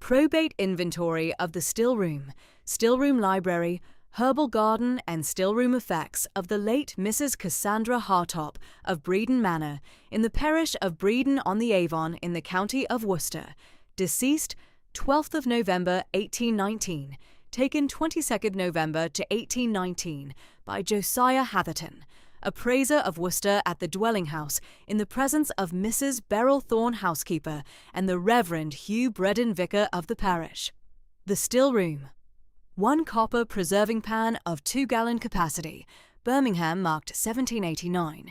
probate inventory of the Stillroom, Stillroom Library, herbal garden and stillroom effects of the late Mrs. Cassandra Hartop of Breedon Manor in the parish of Breedon on the Avon in the county of Worcester, deceased 12th of November 1819, taken 22nd November to 1819 by Josiah Hatherton, appraiser of Worcester at the dwelling house in the presence of Mrs. Beryl Thorne housekeeper and the Reverend Hugh Bredon vicar of the parish. The Stillroom. 1 copper preserving pan of 2-gallon capacity, Birmingham marked 1789.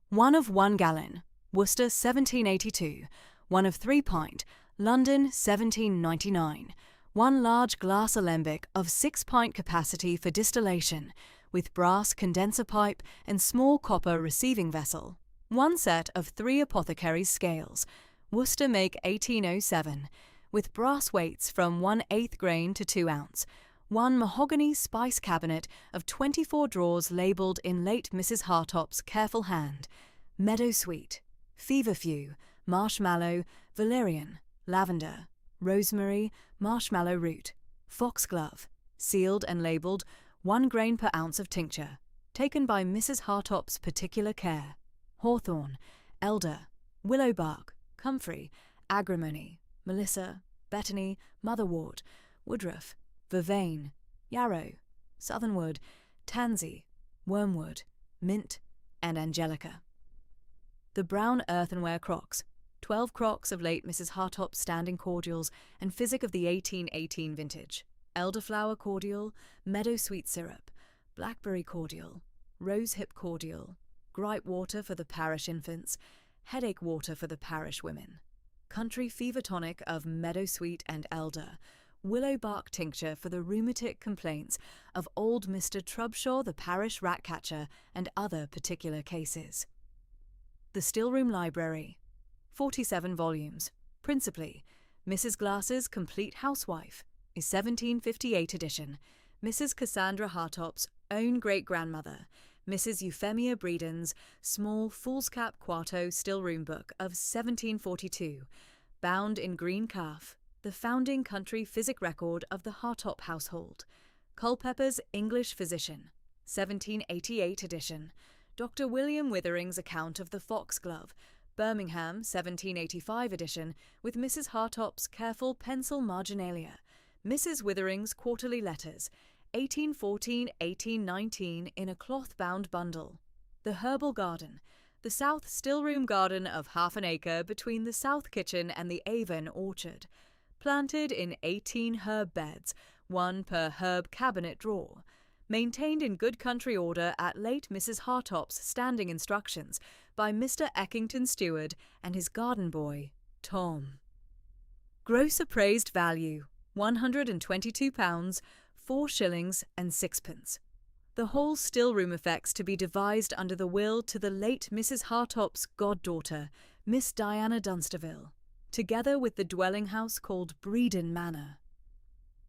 1 of 1 gallon, Worcester 1782. 1 of 3 pint, London 1799. 1 large glass alembic of 6 pint capacity for distillation, with brass condenser pipe and small copper receiving vessel. 1 set of 3 apothecary's scales, Worcester make 1807, with brass weights from 1/8 grain to 2 ounce. 1 mahogany spice cabinet of 24 drawers labelled in late Mrs. Hartop's careful hand. Meadowsweet, feverfew, marshmallow, valerian, lavender, rosemary, marshmallow root, foxglove, sealed and labelled 1 grain per ounce of tincture, taken by Mrs. Hartop's particular care. Hawthorn, elder, willow bark, comfrey, agrimony, melissa, betony, motherwort, woodruff, vervain, yarrow, southernwood, tansy, wormwood, mint, and angelica. The brown earthenware crocks, 12 crocks of late Mrs. Hartop's standing cordials and physic of the 1818 vintage. Elderflower cordial, meadowsweet syrup, blackberry cordial, rosehip cordial, gripe water for the parish infants, headache water for the parish women, country fever tonic of meadowsweet and elder, willow bark tincture for the rheumatic complaints of old Mr. Trubshaw the parish rat-catcher and other particular cases. The Stillroom Library. 47 volumes, principally Mrs. Glass's Complete Housewife, a 1758 edition, Mrs. Cassandra Hartop's own great-grandmother, Mrs. Euphemia Breedon's small foolscap quarto stillroom book of 1742, bound in green calf, the founding country physic record of the Hartop household, Culpepper's English Physician, 1788 edition, Dr. William Withering's account of the foxglove, Birmingham 1785 edition, with Mrs. Hartop's careful pencil marginalia, Mrs. Withering's quarterly letters, 1814-1819 in a cloth-bound bundle. The Herbal Garden, the South Stillroom garden of half an acre between the south kitchen and the Avon orchard, planted in 18 herb beds, 1 per herb cabinet drawer, maintained in good country order at late Mrs. Hartop's standing instructions by Mr. Eckington Steward and his garden boy, Tom. Gross appraised value, £122, 4 shillings and 6pence. The whole stillroom effects to be devised under the will to the late Mrs. Hartop's goddaughter, Miss Diana Dunsterville, together with the dwelling house called Breedon Manor.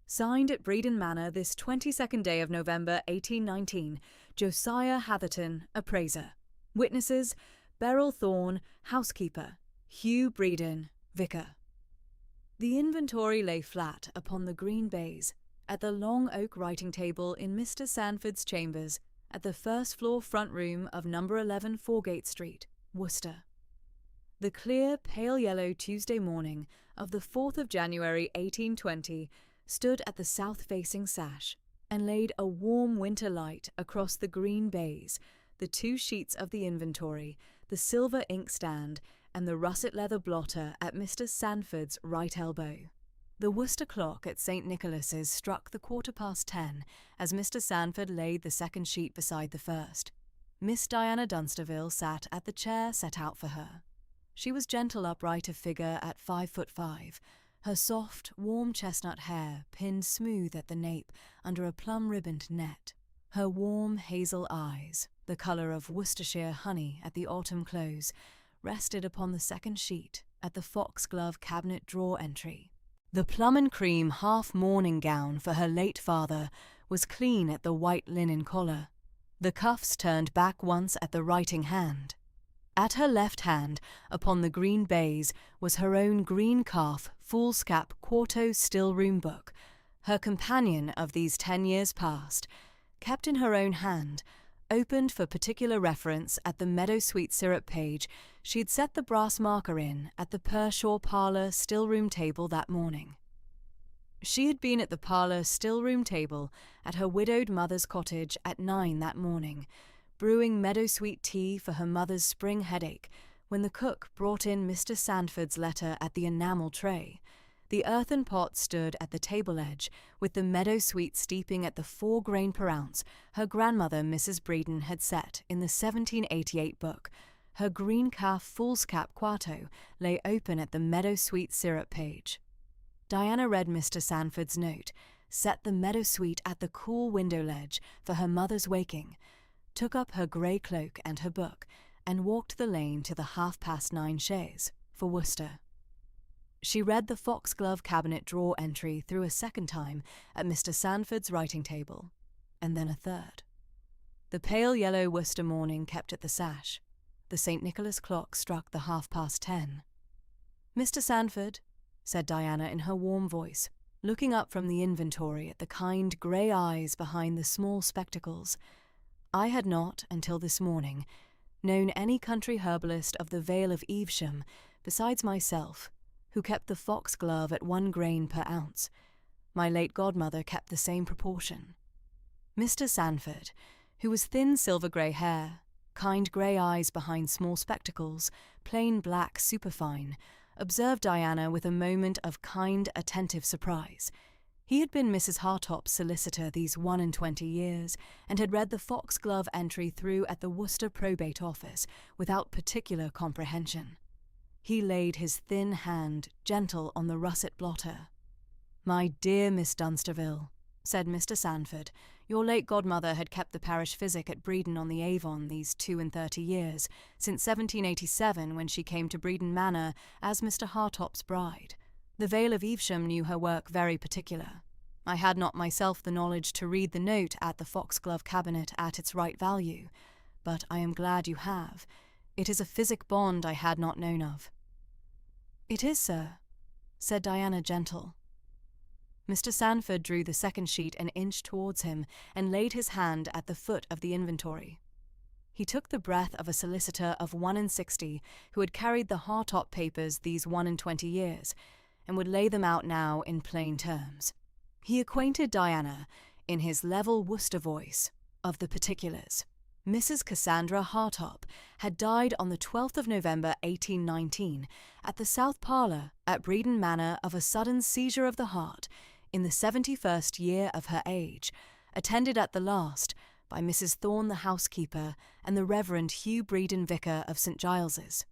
Signed at Breedon Manor this 22nd day of November 1819, Josiah Hatherton, appraiser. Witnesses, Beryl Thorne, housekeeper, Hugh Breedon, vicar. The inventory lay flat upon the green baize, at the long oak writing table in Mr. Sanford's chambers, at the first floor front room of No. 11 Foregate Street, Worcester. The clear, pale yellow Tuesday morning of the 4th of January 1820 stood at the south-facing sash, and laid a warm winter light across the green baize, the 2 sheets of the inventory, the silver inkstand, and the russet leather blotter at Mr. Sanford's right elbow. The Worcester clock at St. Nicholas's struck the 10:15 as Mr. Sanford laid the second sheet beside the first. Miss Diana Dunsterville sat at the chair set out for her. She was gentle upright of figure at 5'5", her soft, warm chestnut hair pinned smooth at the nape under a plum-ribboned net. Her warm hazel eyes, the colour of Worcestershire honey at the autumn close, rested upon the second sheet at the foxglove cabinet drawer entry. The plum and cream half-mourning gown for her late father was clean at the white linen collar, the cuffs turned back once at the writing hand. At her left hand, upon the green baize, was her own green calf foolscap quarto still-room book, her companion of these 10 years past, kept in her own hand, opened for particular reference at the meadow-sweet syrup page she had set the brass marker in at the Pershore parlour still-room table that morning. She had been at the parlour still-room table at her widowed mother's cottage at 9 that morning, brewing meadow-sweet tea for her mother's spring headache, when the cook brought in Mr. Sandford's letter at the enamel tray. The earthen pot stood at the table edge, with the meadow-sweet steeping at the 4 grain per ounce her grandmother Mrs. Breeden had set in the 1788 book. Her green calf foolscap quarto lay open at the meadow-sweet syrup page. Diana read Mr. Sandford's note, set the meadow-sweet at the cool window ledge for her mother's waking, took up her grey cloak and her book, and walked the lane to the 9:30 chaise for Worcester. She read the foxglove cabinet drawer entry through a second time at Mr. Sandford's writing table, and then a third. The pale yellow Worcester morning kept at the sash. The St. Nicholas clock struck the 10:30. "Mr. Sandford," said Diana in her warm voice, looking up from the inventory at the kind grey eyes behind the small spectacles, "I had not, until this morning, known any country herbalist of the Vale of Evesham, besides myself, who kept the foxglove at 1 grain per ounce. My late godmother kept the same proportion." Mr. Sandford, who was thin silver-grey hair, kind grey eyes behind small spectacles, plain black superfine, observed Diana with a moment of kind, attentive surprise. He had been Mrs. Hartop's solicitor these 21 years, and had read the foxglove entry through at the Worcester probate office without particular comprehension. He laid his thin hand gentle on the russet blotter. "My dear Miss Dunsterville," said Mr. Sandford, "your late godmother had kept the parish physic at Breeden on the Avon these 32 years, since 1787, when she came to Breeden Manor as Mr. Hartop's bride. The Vale of Evesham knew her work very particular. I had not myself the knowledge to read the note at the foxglove cabinet at its right value, but I am glad you have. It is a physic bond I had not known of." "It is, sir," said Diana gentle. Mr. Sandford drew the second sheet an inch towards him and laid his hand at the foot of the inventory. He took the breath of a solicitor of 61, who had carried the Hartop papers these 21 years, and would lay them out now in plain terms. He acquainted Diana, in his level Worcester voice, of the particulars. Mrs. Cassandra Hartop had died on the 12th of November 1819 at the South Parlour at Breeden Manor of a sudden seizure of the heart in the 71st year of her age, attended at the last by Mrs. Thorne the housekeeper and the Reverend Hugh Breeden vicar of St. Giles's.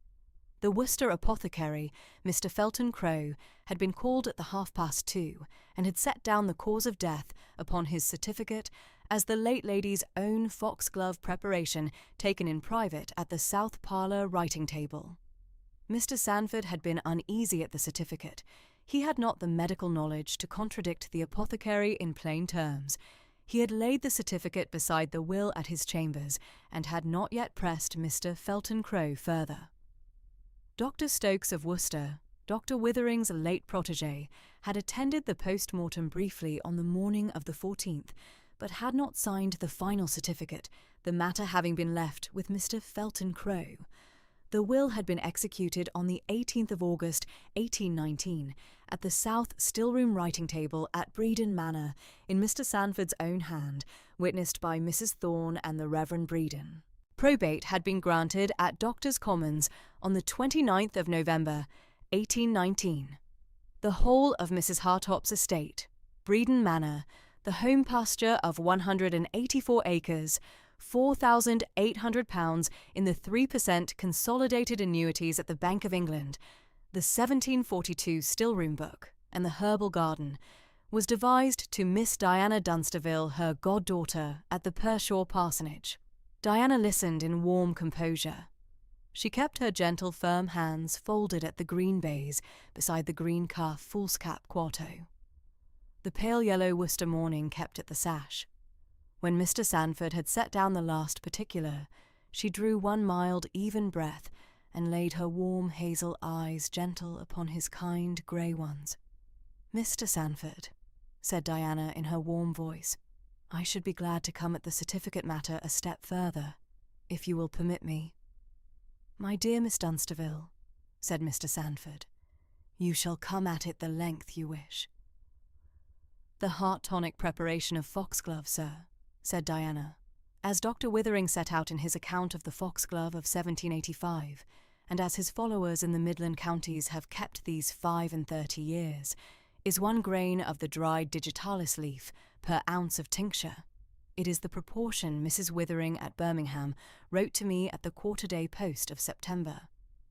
The Worcester apothecary, Mr. Felton Crowe, had been called at the 2:30 and had set down the cause of death upon his certificate as the late lady's own foxglove preparation taken in private at the South Parlour writing table. Mr. Sandford had been uneasy at the certificate. He had not the medical knowledge to contradict the apothecary in plain terms. He had laid the certificate beside the will at his chambers, and had not yet pressed Mr. Felton Crowe further. Dr. Stokes of Worcester, Dr. Withering's late protégé, had attended the post-mortem briefly on the morning of the 14th, but had not signed the final certificate, the matter having been left with Mr. Felton Crowe. The will had been executed on the 18th of August, 1819, at the South Stillroom writing table at Breeden Manor, in Mr. Sandford's own hand, witnessed by Mrs. Thorne and the Reverend Breeden. Probate had been granted at Doctors' Commons on the 29th of November, 1819. The whole of Mrs. Hartop's estate, Breeden Manor, the home pasture of 184 acres, £4,800 in the 3% consolidated annuities at the Bank of England, the 1742 Stillroom book, and the herbal garden, was devised to Miss Diana Dunsterville, her goddaughter, at the Pershore parsonage. Diana listened in warm composure. She kept her gentle, firm hands folded at the green baize beside the green calf foolscap quarto. The pale yellow Worcester morning kept at the sash. When Mr. Sandford had set down the last particular, She drew one mild, even breath, and laid her warm hazel eyes gentle upon his kind grey ones. "Mr. Sandford," said Diana in her warm voice, "I should be glad to come at the certificate matter a step further, if you will permit me." "My dear Miss Dunsterville," said Mr. Sandford, "you shall come at it the length you wish." "The heart-tonic preparation of foxglove, sir," said Diana. As Dr. Withering set out in his account of the foxglove of 1785, and as his followers in the Midland counties have kept these 35 years, is 1 grain of the dried digitalis leaf per ounce of tincture. It is the proportion Mrs. Withering at Birmingham wrote to me at the quarter-day post of September.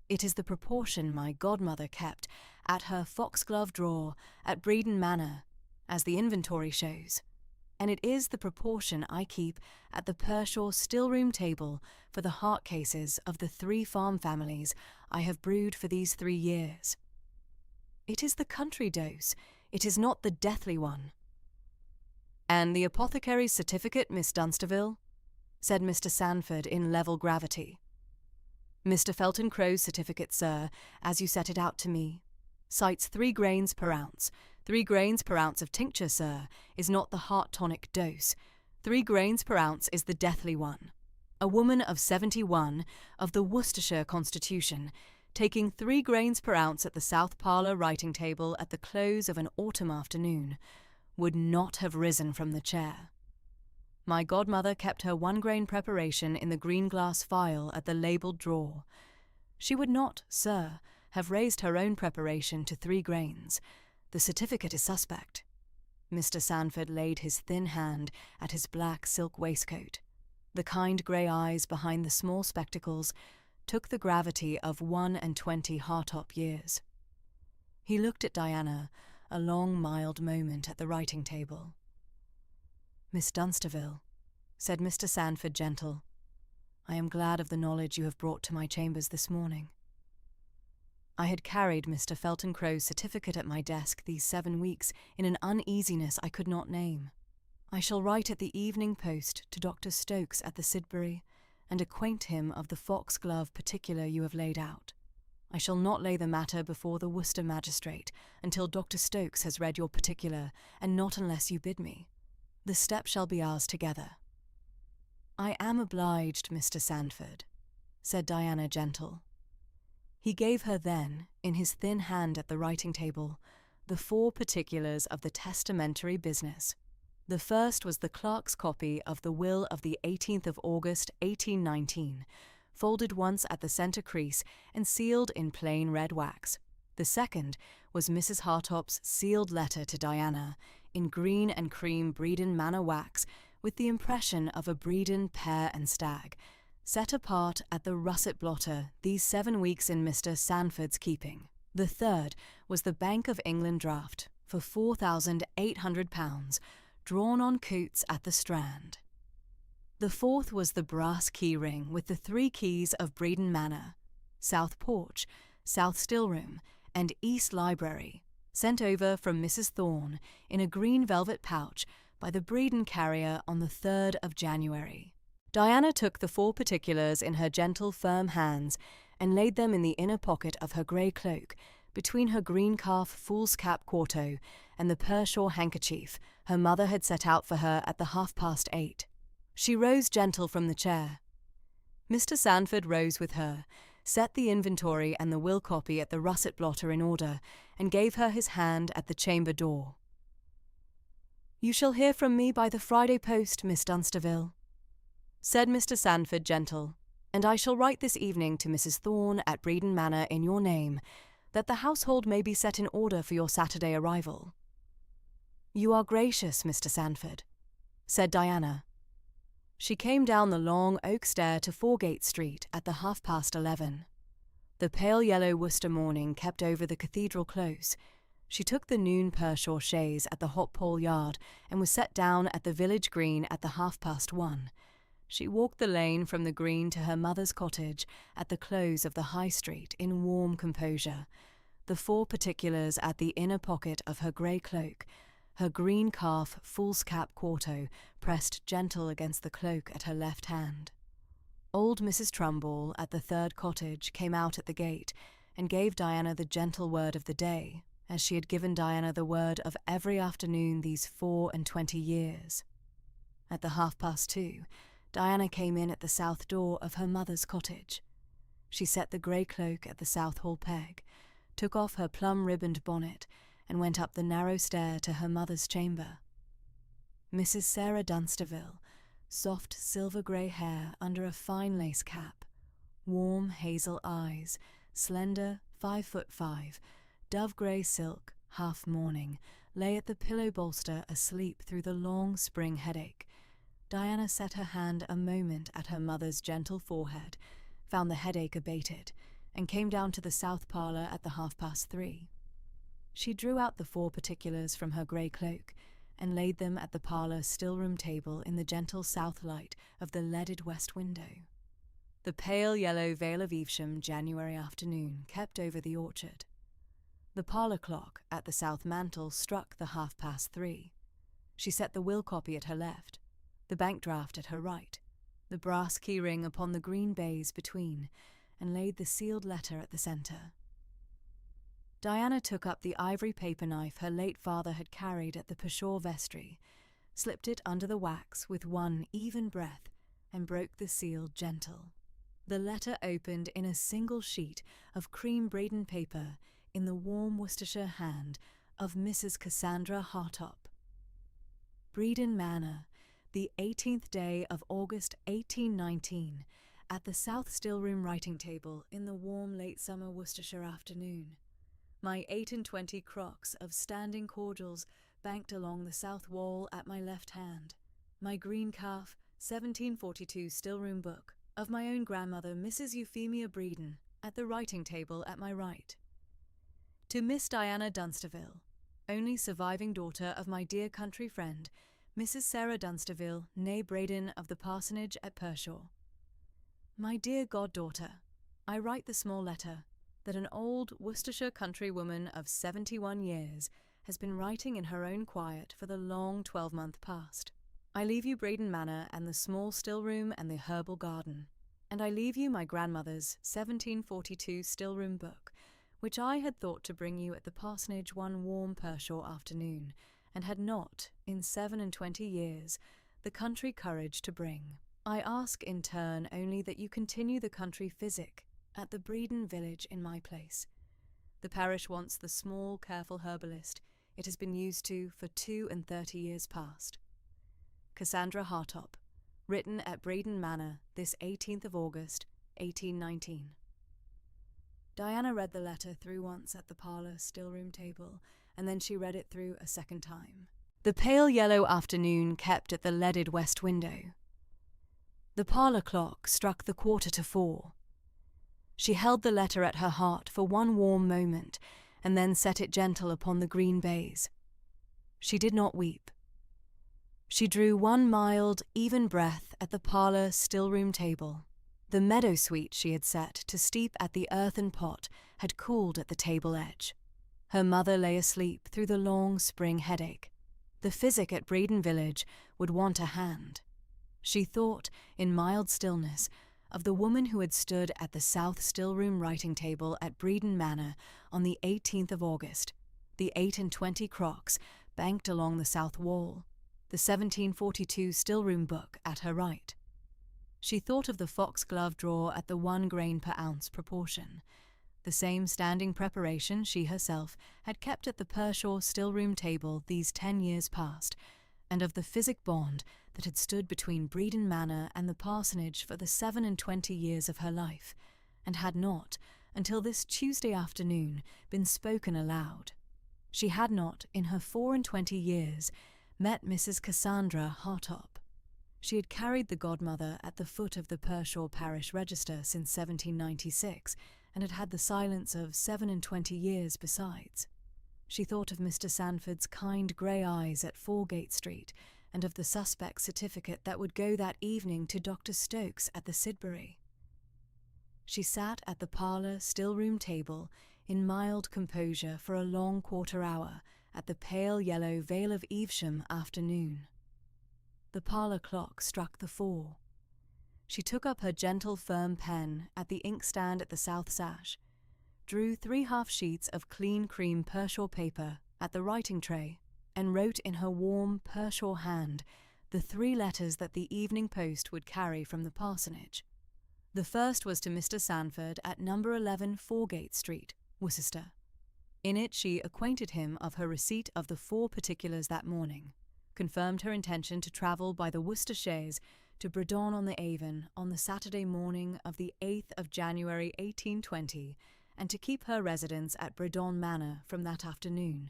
It is the proportion my godmother kept at her foxglove drawer at Breedon Manor, as the inventory shows, and it is the proportion I keep at the Pershore Stillroom table for the heart cases of the 3 farm families I have brewed for these 3 years. It is the country dose, it is not the deathly one. "And the apothecary's certificate, Miss Dunsterville?" said Mr. Sandford in level gravity. "Mr. Felton Crow's certificate, sir, as you set it out to me, cites 3 grains per ounce. 3 grains per ounce of tincture, sir, is not the heart-tonic dose. 3 grains per ounce is the deathly one. A woman of 71, of the Worcestershire constitution, taking 3 grains per ounce at the south parlour writing table at the close of an autumn afternoon, would not have risen from the chair. My godmother kept her 1 grain preparation in the green glass phial at the labelled drawer. She would not, sir, have raised her own preparation to 3 grains. The certificate is suspect." Mr. Sandford laid his thin hand at his black silk waistcoat. The kind grey eyes behind the small spectacles took the gravity of 21 Hartop years. He looked at Diana a long mild moment at the writing table. "Miss Dunsterville," said Mr. Sandford gentle, "I am glad of the knowledge you have brought to my chambers this morning. I had carried Mr. Felton Crow's certificate at my desk these 7 weeks in an uneasiness I could not name. I shall write at the evening post to Dr. Stokes at the Sidbury, and acquaint him of the foxglove particular you have laid out. I shall not lay the matter before the Worcester magistrate until Dr. Stokes has read your particular, and not unless you bid me. The step shall be ours together." "I am obliged, Mr. Sandford," said Diana gentle. He gave her then, in his thin hand at the writing table, the 4 particulars of the testamentary business. The first was the clerk's copy of the will of the 18th of August, 1819, folded once at the centre crease and sealed in plain red wax. The second was Mrs. Hartop's sealed letter to Diana, in green and cream Breedon Manor wax, with the impression of a Breedon pear and stag, set apart at the russet blotter these 7 weeks in Mr. Sandford's keeping. The third was the Bank of England draft for £4,800, drawn on Coots at the Strand. The fourth was the brass key ring with the 3 keys of Breedon Manor, South Porch, South Stillroom, and East Library, sent over from Mrs. Thorne in a green velvet pouch by the Breedon carrier on the 3rd of January. Diana took the 4 particulars in her gentle, firm hands and laid them in the inner pocket of her grey cloak, between her green calf foolscap quarto and the Pershore handkerchief her mother had set out for her at the 8:30. She rose gentle from the chair. Mr. Sandford rose with her, set the inventory and the will copy at the russet blotter in order, and gave her his hand at the chamber door. "You shall hear from me by the Friday post, Miss Dunsterville," said Mr. Sandford gentle, "and I shall write this evening to Mrs. Thorne at Breedon Manor in your name, that the household may be set in order for your Saturday arrival." "You are gracious, Mr. Sandford," said Diana. She came down the long oak stair to Foregate Street at the 11:30. The pale yellow Worcester morning kept over the cathedral close. She took the noon Pershore chaise at the Hop Pole Yard and was set down at the village green at the 1:30. She walked the lane from the green to her mother's cottage at the close of the High Street in warm composure, the 4 particulars at the inner pocket of her grey cloak, her green calf foolscap quarto pressed gentle against the cloak at her left hand. Old Mrs. Trumbull at the third cottage came out at the gate and gave Diana the gentle word of the day, as she had given Diana the word of every afternoon these 24 years. At the 2:30, Diana came in at the south door of her mother's cottage. She set the grey cloak at the south hall peg, took off her plum-ribboned bonnet, and went up the narrow stair to her mother's chamber. Mrs. Sarah Dunsterville, soft silver-grey hair under a fine lace cap, warm hazel eyes, slender 5'5", dove-grey silk, half mourning, lay at the pillow bolster asleep through the long spring headache. Diana set her hand a moment at her mother's gentle forehead, found the headache abated, and came down to the south parlour at the 3:30. She drew out the 4 particulars from her grey cloak, and laid them at the parlour still-room table in the gentle south light of the leaded west window. The pale yellow veil of Evesham January afternoon kept over the orchard. The parlour clock at the south mantel struck the 3:30. She set the will copy at her left, the bank draft at her right, the brass key-ring upon the green baize between, and laid the sealed letter at the centre. Diana took up the ivory paper knife her late father had carried at the Peshawar vestry, slipped it under the wax with one even breath, and broke the seal gentle. The letter opened in a single sheet of cream Braden paper in the warm Worcestershire hand of Mrs. Cassandra Hartop. Breedon Manor, the 18th day of August 1819, at the south still-room writing table in the warm late summer Worcestershire afternoon. My 28 crocks of standing cordials banked along the south wall at my left hand, my green calf 1742 still-room book of my own grandmother Mrs. Euphemia Breedon at the writing table at my right. To Miss Diana Dunsterville, only surviving daughter of my dear country friend, Mrs. Sarah Dunsterville, née Breydon of the parsonage at Pershore. My dear goddaughter, I write the small letter that an old Worcestershire countrywoman of 71 years has been writing in her own quiet for the long 12-month past. I leave you Breydon Manor and the small still-room and the herbal garden, and I leave you my grandmother's 1742 still-room book, which I had thought to bring you at the parsonage one warm Pershore afternoon, and had not, in 27 years, the country courage to bring. I ask in turn only that you continue the country physic at the Breedon village in my place. The parish wants the small, careful herbalist it has been used to for 32 years past. Cassandra Hartop, written at Breedon Manor this 18th of August, 1819. Diana read the letter through once at the parlour still-room table, and then she read it through a second time. The pale yellow afternoon kept at the leaded west window. The parlour clock struck the 4:45. She held the letter at her heart for one warm moment, and then set it gentle upon the green baize. She did not weep. She drew one mild, even breath at the parlour still-room table. The meadow sweet she had set to steep at the earthen pot had cooled at the table edge. Her mother lay asleep through the long spring headache. The physic at Breedon village would want a hand. She thought, in mild stillness, of the woman who had stood at the south still-room writing table at Breedon Manor on the 18th of August, the 28 crocks banked along the south wall, the 1742 still-room book at her right. She thought of the foxglove drawer at the 1 grain per ounce proportion, the same standing preparation she herself had kept at the Pershore still-room table these 10 years past, and of the physic bond that had stood between Breedon Manor and the parsonage for the 27 years of her life, and had not, until this Tuesday afternoon, been spoken aloud. She had not, in her 24 years, met Mrs. Cassandra Hartop. She had carried the godmother at the foot of the Pershore parish register since 1796, and had had the silence of 27 years besides. She thought of Mr. Sandford's kind grey eyes at Foregate Street, and of the suspect's certificate that would go that evening to Dr. Stokes at the Sidbury. She sat at the parlour still-room table in mild composure for a long quarter hour at the pale yellow Vale of Evesham afternoon. The parlour clock struck the 4. She took up her gentle, firm pen at the inkstand at the south sash, drew 3 half sheets of clean cream Pershore paper at the writing tray, and wrote in her warm Pershore hand the 3 letters that the evening post would carry from the parsonage. The first was to Mr. Sandford at number 11 Foregate Street, Worcester. In it she acquainted him of her receipt of the 4 particulars that morning, confirmed her intention to travel by the Worcestershires to Bredon-on-the-Avon on the Saturday morning of the 8th of January 1820, and to keep her residence at Bredon Manor from that afternoon,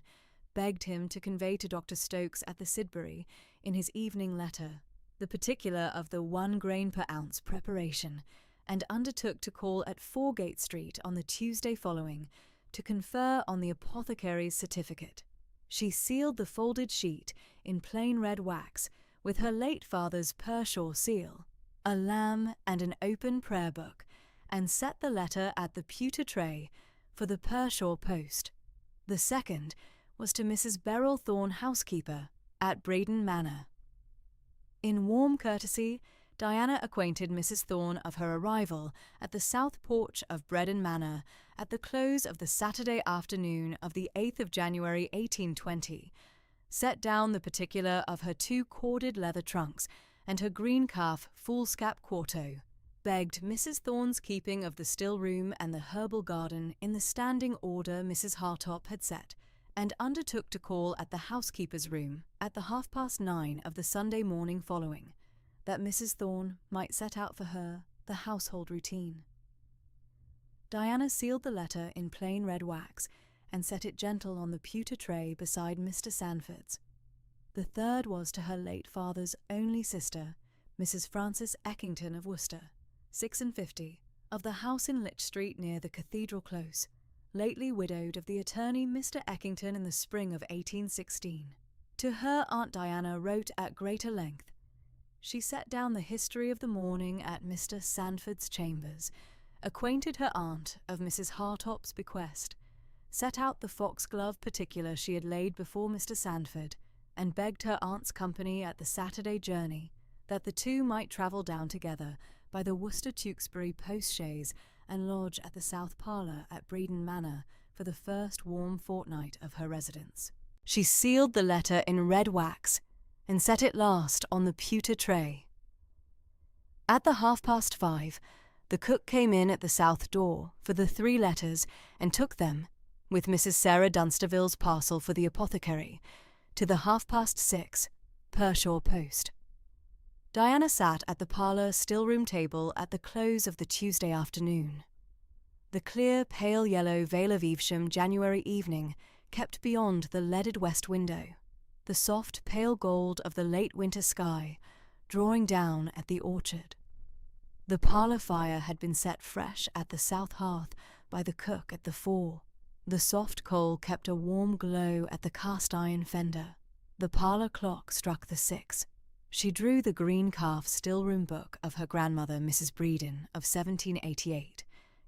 begged him to convey to Dr. Stokes at the Sidbury, in his evening letter, the particular of the 1 grain per ounce preparation, and undertook to call at Foregate Street on the Tuesday following, to confer on the apothecary's certificate. She sealed the folded sheet in plain red wax with her late father's Pershore seal, a lamb and an open prayer book, and set the letter at the pewter tray for the Pershore post. The second was to Mrs. Beryl Thorne, housekeeper, at Bredon Manor. In warm courtesy, Diana acquainted Mrs. Thorne of her arrival at the south porch of Bredon Manor at the close of the Saturday afternoon of the 8th of January 1820, set down the particular of her 2 corded leather trunks and her green calf foolscap quarto, begged Mrs. Thorne's keeping of the still room and the herbal garden in the standing order Mrs. Hartop had set, and undertook to call at the housekeeper's room at the 9:30 of the Sunday morning following, that Mrs. Thorne might set out for her the household routine. Diana sealed the letter in plain red wax and set it gentle on the pewter tray beside Mr. Sandford's. The third was to her late father's only sister, Mrs. Frances Eckington of Worcester, 56, of the house in Litch Street near the Cathedral Close, lately widowed of the attorney Mr. Eckington in the spring of 1816. To her Aunt Diana wrote at greater length. She set down the history of the morning at Mr. Sandford's chambers, acquainted her aunt of Mrs. Hartop's bequest, set out the foxglove particular she had laid before Mr. Sandford, and begged her aunt's company at the Saturday journey, that the 2 might travel down together by the Worcester-Tewkesbury post-chaise and lodge at the south parlour at Bredon Manor for the first warm fortnight of her residence. She sealed the letter in red wax and set it last on the pewter tray. At the 5:30, the cook came in at the south door for the 3 letters and took them, with Mrs. Sarah Dunsterville's parcel for the apothecary, to the 6:30 Pershore post. Diana sat at the parlour still-room table at the close of the Tuesday afternoon. The clear, pale yellow Vale of Evesham January evening kept beyond the leaded west window, the soft pale gold of the late winter sky drawing down at the orchard. The parlour fire had been set fresh at the south hearth by the cook at the 4. The soft coal kept a warm glow at the cast-iron fender. The parlour clock struck the 6. She drew the green calf still-room book of her grandmother, Mrs. Bredon, of 1788,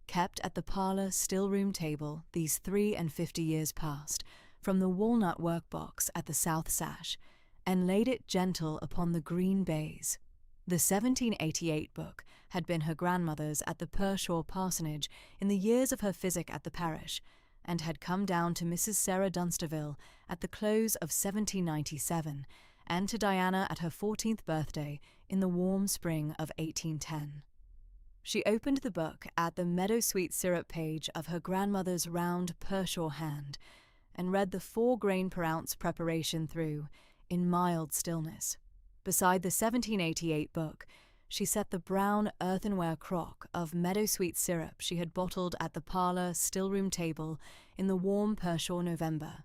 kept at the parlour still-room table these 53 years past, from the walnut workbox at the south sash, and laid it gentle upon the green baize. The 1788 book had been her grandmother's at the Pershore parsonage in the years of her physic at the parish, and had come down to Mrs. Sarah Dunsterville at the close of 1797, and to Diana at her 14th birthday in the warm spring of 1810. She opened the book at the meadow-sweet syrup page of her grandmother's round Pershore hand, and read the 4 grain per ounce preparation through, in mild stillness. Beside the 1788 book, she set the brown earthenware crock of meadow-sweet syrup she had bottled at the parlour still-room table in the warm Pershore November,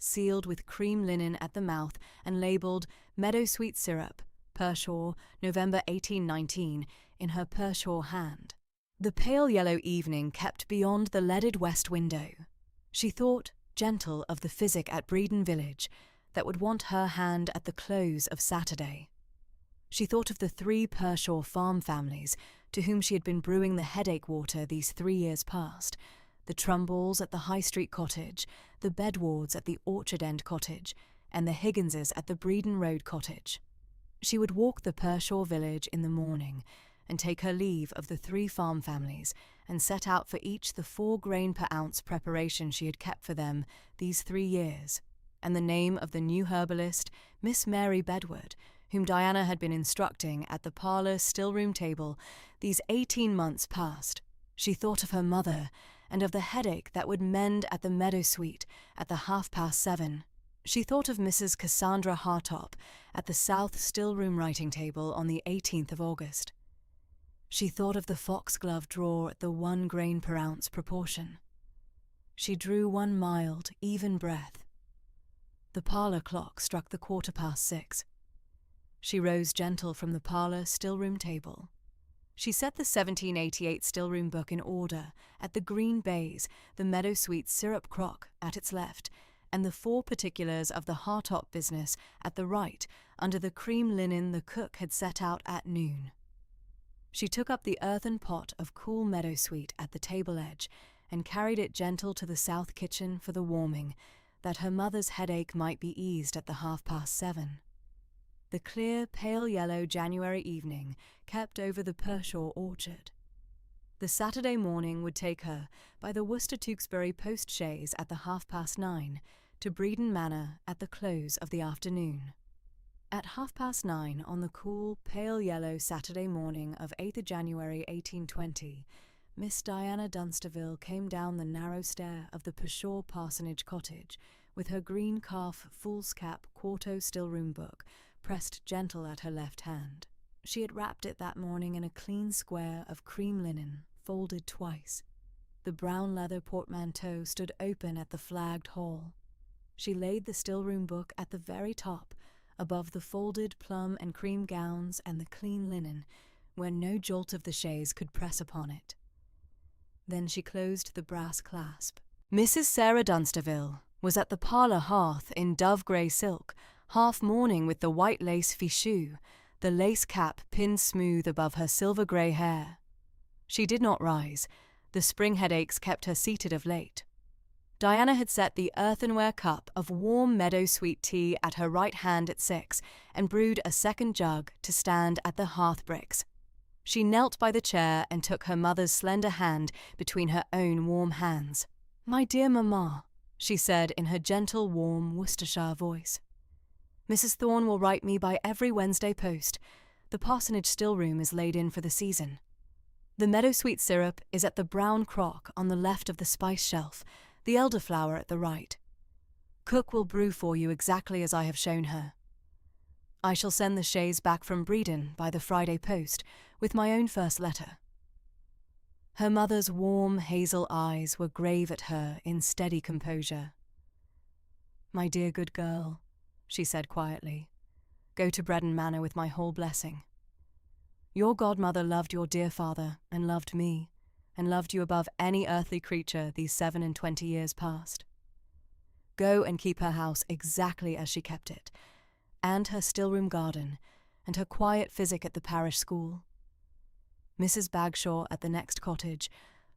sealed with cream linen at the mouth and labelled Meadow-sweet syrup, Pershore, November 1819, in her Pershore hand. The pale yellow evening kept beyond the leaded west window. She thought, gentle, of the physic at Bredon village, that would want her hand at the close of Saturday. She thought of the 3 Pershore farm families to whom she had been brewing the headache water these 3 years past, the Trumballs at the High Street cottage, the Bedwards at the Orchard End cottage, and the Higginses at the Bredon Road cottage. She would walk the Pershore village in the morning, and take her leave of the 3 farm families, and set out for each the 4 grain per ounce preparation she had kept for them these 3 years, and the name of the new herbalist, Miss Mary Bedward, whom Diana had been instructing at the parlour stillroom table these 18 months past. She thought of her mother, and of the headache that would mend at the meadow suite at the 7:30. She thought of Mrs. Cassandra Hartop at the south stillroom writing table on the 18th of August. She thought of the foxglove drawer at the 1 grain per ounce proportion. She drew one mild, even breath. The parlour clock struck the 6:15. She rose gentle from the parlour stillroom table. She set the 1788 stillroom book in order at the green baize, the meadow sweet syrup crock at its left, and the 4 particulars of the Hartop business at the right, under the cream linen the cook had set out at noon. She took up the earthen pot of cool meadow sweet at the table edge, and carried it gentle to the south kitchen for the warming, that her mother's headache might be eased at the 7:30. The clear, pale yellow January evening kept over the Pershaw orchard. The Saturday morning would take her by the Worcester-Tewkesbury post-chaise at the 9:30 to Breedon Manor at the close of the afternoon. At 9:30 on the cool, pale yellow Saturday morning of 8th January 1820, Miss Diana Dunsterville came down the narrow stair of the Pershaw parsonage cottage with her green calf foolscap quarto stillroom book pressed gentle at her left hand. She had wrapped it that morning in a clean square of cream linen, folded twice. The brown leather portmanteau stood open at the flagged hall. She laid the stillroom book at the very top, above the folded plum and cream gowns and the clean linen, where no jolt of the chaise could press upon it. Then she closed the brass clasp. Mrs. Sarah Dunsterville was at the parlour hearth in dove-grey silk, half mourning with the white lace fichu, the lace cap pinned smooth above her silver-grey hair. She did not rise. The spring headaches kept her seated of late. Diana had set the earthenware cup of warm meadow sweet tea at her right hand at 6, and brewed a second jug to stand at the hearth bricks. She knelt by the chair and took her mother's slender hand between her own warm hands. "My dear mamma," she said in her gentle, warm Worcestershire voice, "Mrs. Thorne will write me by every Wednesday post. The parsonage stillroom is laid in for the season. The meadow-sweet syrup is at the brown crock on the left of the spice shelf, the elderflower at the right. Cook will brew for you exactly as I have shown her. I shall send the chaise back from Breedon by the Friday post, with my own first letter." Her mother's warm hazel eyes were grave at her in steady composure. "My dear good girl," she said quietly, "go to Breedon Manor with my whole blessing. Your godmother loved your dear father, and loved me, and loved you above any earthly creature these 27 years past. Go and keep her house exactly as she kept it, and her stillroom garden, and her quiet physic at the parish school. Mrs. Bagshaw at the next cottage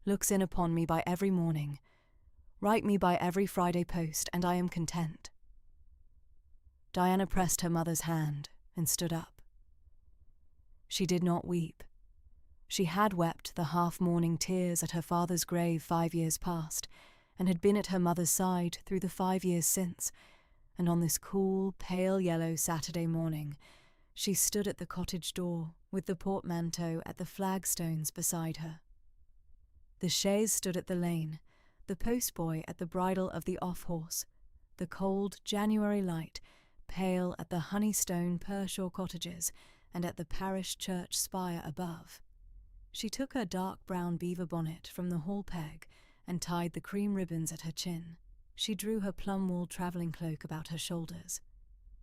looks in upon me by every morning. Write me by every Friday post, and I am content." Diana pressed her mother's hand and stood up. She did not weep. She had wept the half-mourning tears at her father's grave 5 years past, and had been at her mother's side through the 5 years since, and on this cool, pale yellow Saturday morning she stood at the cottage door with the portmanteau at the flagstones beside her. The chaise stood at the lane, the postboy at the bridle of the off-horse, the cold January light pale at the Honeystone Pershaw cottages and at the parish church spire above. She took her dark brown beaver bonnet from the hall peg and tied the cream ribbons at her chin. She drew her plum-wool travelling cloak about her shoulders.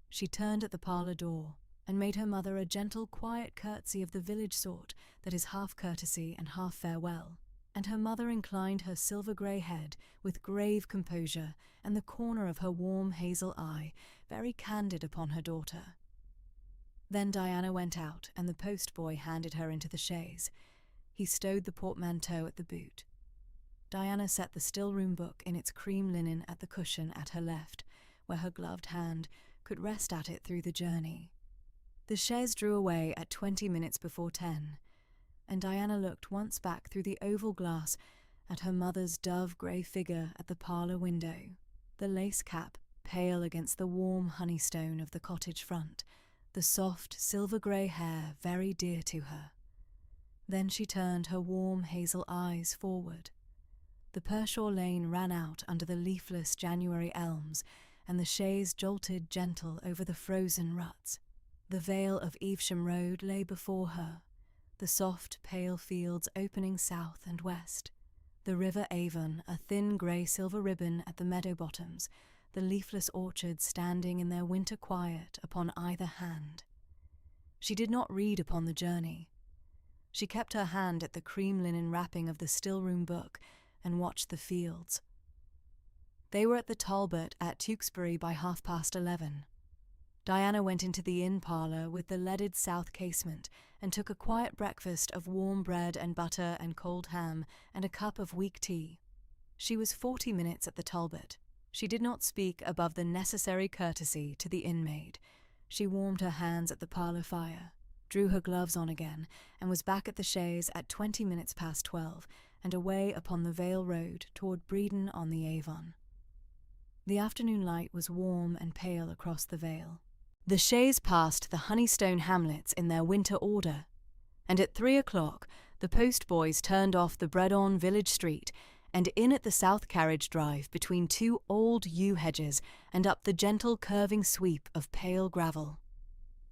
She turned at the parlour door and made her mother a gentle, quiet curtsy of the village sort that is half courtesy and half farewell, and her mother inclined her silver-grey head with grave composure and the corner of her warm hazel eye very candid upon her daughter. Then Diana went out, and the postboy handed her into the chaise. He stowed the portmanteau at the boot. Diana set the stillroom book in its cream linen at the cushion at her left, where her gloved hand could rest at it through the journey. The chaise drew away at 20 minutes before 10. and Diana looked once back through the oval glass at her mother's dove-grey figure at the parlour window, the lace cap pale against the warm honeystone of the cottage front, the soft silver-grey hair very dear to her. Then she turned her warm hazel eyes forward. The Pershaw lane ran out under the leafless January elms, and the chaise jolted gentle over the frozen ruts. The vale of Evesham Road lay before her, the soft, pale fields opening south and west, the river Avon a thin grey-silver ribbon at the meadow bottoms, the leafless orchards standing in their winter quiet upon either hand. She did not read upon the journey. She kept her hand at the cream linen wrapping of the Stillroom book and watched the fields. They were at the Talbot at Tewkesbury by 11:30. Diana went into the inn parlour with the leaded south casement and took a quiet breakfast of warm bread and butter and cold ham and a cup of weak tea. She was 40 minutes at the Talbot. She did not speak above the necessary courtesy to the inn-maid. She warmed her hands at the parlour fire, drew her gloves on again, and was back at the chaise at 20 minutes past 12, and away upon the Vale Road toward Breedon on the Avon. The afternoon light was warm and pale across the vale. The chaise passed the Honeystone hamlets in their winter order, and at 3 o'clock the post-boys turned off the Bredon village street and in at the south carriage drive between two old yew hedges and up the gentle curving sweep of pale gravel.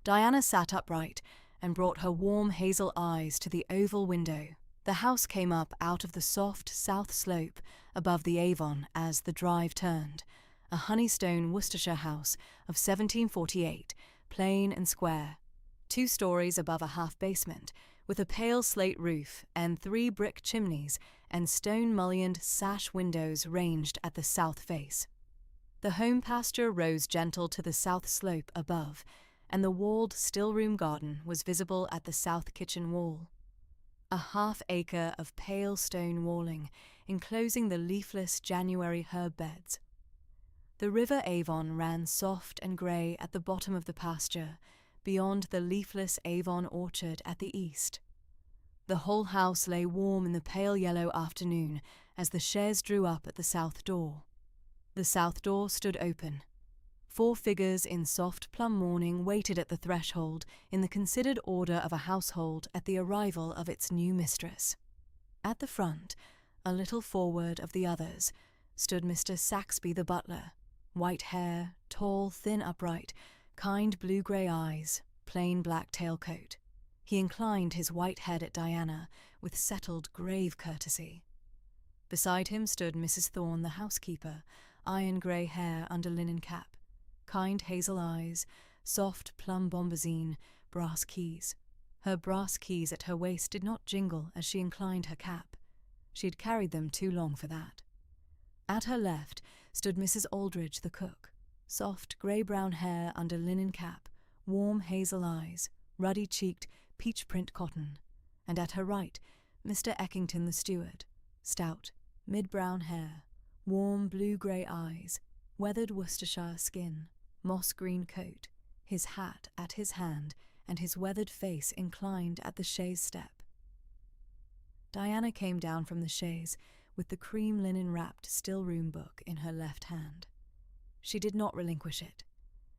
Diana sat upright and brought her warm hazel eyes to the oval window. The house came up out of the soft south slope above the Avon as the drive turned, a Honeystone Worcestershire house of 1748, plain and square, 2 stories above a half-basement, with a pale slate roof and 3 brick chimneys and stone-mullioned sash windows ranged at the south face. The home pasture rose gentle to the south slope above, and the walled still-room garden was visible at the south kitchen wall. A half-acre of pale stone walling enclosing the leafless January herb beds. The river Avon ran soft and grey at the bottom of the pasture, beyond the leafless Avon orchard at the east. The whole house lay warm in the pale yellow afternoon as the chaise drew up at the south door. The south door stood open. 4 figures in soft plum mourning waited at the threshold in the considered order of a household at the arrival of its new mistress. At the front, a little forward of the others, stood Mr. Saxby the butler, white hair, tall, thin, upright, kind blue-grey eyes, plain black tailcoat. He inclined his white head at Diana with settled, grave courtesy. Beside him stood Mrs. Thorne, the housekeeper, iron-grey hair under linen cap, kind hazel eyes, soft plum bombazine, brass keys. Her brass keys at her waist did not jingle as she inclined her cap. She had carried them too long for that. At her left stood Mrs. Aldridge, the cook, soft grey-brown hair under linen cap, warm hazel eyes, ruddy-cheeked, peach-print cotton, and at her right Mr. Eckington, the steward, stout, mid-brown hair, warm blue-grey eyes, weathered Worcestershire skin, moss-green coat, his hat at his hand, and his weathered face inclined at the chaise step. Diana came down from the chaise with the cream linen-wrapped still-room book in her left hand. She did not relinquish it.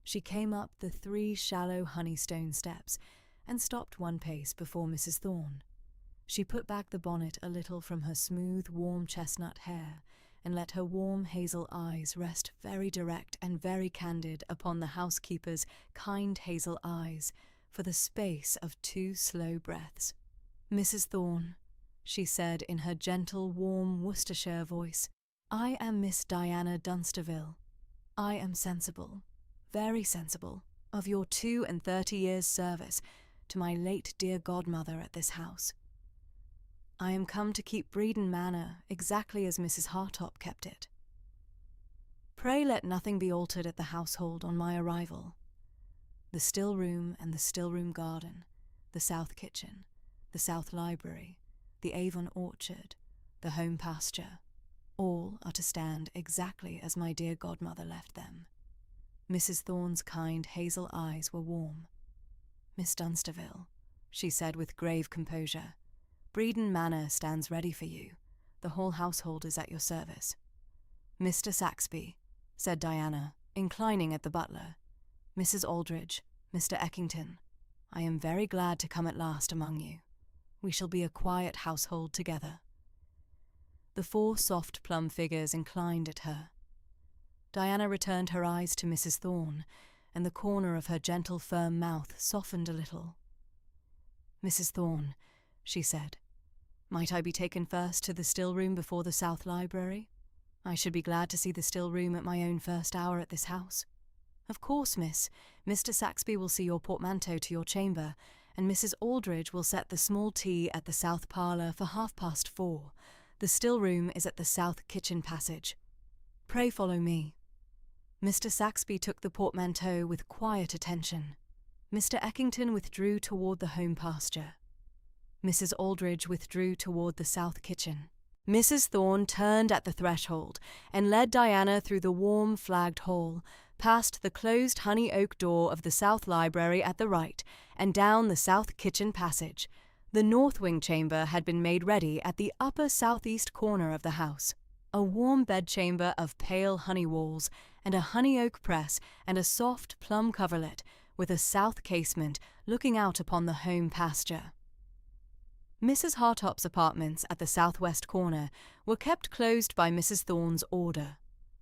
She came up the 3 shallow honeystone steps and stopped one pace before Mrs. Thorne. She put back the bonnet a little from her smooth, warm chestnut hair and let her warm hazel eyes rest very direct and very candid upon the housekeeper's kind hazel eyes for the space of 2 slow breaths. "Mrs. Thorne," she said in her gentle, warm Worcestershire voice, "I am Miss Diana Dunsterville. I am sensible, very sensible, of your 32 years' service to my late dear godmother at this house. I am come to keep Breedon Manor exactly as Mrs. Hartop kept it. Pray let nothing be altered at the household on my arrival. The still room and the still-room garden, the south kitchen, the south library, the Avon orchard, the home pasture, all are to stand exactly as my dear godmother left them." Mrs. Thorne's kind hazel eyes were warm. "Miss Dunsterville," she said with grave composure, Breedon Manor stands ready for you. The whole household is at your service." "Mr. Saxby," said Diana, inclining at the butler. "Mrs. Aldridge, Mr. Eckington, I am very glad to come at last among you. We shall be a quiet household together." The 4 soft plum figures inclined at her. Diana returned her eyes to Mrs. Thorne, and the corner of her gentle, firm mouth softened a little. "Mrs. Thorne," she said, "might I be taken first to the still-room before the South Library? I should be glad to see the still-room at my own first hour at this house." "Of course, miss. Mr. Saxby will see your portmanteau to your chamber, and Mrs. Aldridge will set the small tea at the south parlour for 4:30. The still-room is at the south kitchen passage. Pray follow me." Mr. Saxby took the portmanteau with quiet attention. Mr. Eckington withdrew toward the home pasture. Mrs. Aldridge withdrew toward the south kitchen. Mrs. Thorne turned at the threshold and led Diana through the warm flagged hall, past the closed honey oak door of the south library at the right, and down the south kitchen passage. The north wing chamber had been made ready at the upper southeast corner of the house. A warm bedchamber of pale honey walls, and a honey oak press, and a soft plum coverlet, with a south casement looking out upon the home pasture. Mrs. Hartop's apartments at the southwest corner were kept closed by Mrs. Thorne's order.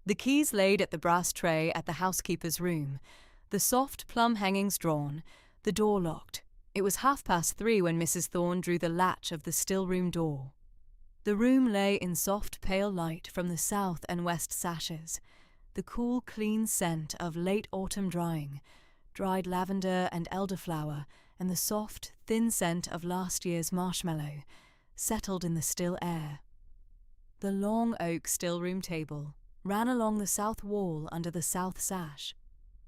The keys laid at the brass tray at the housekeeper's room, the soft plum hangings drawn, the door locked. It was 3:30 when Mrs. Thorne drew the latch of the still-room door. The room lay in soft pale light from the south and west sashes, the cool clean scent of late autumn drying, dried lavender and elderflower, and the soft, thin scent of last year's marshmallow, settled in the still air. The long oak still-room table ran along the south wall under the south sash.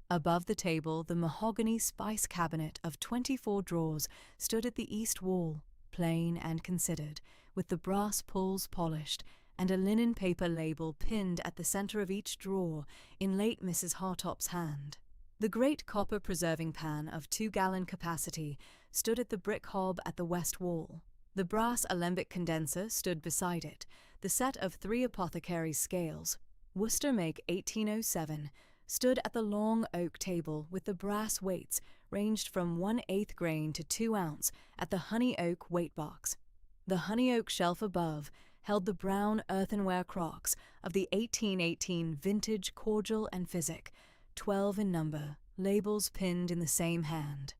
Above the table, the mahogany spice cabinet of 24 drawers stood at the east wall, plain and considered, with the brass pulls polished, and a linen paper label pinned at the centre of each drawer in late Mrs. Hartop's hand. The great copper preserving pan of 2-gallon capacity stood at the brick hob at the west wall. The brass alembic condenser stood beside it, the set of 3 apothecary's scales, Worcester make 1807, stood at the long oak table with the brass weights ranged from 1/8 grain to 2 ounce at the honey oak weight box. The honey oak shelf above held the brown earthenware crocks of the 1818 vintage cordial and physic, 12 in number, labels pinned in the same hand.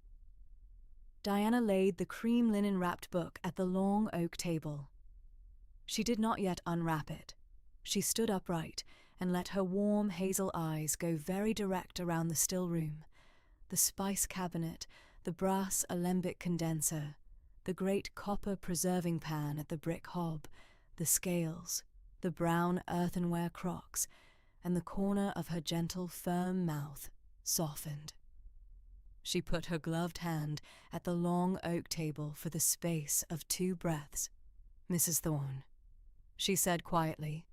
Diana laid the cream linen-wrapped book at the long oak table. She did not yet unwrap it. She stood upright and let her warm hazel eyes go very direct around the still room, the spice cabinet, the brass alembic condenser, the great copper preserving pan at the brick hob, the scales, the brown earthenware crocks, and the corner of her gentle, firm mouth softened. She put her gloved hand at the long oak table for the space of 2 breaths. "Mrs. Thorne," she said quietly,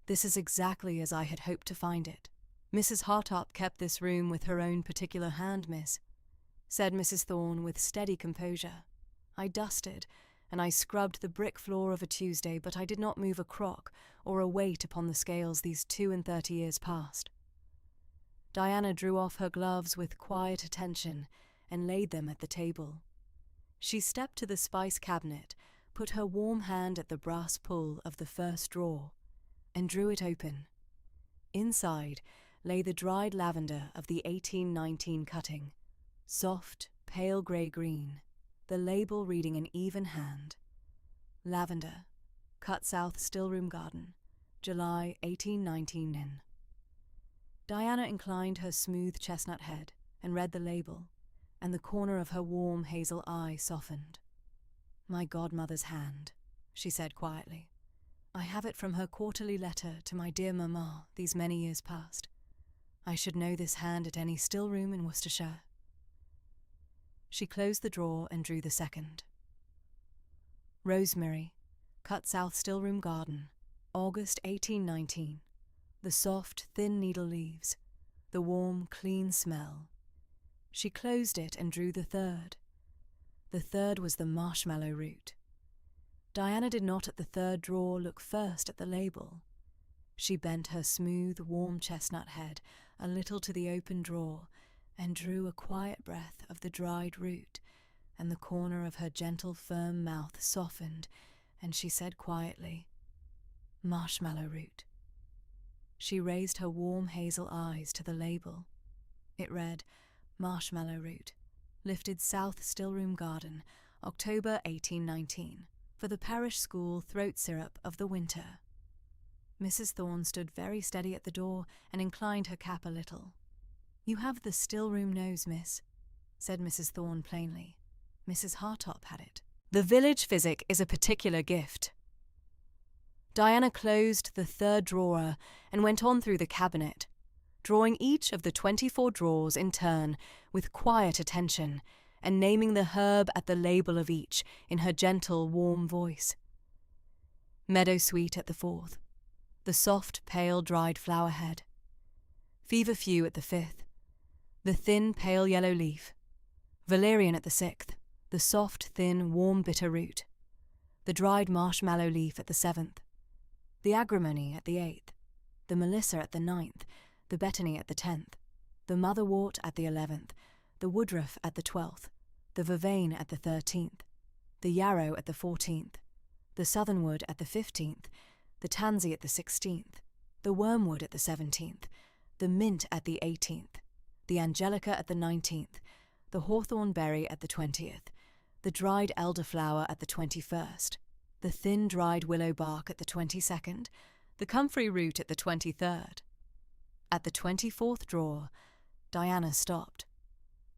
"this is exactly as I had hoped to find it. Mrs. Hartop kept this room with her own particular hand, miss," said Mrs. Thorne with steady composure. "I dusted, and I scrubbed the brick floor of a Tuesday, but I did not move a crock or a weight upon the scales these 32 years past." Diana drew off her gloves with quiet attention and laid them at the table. She stepped to the spice cabinet, put her warm hand at the brass pull of the first drawer, and drew it open. Inside lay the dried lavender of the 1819 cutting, soft, pale grey-green, the label reading in even hand, "Lavender, cut south still-room garden, July 1819 in." Diana inclined her smooth chestnut head and read the label, and the corner of her warm hazel eye softened. "My godmother's hand," she said quietly. "I have it from her quarterly letter to my dear mamma these many years past. I should know this hand at any still-room in Worcestershire." She closed the drawer and drew the second. "Rosemary, cut south still-room garden, August 1819. The soft, thin needle leaves, the warm, clean smell." She closed it and drew the third. The third was the marshmallow root. Diana did not at the third drawer look first at the label. She bent her smooth, warm chestnut head a little to the open drawer and drew a quiet breath of the dried root, and the corner of her gentle, firm mouth softened, and she said quietly, "Marshmallow root." She raised her warm hazel eyes to the label. It read, "Marshmallow root, lifted South Stillroom Garden, October 1819, for the parish school throat syrup of the winter." Mrs. Thorne stood very steady at the door and inclined her cap a little. "You have the Stillroom nose, miss," said Mrs. Thorne plainly. "Mrs. Hartop had it. The village physic is a particular gift." Diana closed the third drawer and went on through the cabinet, drawing each of the 24 drawers in turn with quiet attention and naming the herb at the label of each in her gentle, warm voice. Meadowsweet at the 4th, the soft, pale, dried flower head. Feverfew at the 5th, the thin, pale yellow leaf. Valerian at the 6th, the soft, thin, warm, bitter root. The dried marshmallow leaf at the 7th. The agrimony at the 8th, the melissa at the 9th, the betony at the 10th, the motherwort at the 11th, the woodruff at the 12th, the vervain at the 13th, the yarrow at the 14th, the southernwood at the 15th, the tansy at the 16th, the wormwood at the 17th, the mint at the 18th, the angelica at the 19th, the hawthorn berry at the 20th, the dried elderflower at the 21st, the thin dried willow bark at the 22nd, the comfrey root at the 23rd. At the 24th drawer, Diana stopped.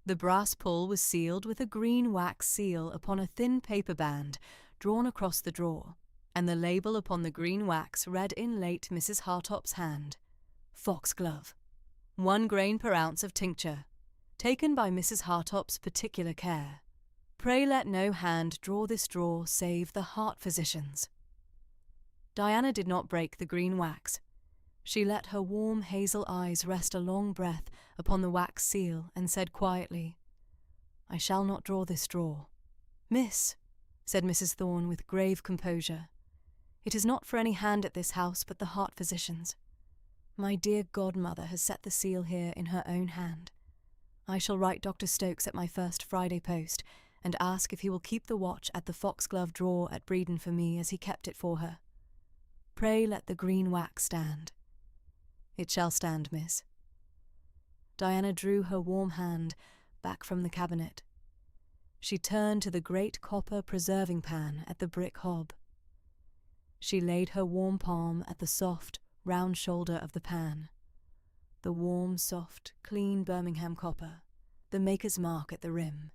The brass pull was sealed with a green wax seal upon a thin paper band drawn across the drawer, and the label upon the green wax read in late Mrs. Hartop's hand, "Foxglove, 1 grain per ounce of tincture, taken by Mrs. Hartop's particular care. Pray let no hand draw this drawer save the heart physician's." Diana did not break the green wax. She let her warm hazel eyes rest a long breath upon the wax seal and said quietly, "I shall not draw this drawer." "Miss," said Mrs. Thorne with grave composure, "it is not for any hand at this house but the heart physician's. My dear godmother has set the seal here in her own hand. I shall write Dr. Stokes at my first Friday post and ask if he will keep the watch at the foxglove drawer at Bredon for me as he kept it for her. Pray let the green wax stand." "It shall stand, miss." Diana drew her warm hand back from the cabinet. She turned to the great copper preserving pan at the brick hob. She laid her warm palm at the soft, round shoulder of the pan. The warm, soft, clean Birmingham copper, the maker's mark at the rim,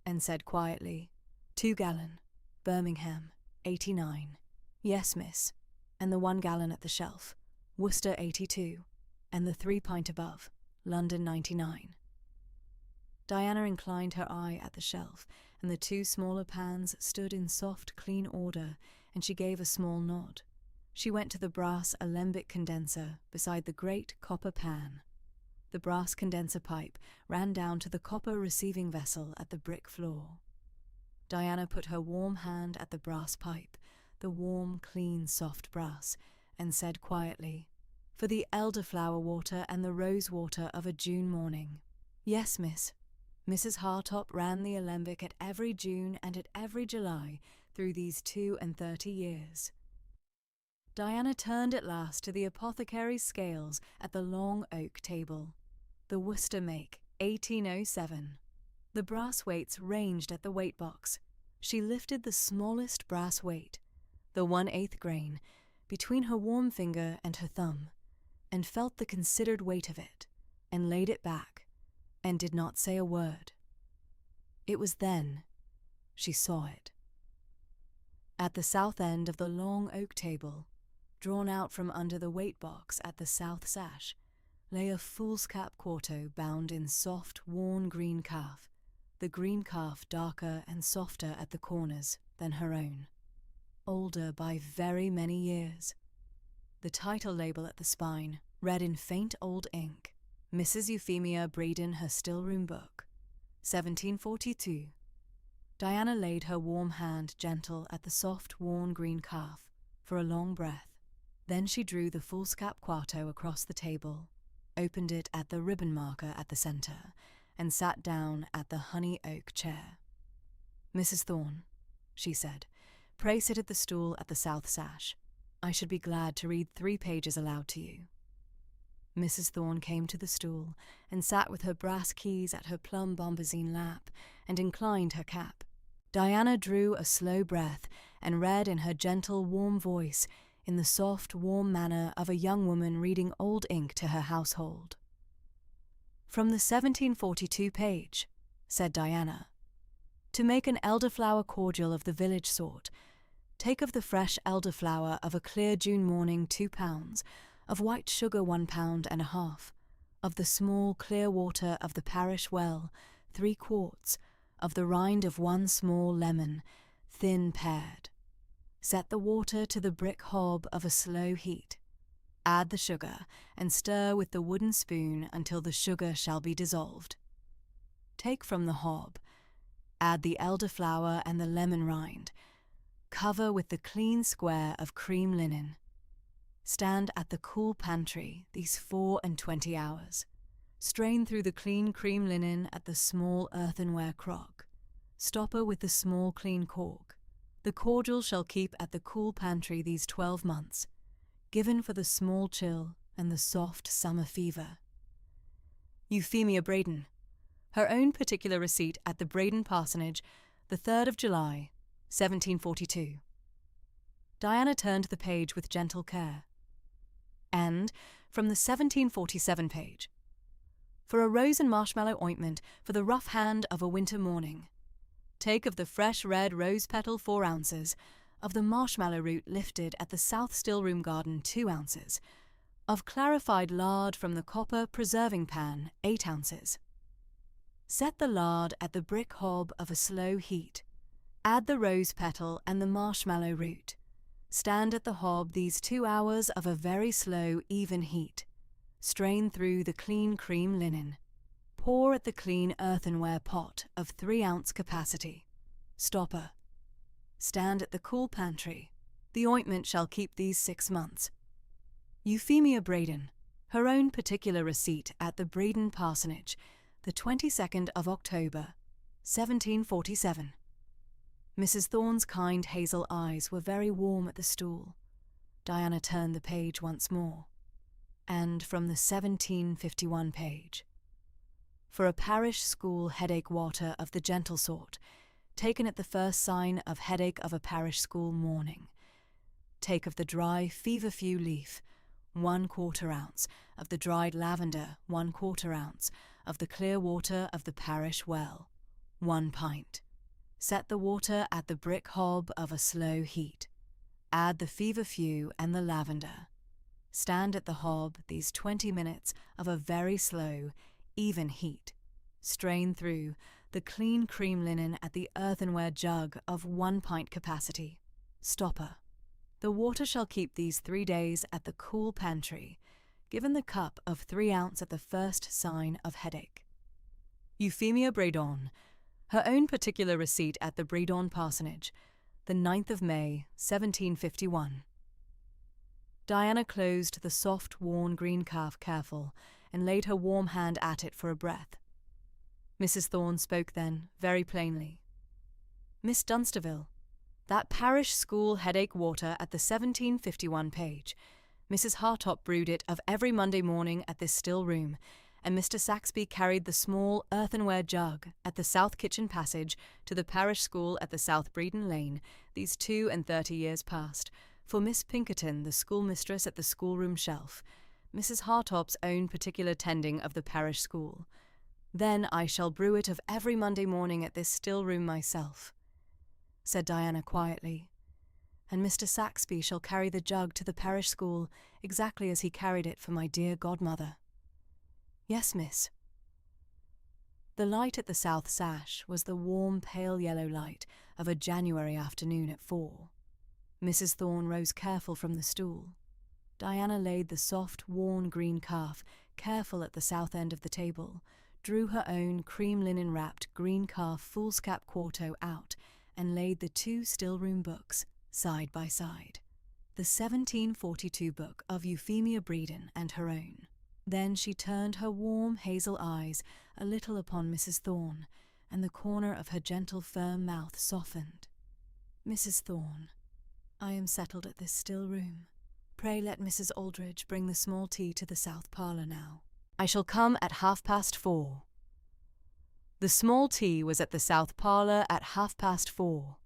and said quietly, "2 gallon, Birmingham, 89. Yes, miss. And the 1 gallon at the shelf, Worcester 82, and the 3 pint above, London 99. Diana inclined her eye at the shelf, and the 2 smaller pans stood in soft, clean order, and she gave a small nod. She went to the brass alembic condenser beside the great copper pan. The brass condenser pipe ran down to the copper receiving vessel at the brick floor. Diana put her warm hand at the brass pipe, the warm, clean, soft brass, and said quietly, "For the elderflower water and the rose water of a June morning." "Yes, miss." Mrs. Hartop ran the alembic at every June and at every July through these 32 years. Diana turned at last to the apothecary's scales at the long oak table. The Worcester make, 1807. The brass weights ranged at the weight box. She lifted the smallest brass weight, the 1/8 grain, between her warm finger and her thumb, and felt the considered weight of it, and laid it back, and did not say a word. It was then she saw it. At the south end of the long oak table, drawn out from under the weight box at the south sash, lay a foolscap quarto bound in soft, worn green calf, the green calf darker and softer at the corners than her own, older by very many years. The title label at the spine read in faint old ink, "Mrs. Euphemia Bredon, her Stillroom book, 1742. Diana laid her warm hand gentle at the soft, worn green calf for a long breath. Then she drew the foolscap quarto across the table, opened it at the ribbon marker at the centre, and sat down at the honey oak chair. "Mrs. Thorne," she said, "pray sit at the stool at the south sash. I should be glad to read 3 pages aloud to you." Mrs. Thorne came to the stool and sat with her brass keys at her plum bombazine lap and inclined her cap. Diana drew a slow breath and read in her gentle, warm voice, in the soft, warm manner of a young woman reading old ink to her household. "From the 1742 page," said Diana. "To make an elderflower cordial of the village sort, take of the fresh elderflower of a clear June morning 2 pounds, of white sugar 1 pound and a half, of the small clear water of the parish well 3 quarts, of the rind of 1 small lemon, thin pared. Set the water to the brick hob of a slow heat. Add the sugar, and stir with the wooden spoon until the sugar shall be dissolved. Take from the hob, add the elderflower and the lemon rind. Cover with the clean square of cream linen. Stand at the cool pantry these 24 hours. Strain through the clean cream linen at the small earthenware crock. Stopper with the small clean cork. The cordial shall keep at the cool pantry these 12 months, given for the small chill and the soft summer fever. Euphemia Braden. Her own particular receipt at the Braden Parsonage, the 3rd of July, 1742. Diana turned the page with gentle care. And from the 1747 page. For a rose and marshmallow ointment for the rough hand of a winter morning. Take of the fresh red rose petal 4 ounces, of the marshmallow root lifted at the south stillroom garden 2 ounces, of clarified lard from the copper preserving pan 8 ounces. Set the lard at the brick hob of a slow heat. Add the rose petal and the marshmallow root. Stand at the hob these 2 hours of a very slow, even heat. Strain through the clean cream linen. Pour at the clean earthenware pot of 3-ounce capacity. Stopper. Stand at the cool pantry. The ointment shall keep these 6 months. Euphemia Braden. Her own particular receipt at the Braden Parsonage, the 22nd of October, 1747. Mrs. Thorne's kind hazel eyes were very warm at the stool. Diana turned the page once more. And from the 1751 page. For a parish school headache water of the gentle sort, taken at the first sign of headache of a parish school morning. Take of the dry feverfew leaf, 1/4 ounce, of the dried lavender, 1/4 ounce, of the clear water of the parish well, 1 pint. Set the water at the brick hob of a slow heat. Add the feverfew and the lavender. Stand at the hob these 20 minutes of a very slow, even heat. Strain through the clean cream linen at the earthenware jug of 1 pint capacity. Stopper. The water shall keep these 3 days at the cool pantry, given the cup of 3 ounce at the first sign of headache. Euphemia Braden. Her own particular receipt at the Braden Parsonage, the 9th of May, 1751. Diana closed the soft, worn green calf careful and laid her warm hand at it for a breath. Mrs. Thorne spoke then, very plainly. "Miss Dunsterville, that parish school headache water at the 1751 page, Mrs. Hartop brewed it of every Monday morning at this still room, and Mr. Saxby carried the small earthenware jug at the south kitchen passage to the parish school at the South Breeden Lane these 32 years past, for Miss Pinkerton, the schoolmistress at the schoolroom shelf, Mrs. Hartop's own particular tending of the parish school. Then I shall brew it of every Monday morning at this still room myself," said Diana quietly, "and Mr. Saxby shall carry the jug to the parish school exactly as he carried it for my dear godmother." "Yes, miss." The light at the south sash was the warm, pale yellow light of a January afternoon at 4. Mrs. Thorne rose careful from the stool. Diana laid the soft, worn green calf careful at the south end of the table, drew her own cream linen-wrapped green calf foolscap quarto out and laid the two still-room books side by side. The 1742 book of Euphemia Breeden and her own. Then she turned her warm hazel eyes a little upon Mrs. Thorne, and the corner of her gentle firm mouth softened. "Mrs. Thorne, I am settled at this still room. Pray let Mrs. Aldridge bring the small tea to the south parlour now. I shall come at 4:30. The small tea was at the south parlour at 4:30.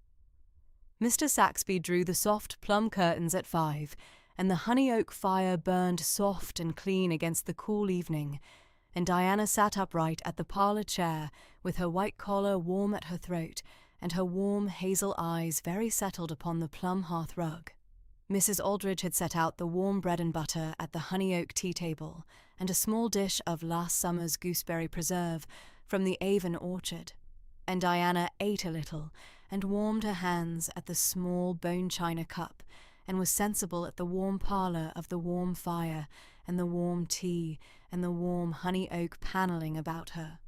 Mr. Saxby drew the soft plum curtains at 5, and the honey oak fire burned soft and clean against the cool evening, and Diana sat upright at the parlour chair with her white collar warm at her throat and her warm hazel eyes very settled upon the plum hearth rug. Mrs. Aldridge had set out the warm bread and butter at the honey oak tea table, and a small dish of last summer's gooseberry preserve from the Avon orchard, and Diana ate a little and warmed her hands at the small bone china cup, and was sensible at the warm parlour of the warm fire and the warm tea and the warm honey oak panelling about her.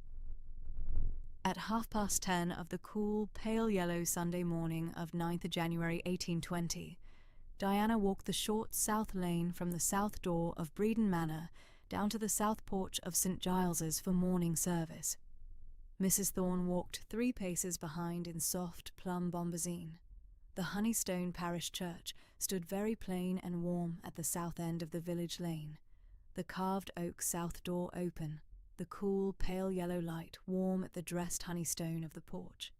At 10:30 of the cool, pale yellow Sunday morning of 9th January 1820, Diana walked the short south lane from the south door of Breeden Manor down to the south porch of St. Giles's for morning service. Mrs. Thorne walked 3 paces behind in soft plum bombazine. The Honeystone parish church stood very plain and warm at the south end of the village lane, the carved oak south door open, the cool pale yellow light warm at the dressed honeystone of the porch.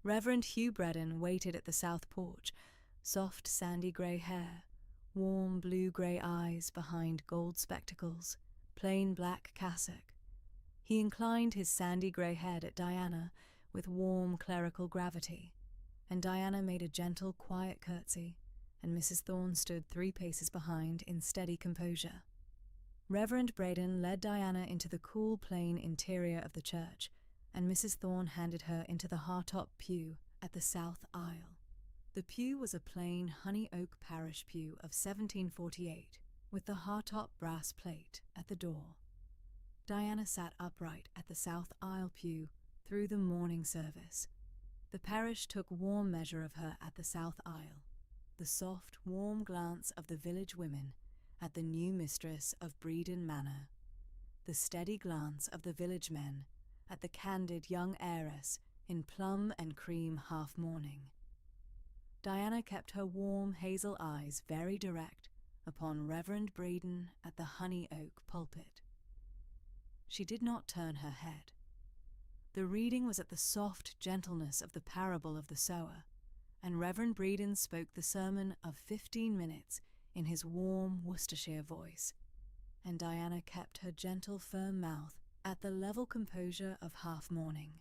Reverend Hugh Breeden waited at the south porch, soft sandy grey hair, warm blue-grey eyes behind gold spectacles, plain black cassock. He inclined his sandy grey head at Diana with warm clerical gravity, and Diana made a gentle, quiet curtsy, and Mrs. Thorne stood 3 paces behind in steady composure. Reverend Breeden led Diana into the cool, plain interior of the church, and Mrs. Thorne handed her into the hardtop pew at the south aisle. The pew was a plain honey oak parish pew of 1748, with the hardtop brass plate at the door. Diana sat upright at the south aisle pew through the morning service. The parish took warm measure of her at the south aisle, the soft, warm glance of the village women at the new mistress of Breeden Manor, the steady glance of the village men at the candid young heiress in plum and cream half-mourning. Diana kept her warm hazel eyes very direct upon Reverend Breeden at the honey oak pulpit. She did not turn her head. The reading was at the soft gentleness of the parable of the sower, and Reverend Breeden spoke the sermon of 15 minutes in his warm Worcestershire voice, and Diana kept her gentle firm mouth at the level composure of half-mourning.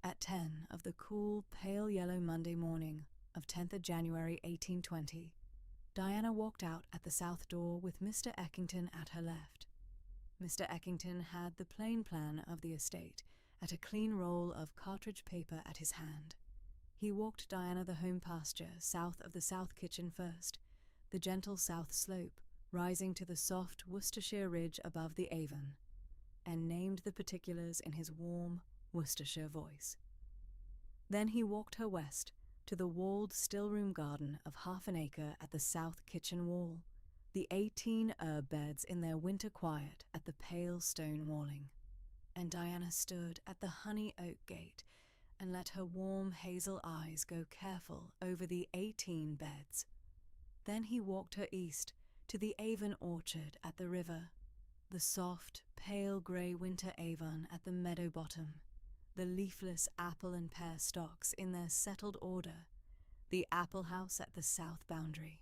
At 10 of the cool, pale yellow Monday morning of 10th January 1820, Diana walked out at the south door with Mr. Eckington at her left. Mr. Eckington had the plain plan of the estate at a clean roll of cartridge paper at his hand. He walked Diana the home pasture south of the south kitchen first, the gentle south slope rising to the soft Worcestershire ridge above the Avon, and named the particulars in his warm Worcestershire voice. Then he walked her west to the walled still-room garden of 1/2 an acre at the south kitchen wall, the 18 herb beds in their winter quiet at the pale stone walling. And Diana stood at the honey oak gate and let her warm hazel eyes go careful over the 18 beds. Then he walked her east to the Avon orchard at the river, the soft, pale grey winter Avon at the meadow bottom, the leafless apple and pear stalks in their settled order, the apple house at the south boundary.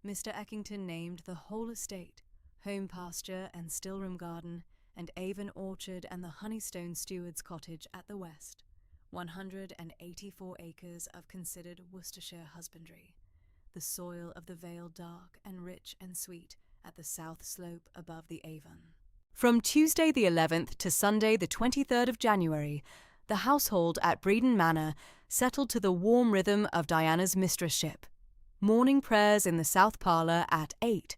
Mr. Eckington named the whole estate, home pasture and still-room garden, and Avon orchard and the Honeystone steward's cottage at the west, 184 acres of considered Worcestershire husbandry, the soil of the vale dark and rich and sweet at the south slope above the Avon. From Tuesday the 11th to Sunday the 23rd of January, the household at Breeden Manor settled to the warm rhythm of Diana's mistressship. Morning prayers in the south parlour at 8,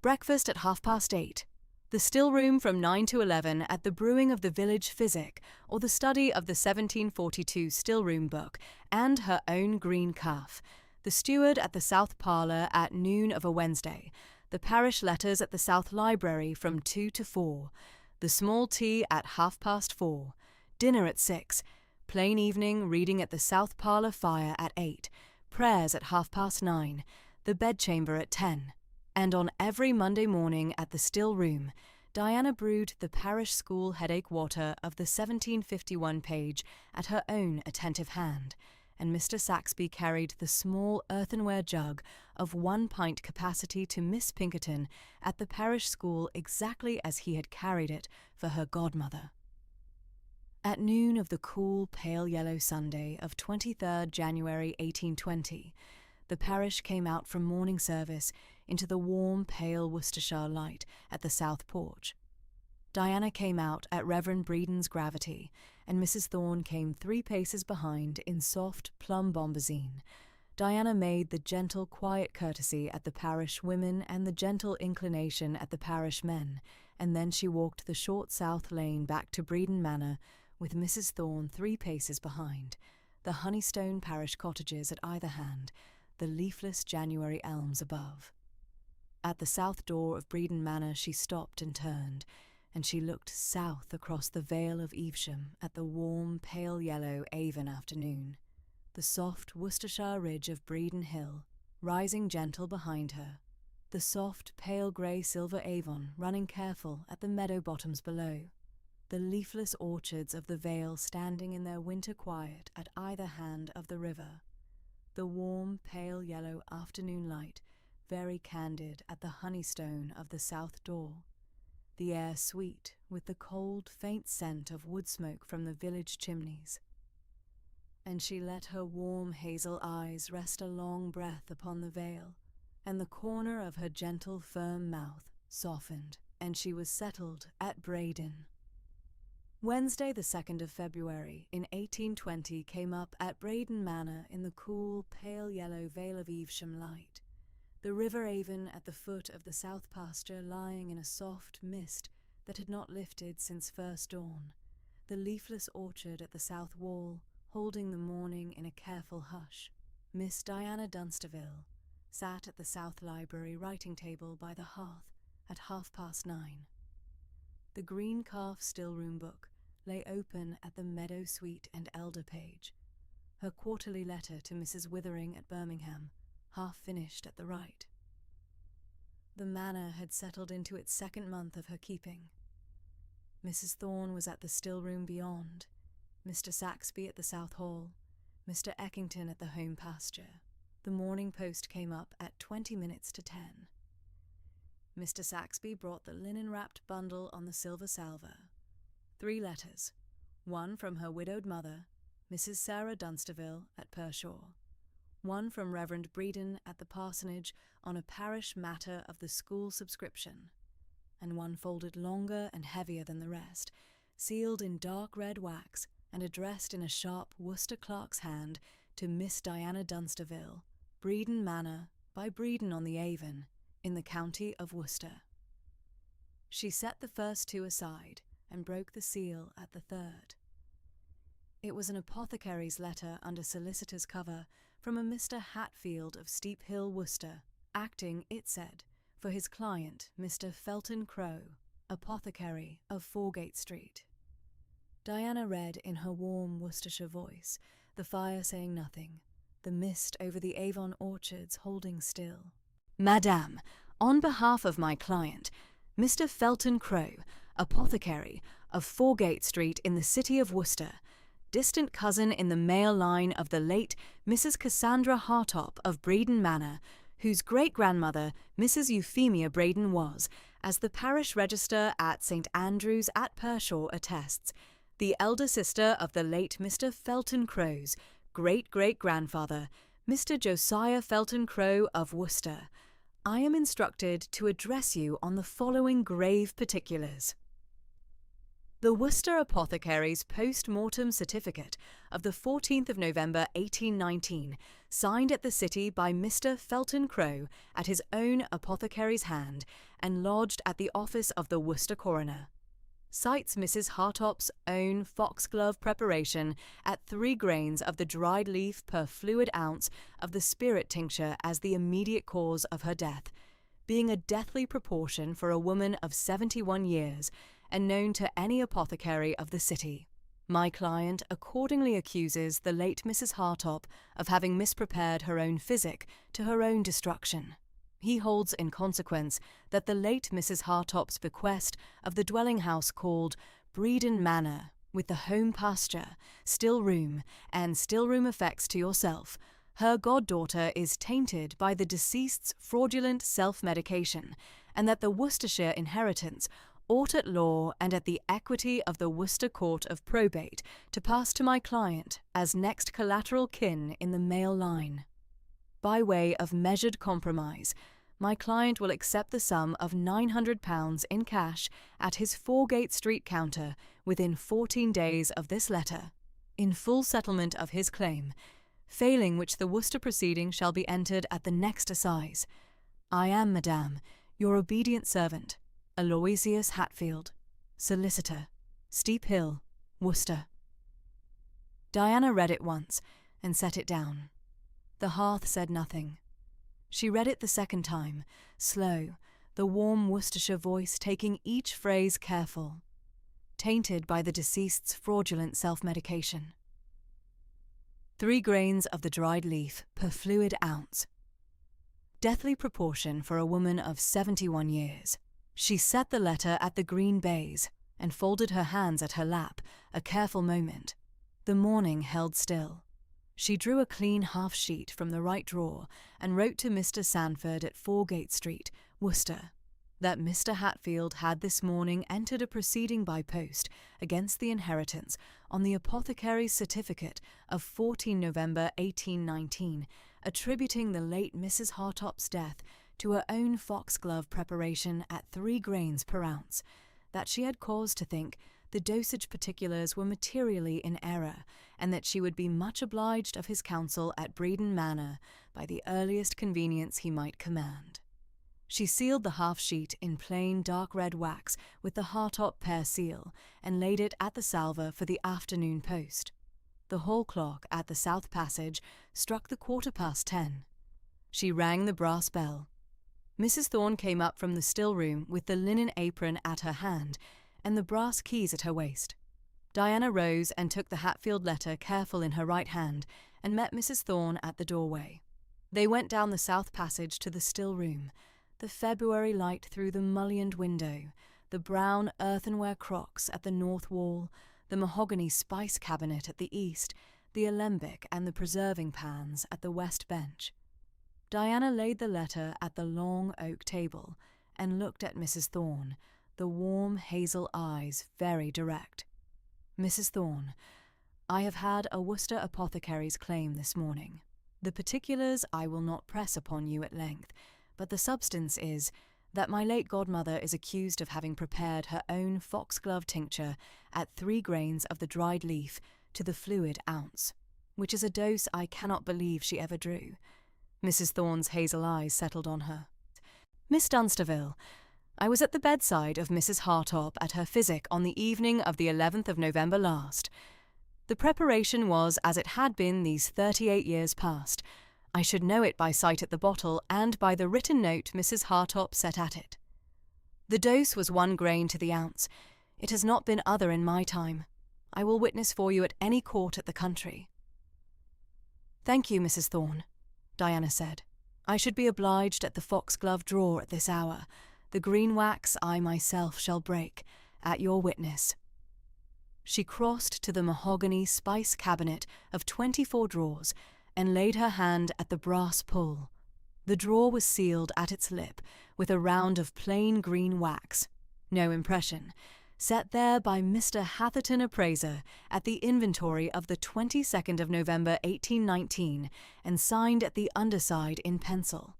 breakfast at 8:30, The Stillroom from 9 to 11 at the brewing of the village physic, or the study of the 1742 Stillroom book, and her own green cuff. The steward at the South Parlour at noon of a Wednesday. The parish letters at the South Library from 2 to 4. The small tea at 4:30. Dinner at 6. Plain evening reading at the South Parlour fire at 8. Prayers at 9:30. The bedchamber at 10. And on every Monday morning at the Stillroom, Diana brewed the parish school headache water of the 1751 page at her own attentive hand, and Mr. Saxby carried the small earthenware jug of 1 pint capacity to Miss Pinkerton at the parish school exactly as he had carried it for her godmother. At noon of the cool, pale yellow Sunday of 23rd January 1820, the parish came out from morning service into the warm, pale Worcestershire light at the south porch. Diana came out at Reverend Breeden's gravity, and Mrs. Thorne came 3 paces behind in soft plum bombazine. Diana made the gentle, quiet courtesy at the parish women and the gentle inclination at the parish men, and then she walked the short south lane back to Breeden Manor with Mrs. Thorne 3 paces behind, the Honeystone parish cottages at either hand, the leafless January elms above. At the south door of Breeden Manor she stopped and turned, and she looked south across the vale of Evesham at the warm, pale yellow Avon afternoon, the soft Worcestershire ridge of Breeden Hill rising gentle behind her, the soft, pale grey silver Avon running careful at the meadow bottoms below, the leafless orchards of the vale standing in their winter quiet at either hand of the river, the warm, pale yellow afternoon light very candid at the honeystone of the south door, the air sweet with the cold, faint scent of wood smoke from the village chimneys. And she let her warm hazel eyes rest a long breath upon the vale, and the corner of her gentle, firm mouth softened, and she was settled at Breydon. Wednesday the 2nd of February in 1820 came up at Breydon Manor in the cool, pale yellow Vale of Evesham light, the river Avon at the foot of the south pasture lying in a soft mist that had not lifted since first dawn, the leafless orchard at the south wall holding the morning in a careful hush. Miss Diana Dunsterville sat at the South Library writing table by the hearth at 9:30. The green calf Stillroom book lay open at the meadow sweet and elder page, her quarterly letter to Mrs. Withering at Birmingham, half finished at the right. The manor had settled into its 2nd month of her keeping. Mrs. Thorne was at the Stillroom beyond, Mr. Saxby at the South Hall, Mr. Eckington at the home pasture. The morning post came up at 20 minutes to 10. Mr. Saxby brought the linen-wrapped bundle on the silver salver. 3 letters, 1 from her widowed mother, Mrs. Sarah Dunsterville at Pershore, 1 from Reverend Breeden at the parsonage on a parish matter of the school subscription, and 1 folded longer and heavier than the rest, sealed in dark red wax and addressed in a sharp Worcester clerk's hand to Miss Diana Dunsterville, Breeden Manor, by Breeden on the Avon, in the county of Worcester. She set the first 2 aside and broke the seal at the 3rd. It was an apothecary's letter under solicitor's cover from a Mr. Hatfield of Steep Hill, Worcester, acting, it said, for his client, Mr. Felton Crowe, apothecary of Foregate Street. Diana read in her warm Worcestershire voice, the fire saying nothing, the mist over the Avon orchards holding still. Madame, on behalf of my client, Mr. Felton Crowe, apothecary of Foregate Street in the city of Worcester, distant cousin in the male line of the late Mrs. Cassandra Hartop of Breeden Manor, whose great-grandmother, Mrs. Euphemia Breeden, was, as the parish register at St. Andrew's at Pershore attests, the elder sister of the late Mr. Felton Crowe's great-great-grandfather, Mr. Josiah Felton Crowe of Worcester. I am instructed to address you on the following grave particulars. The Worcester Apothecary's post-mortem certificate of the 14th of November 1819, signed at the City by Mr. Felton Crowe at his own apothecary's hand and lodged at the office of the Worcester coroner, cites Mrs. Hartop's own foxglove preparation at 3 grains of the dried leaf per fluid ounce of the spirit tincture as the immediate cause of her death, being a deathly proportion for a woman of 71 years, and known to any apothecary of the city. My client accordingly accuses the late Mrs. Hartop of having misprepared her own physic to her own destruction. He holds in consequence that the late Mrs. Hartop's bequest of the dwelling house called Breedon Manor, with the home pasture, still room, and still room effects to yourself, her goddaughter is tainted by the deceased's fraudulent self-medication, and that the Worcestershire inheritance ought at law and at the equity of the Worcester Court of Probate to pass to my client as next collateral kin in the male line. By way of measured compromise, my client will accept the sum of £900 in cash at his Foregate Street counter within 14 days of this letter, in full settlement of his claim, failing which the Worcester proceeding shall be entered at the next assize. I am, Madame, your obedient servant, Aloysius Hatfield, Solicitor, Steep Hill, Worcester. Diana read it once and set it down. The hearth said nothing. She read it the second time, slow, the warm Worcestershire voice taking each phrase careful. Tainted by the deceased's fraudulent self-medication. 3 grains of the dried leaf per fluid ounce. Deathly proportion for a woman of 71 years. She set the letter at the green baize and folded her hands at her lap, a careful moment. The morning held still. She drew a clean half-sheet from the right drawer and wrote to Mr. Sandford at Foregate Street, Worcester, that Mr. Hatfield had this morning entered a proceeding by post against the inheritance on the apothecary's certificate of 14 November 1819, attributing the late Mrs. Hartop's death to her own foxglove preparation at 3 grains per ounce, that she had cause to think the dosage particulars were materially in error, and that she would be much obliged of his counsel at Breedon Manor by the earliest convenience he might command. She sealed the half-sheet in plain dark red wax with the Hartop pear seal, and laid it at the salver for the afternoon post. The hall clock at the south passage struck the 10:15. She rang the brass bell. Mrs. Thorne came up from the still-room with the linen apron at her hand and the brass keys at her waist. Diana rose and took the Hatfield letter careful in her right hand and met Mrs. Thorne at the doorway. They went down the south passage to the still-room, the February light through the mullioned window, the brown earthenware crocks at the north wall, the mahogany spice cabinet at the east, the alembic and the preserving pans at the west bench. Diana laid the letter at the long oak table and looked at Mrs. Thorne, the warm hazel eyes very direct. Mrs. Thorne, I have had a Worcester apothecary's claim this morning. The particulars I will not press upon you at length, but the substance is that my late godmother is accused of having prepared her own foxglove tincture at 3 grains of the dried leaf to the fluid ounce, which is a dose I cannot believe she ever drew. Mrs. Thorne's hazel eyes settled on her. Miss Dunsterville, I was at the bedside of Mrs. Hartop at her physic on the evening of the 11th of November last. The preparation was as it had been these 38 years past. I should know it by sight at the bottle and by the written note Mrs. Hartop set at it. The dose was 1 grain to the ounce. It has not been other in my time. I will witness for you at any court at the country. Thank you, Mrs. Thorne, Diana said. I should be obliged at the foxglove drawer at this hour. The green wax I myself shall break, at your witness. She crossed to the mahogany spice cabinet of 24 drawers and laid her hand at the brass pull. The drawer was sealed at its lip with a round of plain green wax, no impression, set there by Mr. Hatherton Appraiser at the inventory of the 22nd of November 1819 and signed at the underside in pencil,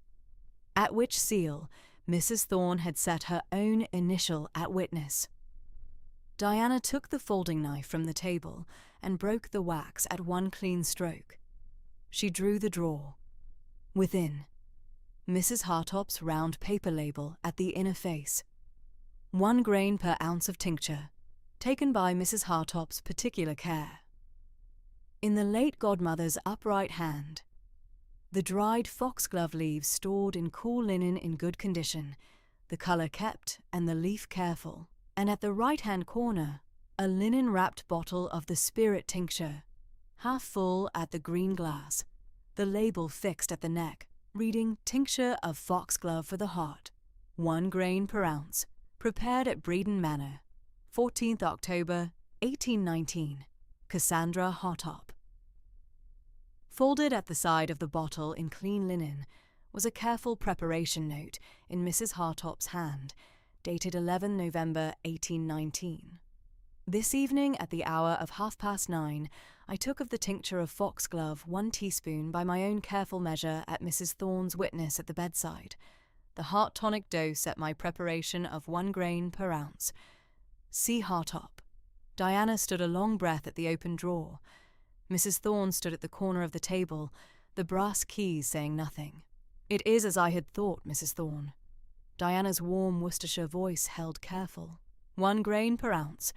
at which seal Mrs. Thorne had set her own initial at witness. Diana took the folding knife from the table and broke the wax at one clean stroke. She drew the drawer. Within, Mrs. Hartop's round paper label at the inner face. 1 grain per ounce of tincture, taken by Mrs. Hartop's particular care. In the late godmother's upright hand, the dried foxglove leaves stored in cool linen in good condition, the colour kept and the leaf careful, and at the right-hand corner, a linen-wrapped bottle of the spirit tincture, half full at the green glass, the label fixed at the neck, reading Tincture of Foxglove for the Heart, 1 grain per ounce, prepared at Breedon Manor, 14th October, 1819, Cassandra Hartop. Folded at the side of the bottle in clean linen was a careful preparation note in Mrs. Hartop's hand, dated 11 November 1819. This evening at the hour of 9:30, I took of the tincture of foxglove 1 teaspoon by my own careful measure at Mrs. Thorne's witness at the bedside, the heart tonic dose at my preparation of 1 grain per ounce. C. Hartop. Diana stood a long breath at the open drawer. Mrs. Thorne stood at the corner of the table, the brass keys saying nothing. It is as I had thought, Mrs. Thorne. Diana's warm Worcestershire voice held careful. 1 grain per ounce,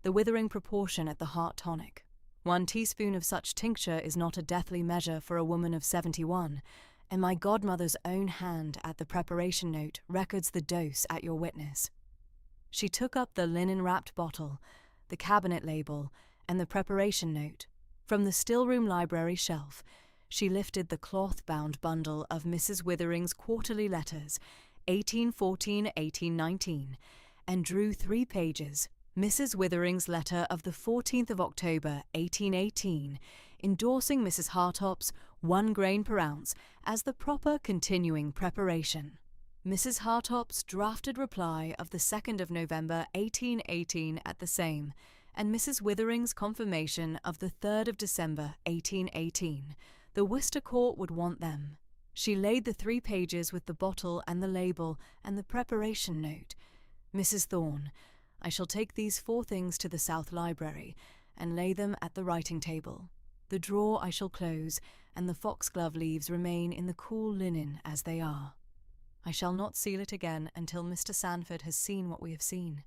the withering proportion at the heart tonic. 1 teaspoon of such tincture is not a deathly measure for a woman of 71, and my godmother's own hand at the preparation note records the dose at your witness. She took up the linen-wrapped bottle, the cabinet label, and the preparation note. From the Stillroom library shelf, she lifted the cloth-bound bundle of Mrs. Withering's quarterly letters, 1814-1819, and drew 3 pages, Mrs. Withering's letter of the 14th of October, 1818, endorsing Mrs. Hartop's 1 grain per ounce as the proper continuing preparation. Mrs. Hartop's drafted reply of the 2nd of November, 1818 at the same, and Mrs. Withering's confirmation of the 3rd of December, 1818. The Worcester court would want them. She laid the 3 pages with the bottle and the label and the preparation note. Mrs. Thorne, I shall take these 4 things to the South Library and lay them at the writing table. The drawer I shall close, and the foxglove leaves remain in the cool linen as they are. I shall not seal it again until Mr. Sandford has seen what we have seen.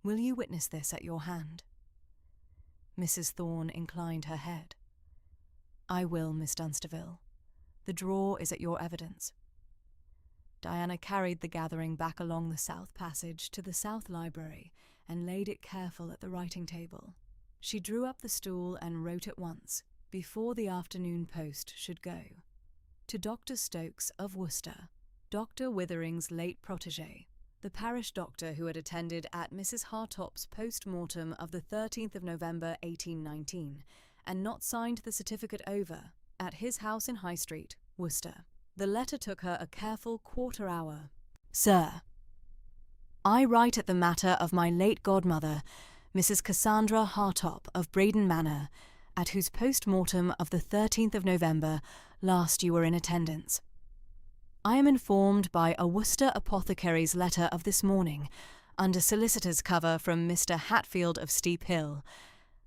Will you witness this at your hand? Mrs. Thorne inclined her head. I will, Miss Dunsterville. The drawer is at your evidence. Diana carried the gathering back along the south passage to the South Library and laid it careful at the writing table. She drew up the stool and wrote at once, before the afternoon post should go. To Dr. Stokes of Worcester, Dr. Withering's late protégé, the parish doctor who had attended at Mrs. Hartop's post-mortem of the 13th of November 1819, and not signed the certificate over, at his house in High Street, Worcester. The letter took her a careful quarter hour. Sir, I write at the matter of my late godmother, Mrs. Cassandra Hartop of Breedon Manor, at whose post-mortem of the 13th of November last you were in attendance. I am informed by a Worcester apothecary's letter of this morning, under solicitor's cover from Mr. Hatfield of Steep Hill,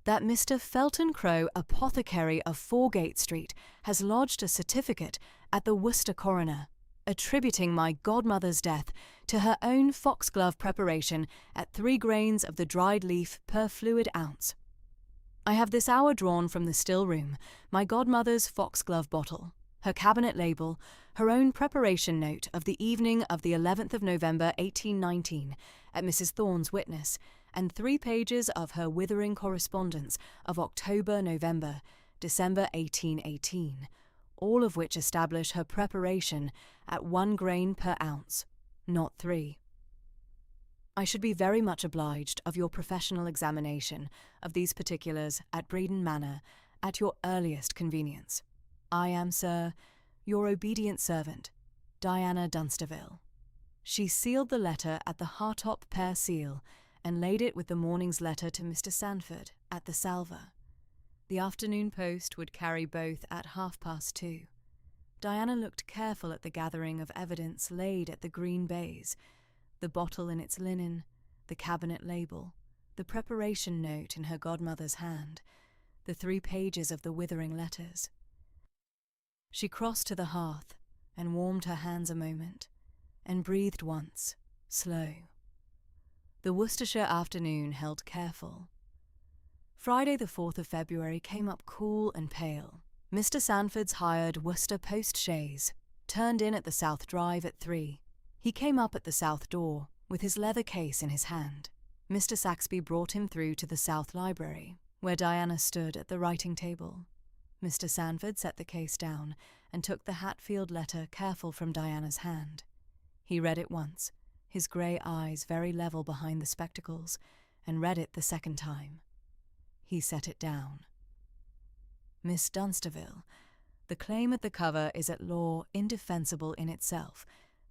that Mr. Felton Crow, apothecary of Foregate Street, has lodged a certificate at the Worcester coroner, attributing my godmother's death to her own foxglove preparation at 3 grains of the dried leaf per fluid ounce. I have this hour drawn from the still room my godmother's foxglove bottle, her cabinet label, her own preparation note of the evening of the 11th of November 1819 at Mrs. Thorne's witness, and 3 pages of her withering correspondence of October, November, December 1818, all of which establish her preparation at 1 grain per ounce, not 3. I should be very much obliged of your professional examination of these particulars at Breedon Manor at your earliest convenience. I am, sir, your obedient servant, Diana Dunsterville. She sealed the letter at the Hartop pear seal and laid it with the morning's letter to Mr. Sandford at the Salver. The afternoon post would carry both at 2:30. Diana looked careful at the gathering of evidence laid at the green baize, the bottle in its linen, the cabinet label, the preparation note in her godmother's hand, the 3 pages of the withering letters. She crossed to the hearth and warmed her hands a moment, and breathed once, slow. The Worcestershire afternoon held careful. Friday the 4th of February came up cool and pale. Mr. Sanford's hired Worcester post-chaise turned in at the South Drive at 3. He came up at the south door, with his leather case in his hand. Mr. Saxby brought him through to the South Library, where Diana stood at the writing table. Mr. Sanford set the case down and took the Hatfield letter careful from Diana's hand. He read it once, his grey eyes very level behind the spectacles, and read it the second time. He set it down. Miss Dunsterville, the claim at the cover is at law indefensible in itself.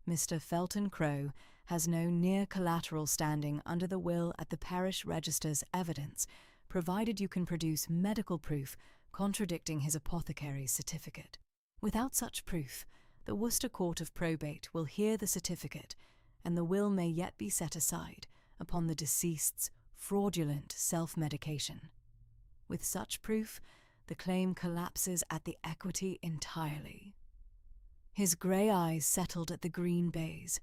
Mr. Felton Crowe has no near collateral standing under the will at the parish register's evidence, provided you can produce medical proof contradicting his apothecary's certificate. Without such proof, the Worcester Court of Probate will hear the certificate, and the will may yet be set aside upon the deceased's fraudulent self-medication. With such proof, the claim collapses at the equity entirely. His grey eyes settled at the green baize.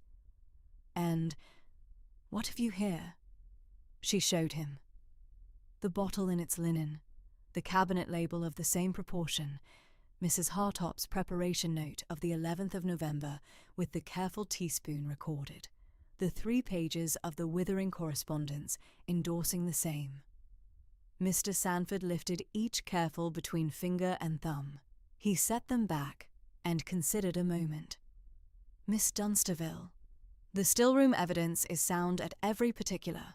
And, what have you here? She showed him. The bottle in its linen, the cabinet label of the same proportion, Mrs. Hartop's preparation note of the 11th of November with the careful teaspoon recorded, the 3 pages of the withering correspondence endorsing the same. Mr. Sanford lifted each careful between finger and thumb. He set them back and considered a moment. Miss Dunsterville, the stillroom evidence is sound at every particular.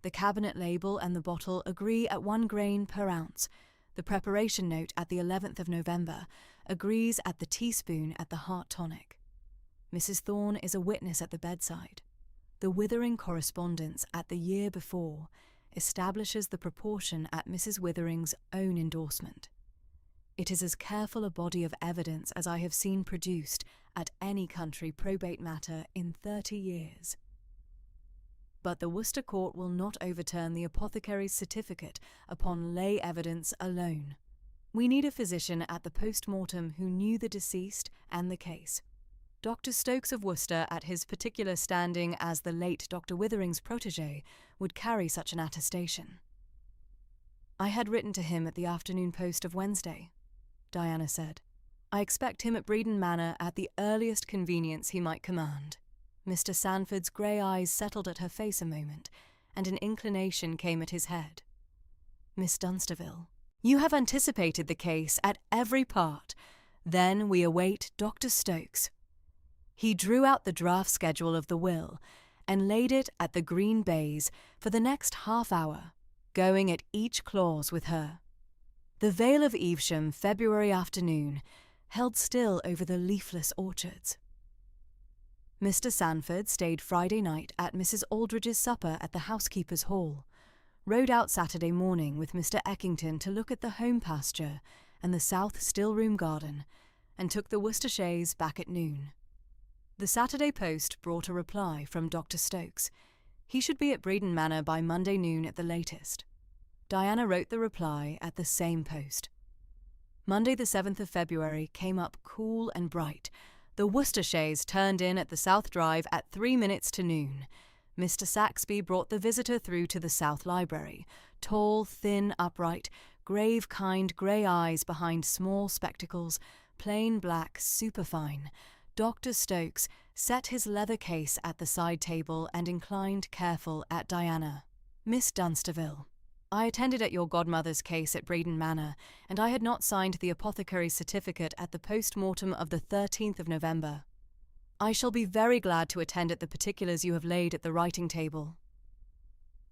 The cabinet label and the bottle agree at 1 grain per ounce. The preparation note at the 11th of November agrees at the teaspoon at the heart tonic. Mrs. Thorne is a witness at the bedside. The withering correspondence at the year before establishes the proportion at Mrs. Withering's own endorsement. It is as careful a body of evidence as I have seen produced at any country probate matter in 30 years. But the Worcester Court will not overturn the apothecary's certificate upon lay evidence alone. We need a physician at the post-mortem who knew the deceased and the case. Dr. Stokes of Worcester, at his particular standing as the late Dr. Withering's protégé, would carry such an attestation. I had written to him at the afternoon post of Wednesday, Diana said. I expect him at Breedon Manor at the earliest convenience he might command. Mr. Sanford's grey eyes settled at her face a moment, and an inclination came at his head. Miss Dunsterville, you have anticipated the case at every part. Then we await Dr. Stokes. He drew out the draft schedule of the will and laid it at the green baize for the next half-hour, going at each clause with her. The Vale of Evesham February afternoon held still over the leafless orchards. Mr. Sanford stayed Friday night at Mrs. Aldridge's supper at the housekeeper's hall, rode out Saturday morning with Mr. Eckington to look at the home pasture and the south stillroom garden, and took the Worcester chaise back at noon. The Saturday post brought a reply from Dr. Stokes. He should be at Breedon Manor by Monday noon at the latest. Diana wrote the reply at the same post. Monday the 7th of February came up cool and bright. The Worcester chaise turned in at the South Drive at 3 minutes to noon. Mr. Saxby brought the visitor through to the South Library, tall, thin, upright, grave, kind grey eyes behind small spectacles, plain black, superfine. Dr. Stokes set his leather case at the side table and inclined careful at Diana. Miss Dunsterville, I attended at your godmother's case at Breedon Manor, and I had not signed the apothecary's certificate at the post-mortem of the 13th of November. I shall be very glad to attend at the particulars you have laid at the writing table.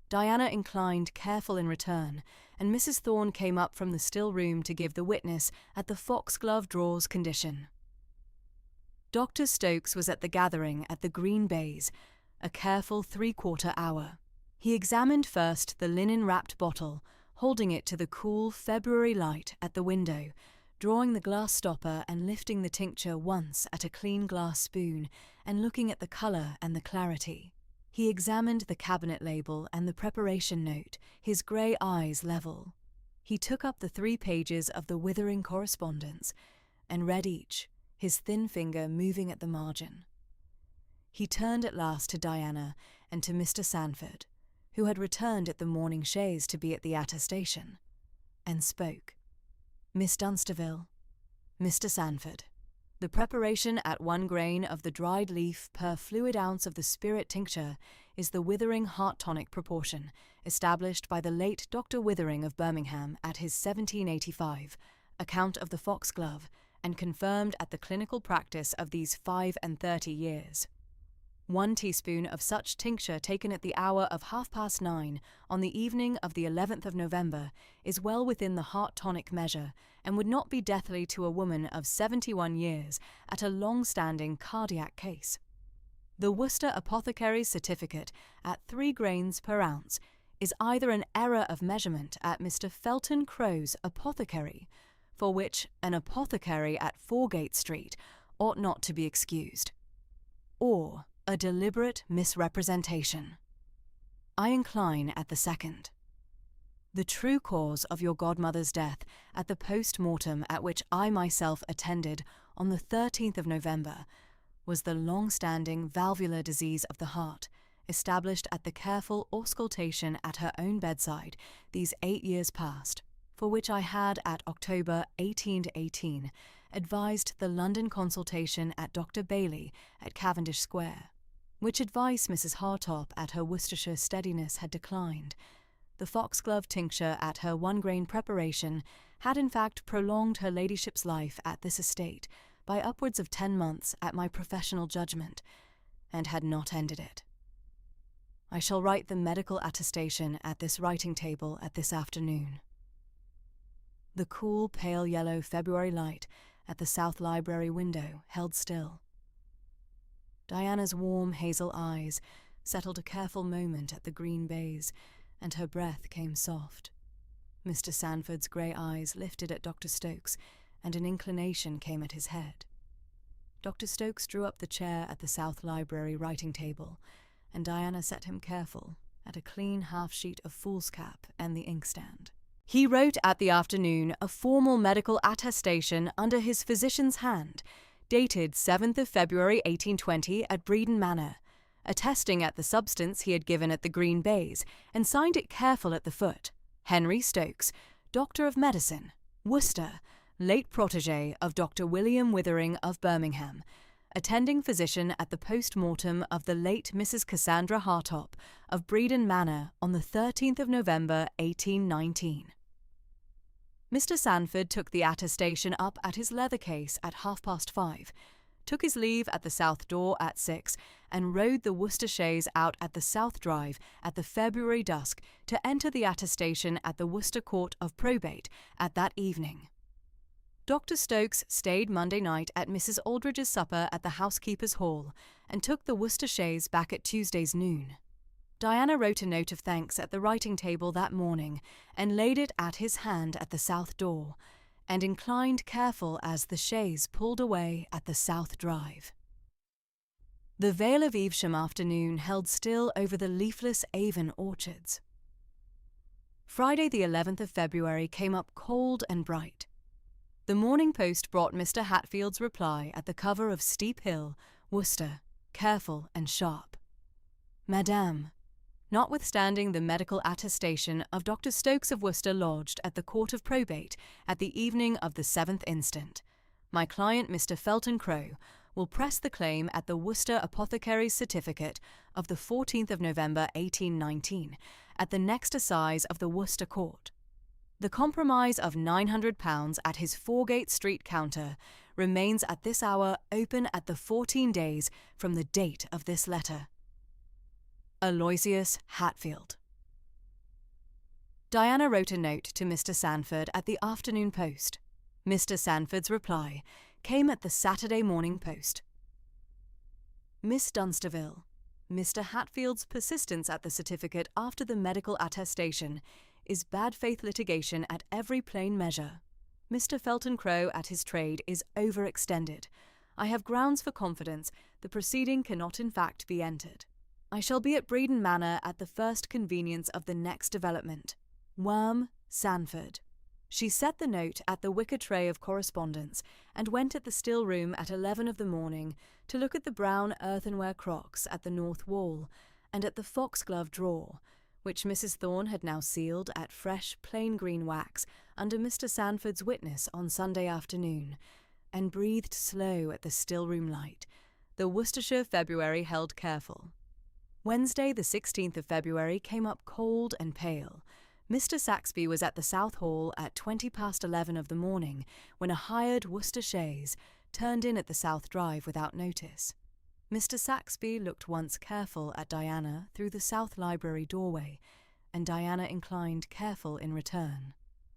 Diana inclined careful in return, and Mrs. Thorne came up from the still room to give the witness at the foxglove drawers condition. Dr. Stokes was at the gathering at the green baize, a careful 3/4 hour. He examined first the linen-wrapped bottle, holding it to the cool February light at the window, drawing the glass stopper and lifting the tincture once at a clean glass spoon, and looking at the colour and the clarity. He examined the cabinet label and the preparation note, his grey eyes level. He took up the 3 pages of the withering correspondence and read each, his thin finger moving at the margin. He turned at last to Diana and to Mr. Sandford, who had returned at the morning chaise to be at the attestation, and spoke. Miss Dunsterville, Mr. Sandford, the preparation at 1 grain of the dried leaf per fluid ounce of the spirit tincture is the withering heart tonic proportion, established by the late Dr. Withering of Birmingham at his 1785 account of the foxglove, and confirmed at the clinical practice of these 35 years. 1 teaspoon of such tincture taken at the hour of 9:30 on the evening of the 11th of November is well within the heart tonic measure, and would not be deathly to a woman of 71 years at a long-standing cardiac case. The Worcester apothecary's certificate at 3 grains per ounce is either an error of measurement at Mr. Felton Crow's apothecary, for which an apothecary at Foregate Street ought not to be excused, or a deliberate misrepresentation. I incline at the second. The true cause of your godmother's death at the post-mortem at which I myself attended on the 13th of November was the long-standing valvular disease of the heart, established at the careful auscultation at her own bedside these 8 years past, for which I had at October 1818 advised the London consultation at Dr. Bailey at Cavendish Square, which advice Mrs. Hartop at her Worcestershire steadiness had declined. The foxglove tincture at her 1 grain preparation had in fact prolonged her ladyship's life at this estate by upwards of 10 months at my professional judgment, and had not ended it. I shall write the medical attestation at this writing table at this afternoon. The cool, pale yellow February light at the south library window held still. Diana's warm hazel eyes settled a careful moment at the green baize, and her breath came soft. Mr. Sandford's grey eyes lifted at Dr. Stokes, and an inclination came at his head. Dr. Stokes drew up the chair at the south library writing table, and Diana set him careful at a clean half-sheet of foolscap and the inkstand. He wrote at the afternoon a formal medical attestation under his physician's hand, dated 7th of February 1820 at Breedon Manor, attesting at the substance he had given at the Green Baize, and signed it careful at the foot, Henry Stokes, Doctor of Medicine, Worcester, late protégé of Dr. William Withering of Birmingham, attending physician at the post-mortem of the late Mrs. Cassandra Hartop of Breedon Manor on the 13th of November 1819. Mr. Sandford took the attestation up at his leather case at 5:30, took his leave at the south door at 6, and rode the Worcester chaise out at the south drive at the February dusk to enter the attestation at the Worcester Court of Probate at that evening. Dr. Stokes stayed Monday night at Mrs. Aldridge's supper at the housekeeper's hall, and took the Worcester chaise back at Tuesday's noon. Diana wrote a note of thanks at the writing table that morning, and laid it at his hand at the south door, and inclined careful as the chaise pulled away at the south drive. The Vale of Evesham afternoon held still over the leafless Avon orchards. Friday the 11th of February came up cold and bright. The Morning Post brought Mr. Hatfield's reply at the cover of Steep Hill, Worcester, careful and sharp. Madame, notwithstanding the medical attestation of Dr. Stokes of Worcester lodged at the Court of Probate at the evening of the 7th instant, my client Mr. Felton Crow will press the claim at the Worcester Apothecary's certificate of the 14th of November 1819 at the next assize of the Worcester Court. The compromise of £900 at his Foregate Street counter remains at this hour open at the 14 days from the date of this letter. Aloysius Hatfield. Diana wrote a note to Mr. Sandford at the afternoon post. Mr. Sandford's reply came at the Saturday morning post. Miss Dunsterville, Mr. Hatfield's persistence at the certificate after the medical attestation is bad faith litigation at every plain measure. Mr. Felton Crow at his trade is overextended. I have grounds for confidence the proceeding cannot in fact be entered. I shall be at Breedon Manor at the first convenience of the next development. Worm, Sanford. She set the note at the wicker tray of correspondence and went at the still room at 11 of the morning to look at the brown earthenware crocks at the north wall and at the foxglove drawer, which Mrs. Thorne had now sealed at fresh plain green wax under Mr. Sanford's witness on Sunday afternoon, and breathed slow at the still-room light. The Worcestershire February held careful. Wednesday, the 16th of February, came up cold and pale. Mr. Saxby was at the South Hall at 11:20 of the morning when a hired Worcester chaise turned in at the South Drive without notice. Mr. Saxby looked once careful at Diana through the South Library doorway, and Diana inclined careful in return.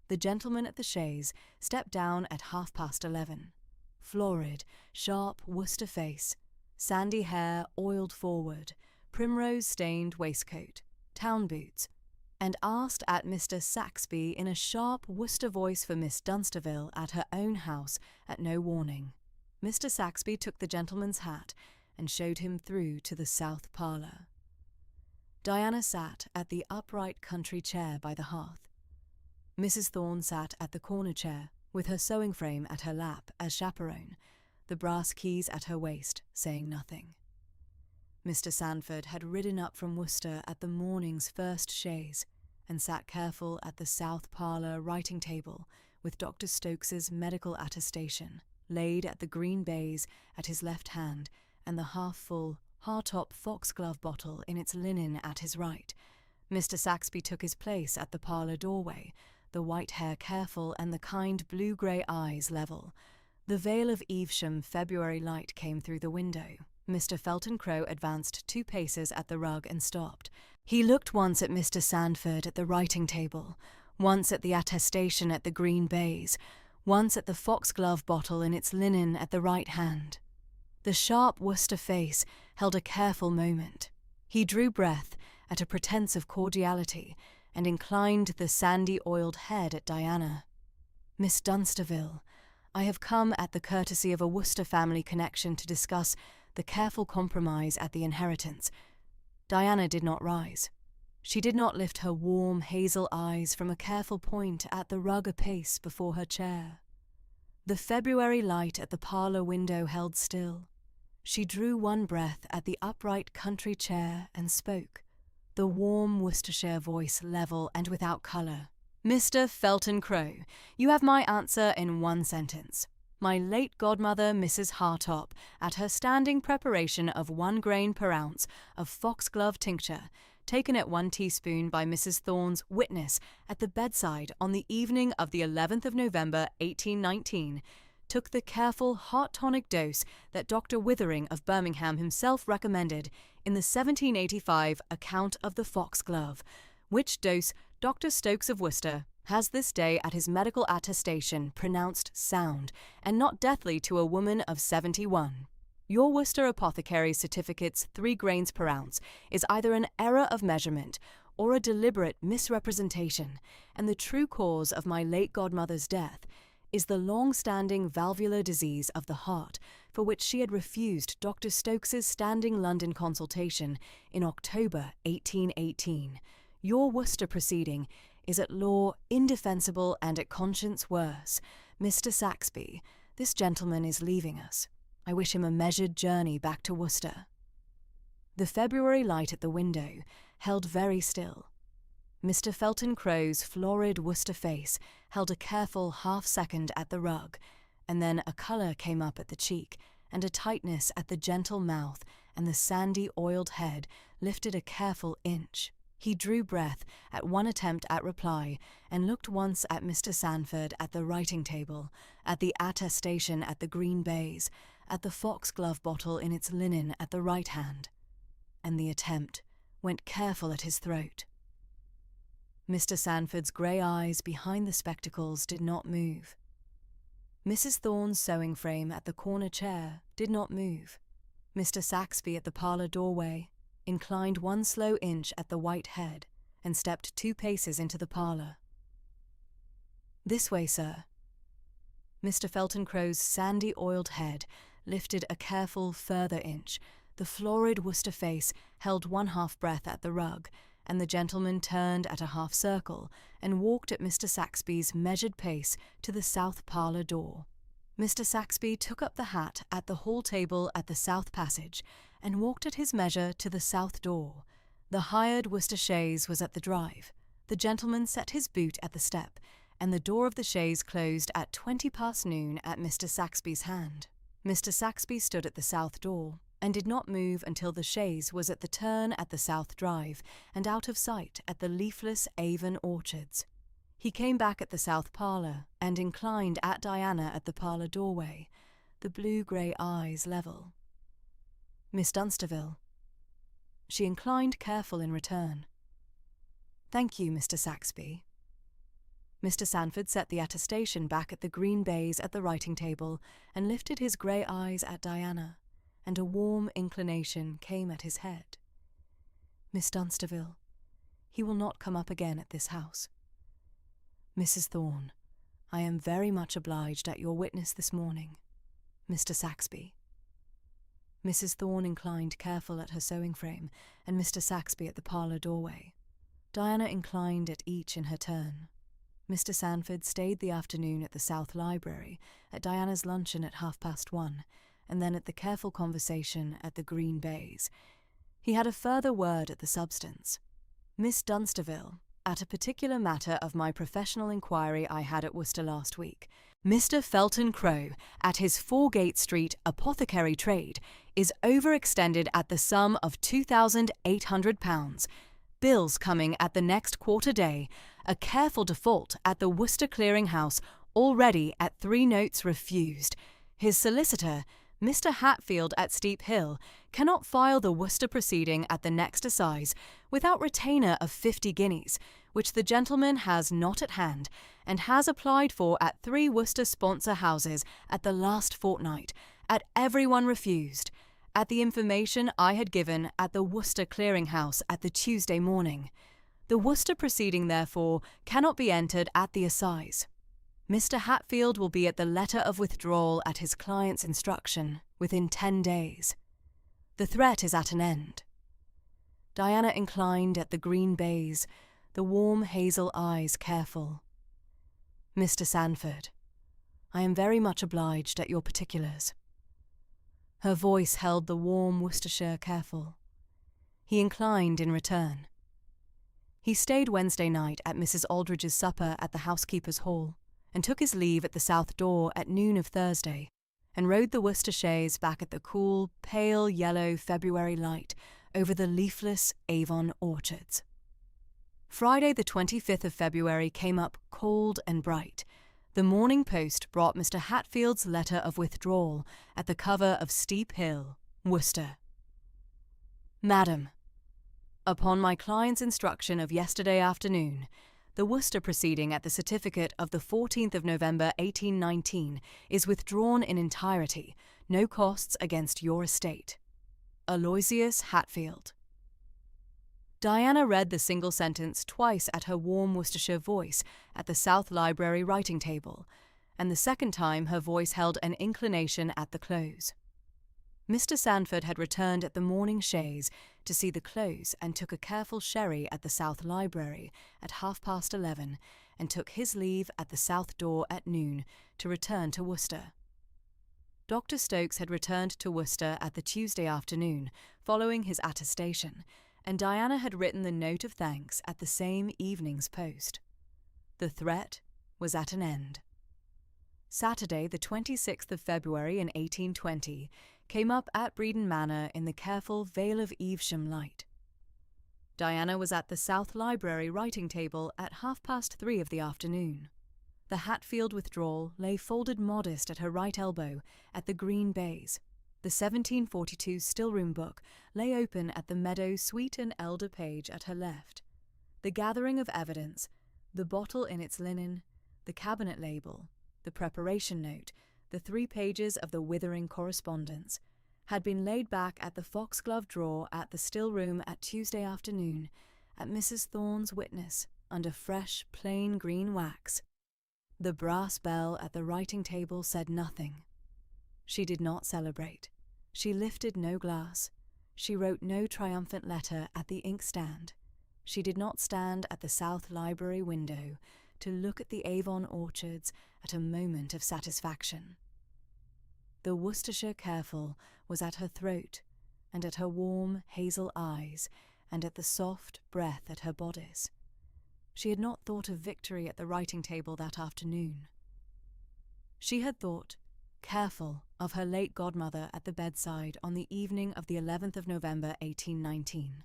The gentleman at the chaise stepped down at 11:30. Florid, sharp Worcester face, sandy hair oiled forward, primrose-stained waistcoat, town boots, and asked at Mr. Saxby in a sharp Worcester voice for Miss Dunsterville at her own house at no warning. Mr. Saxby took the gentleman's hat and showed him through to the south parlour. Diana sat at the upright country chair by the hearth. Mrs. Thorne sat at the corner chair, with her sewing frame at her lap as chaperone, the brass keys at her waist, saying nothing. Mr. Sanford had ridden up from Worcester at the morning's first chaise, and sat careful at the south parlour writing table with Dr. Stokes's medical attestation laid at the green baize at his left hand, and the half-full Hartop foxglove bottle in its linen at his right. Mr. Saxby took his place at the parlour doorway, the white hair careful and the kind blue-grey eyes level. The veil of Evesham February light came through the window. Mr. Felton Crow advanced 2 paces at the rug and stopped. He looked once at Mr. Sanford at the writing-table, once at the attestation at the green baize, once at the foxglove bottle in its linen at the right hand. The sharp Worcester face held a careful moment. He drew breath at a pretence of cordiality and inclined the sandy-oiled head at Diana. "Miss Dunsterville, I have come at the courtesy of a Worcester family connection to discuss the careful compromise at the inheritance." Diana did not rise. She did not lift her warm hazel eyes from a careful point at the rug apace before her chair. The February light at the parlour window held still. She drew one breath at the upright country chair and spoke, the warm Worcestershire voice level and without colour. "Mr. Felton Crow, you have my answer in one sentence. My late godmother, Mrs. Hartop, at her standing preparation of 1 grain per ounce of foxglove tincture, taken at 1 teaspoon by Mrs. Thorne's witness at the bedside on the evening of the 11th of November, 1819, took the careful heart tonic dose that Dr. Withering of Birmingham himself recommended in the 1785 account of the foxglove, which dose Dr. Stokes of Worcester has this day at his medical attestation pronounced sound and not deathly to a woman of 71. Your Worcester apothecary's certificate's 3 grains per ounce is either an error of measurement or a deliberate misrepresentation, and the true cause of my late godmother's death is the long-standing valvular disease of the heart, for which she had refused Dr. Stokes's standing London consultation in October 1818. Your Worcester proceeding is at law indefensible and at conscience worse. Mr. Saxby, this gentleman is leaving us. I wish him a measured journey back to Worcester." The February light at the window held very still. Mr. Felton Crow's florid Worcester face held a careful half-second at the rug, and then a colour came up at the cheek, and a tightness at the gentle mouth, and the sandy oiled head lifted a careful inch. He drew breath at one attempt at reply, and looked once at Mr. Sanford at the writing-table, at the attestation at the green baize, at the foxglove bottle in its linen at the right hand, and the attempt went careful at his throat. Mr. Sanford's grey eyes behind the spectacles did not move. Mrs. Thorne's sewing frame at the corner chair did not move. Mr. Saxby at the parlour doorway inclined 1 slow inch at the white head and stepped 2 paces into the parlour. "This way, sir." Mr. Felton Crow's sandy oiled head lifted a careful further inch, The florid Worcester face held one half-breath at the rug, and the gentleman turned at a half-circle and walked at Mr. Saxby's measured pace to the south parlour door. Mr. Saxby took up the hat at the hall table at the south passage and walked at his measure to the south door. The hired Worcester chaise was at the drive. The gentleman set his boot at the step, and the door of the chaise closed at 20 past noon at Mr. Saxby's hand. Mr. Saxby stood at the south door, and did not move until the chaise was at the turn at the south drive, and out of sight at the leafless Avon orchards. He came back at the south parlour, and inclined at Diana at the parlour doorway, the blue-grey eyes level. "Miss Dunsterville." She inclined careful in return. "Thank you, Mr. Saxby." Mr. Sandford set the attestation back at the green baize at the writing-table, and lifted his grey eyes at Diana, and a warm inclination came at his head. "Miss Dunsterville, he will not come up again at this house. Mrs. Thorne, I am very much obliged at your witness this morning. Mr. Saxby." Mrs. Thorne inclined careful at her sewing-frame, and Mr. Saxby at the parlour doorway. Diana inclined at each in her turn. Mr. Sandford stayed the afternoon at the South Library, at Diana's luncheon at 1:30, and then at the careful conversation at the green baize. He had a further word at the substance. "Miss Dunsterville, at a particular matter of my professional inquiry I had at Worcester last week, Mr. Felton Crowe, at his Foregate Street apothecary trade, is overextended at the sum of £2,800, bills coming at the next quarter day, a careful default at the Worcester Clearing House already at 3 notes refused. His solicitor, Mr. Hatfield at Steep Hill, cannot file the Worcester proceeding at the next assize without retainer of 50 guineas, which the gentleman has not at hand, and has applied for at 3 Worcester sponsor houses at the last fortnight, at every one refused, at the information I had given at the Worcester Clearing House at the Tuesday morning. The Worcester proceeding, therefore, cannot be entered at the assize. Mr. Hatfield will be at the letter of withdrawal at his client's instruction within 10 days. The threat is at an end." Diana inclined at the green baize, the warm hazel eyes careful. "Mr. Sandford, I am very much obliged at your particulars." Her voice held the warm Worcestershire careful. He inclined in return. He stayed Wednesday night at Mrs. Aldridge's supper at the housekeeper's hall, and took his leave at the south door at noon of Thursday, and rode the Worcester chaise back at the cool, pale yellow February light over the leafless Avon orchards. Friday the 25th of February came up cold and bright. The Morning Post brought Mr. Hatfield's letter of withdrawal at the cover of Steep Hill, Worcester. "Madam, upon my client's instruction of yesterday afternoon, the Worcester proceeding at the certificate of the 14th of November 1819 is withdrawn in entirety, no costs against your estate. Aloysius Hatfield." Diana read the single sentence twice at her warm Worcestershire voice at the South Library writing-table, and the second time her voice held an inclination at the close. Mr. Sandford had returned at the morning chaise to see the close, and took a careful sherry at the South Library at 11:30, and took his leave at the south door at noon to return to Worcester. Dr. Stokes had returned to Worcester at the Tuesday afternoon, following his attestation, and Diana had written the note of thanks at the same evening's post. The threat was at an end. Saturday, the 26th of February in 1820, came up at Breedon Manor in the careful Vale of Evesham light. Diana was at the South Library writing-table at 3:30 of the afternoon. The Hatfield withdrawal lay folded modest at her right elbow at the green baize. The 1742 Stillroom book lay open at the meadow sweet and elder page at her left. The gathering of evidence, the bottle in its linen, the cabinet label, the preparation note, the 3 pages of the withering correspondence, had been laid back at the foxglove drawer at the still-room at Tuesday afternoon, at Mrs. Thorne's witness, under fresh, plain green wax. The brass bell at the writing-table said nothing. She did not celebrate. She lifted no glass. She wrote no triumphant letter at the inkstand. She did not stand at the South Library window to look at the Avon orchards at a moment of satisfaction. The Worcestershire careful was at her throat, and at her warm hazel eyes, and at the soft breath at her bodice. She had not thought of victory at the writing table that afternoon. She had thought, careful, of her late godmother at the bedside on the evening of the 11th of November 1819,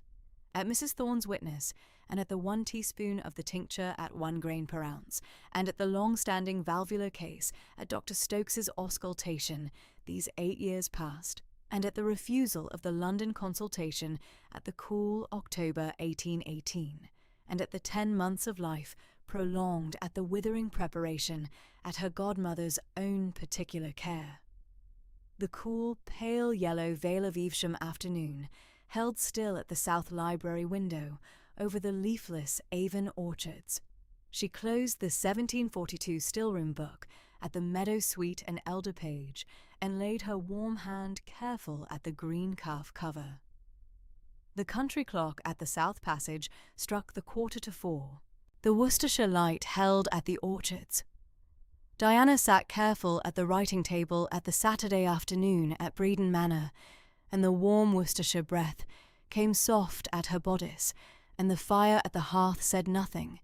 at Mrs. Thorne's witness, and at the 1 teaspoon of the tincture at 1 grain per ounce, and at the long-standing valvular case at Dr. Stokes's auscultation these 8 years past, and at the refusal of the London consultation at the cool October 1818, and at the 10 months of life prolonged at the withering preparation at her godmother's own particular care. The cool, pale yellow Vale of Evesham afternoon held still at the South Library window over the leafless Avon orchards. She closed the 1742 Stillroom book at the meadow sweet and elder page and laid her warm hand careful at the green calf cover. The country clock at the South Passage struck the 4:45. The Worcestershire light held at the orchards. Diana sat careful at the writing table at the Saturday afternoon at Breedon Manor, and the warm Worcestershire breath came soft at her bodice, and the fire at the hearth said nothing,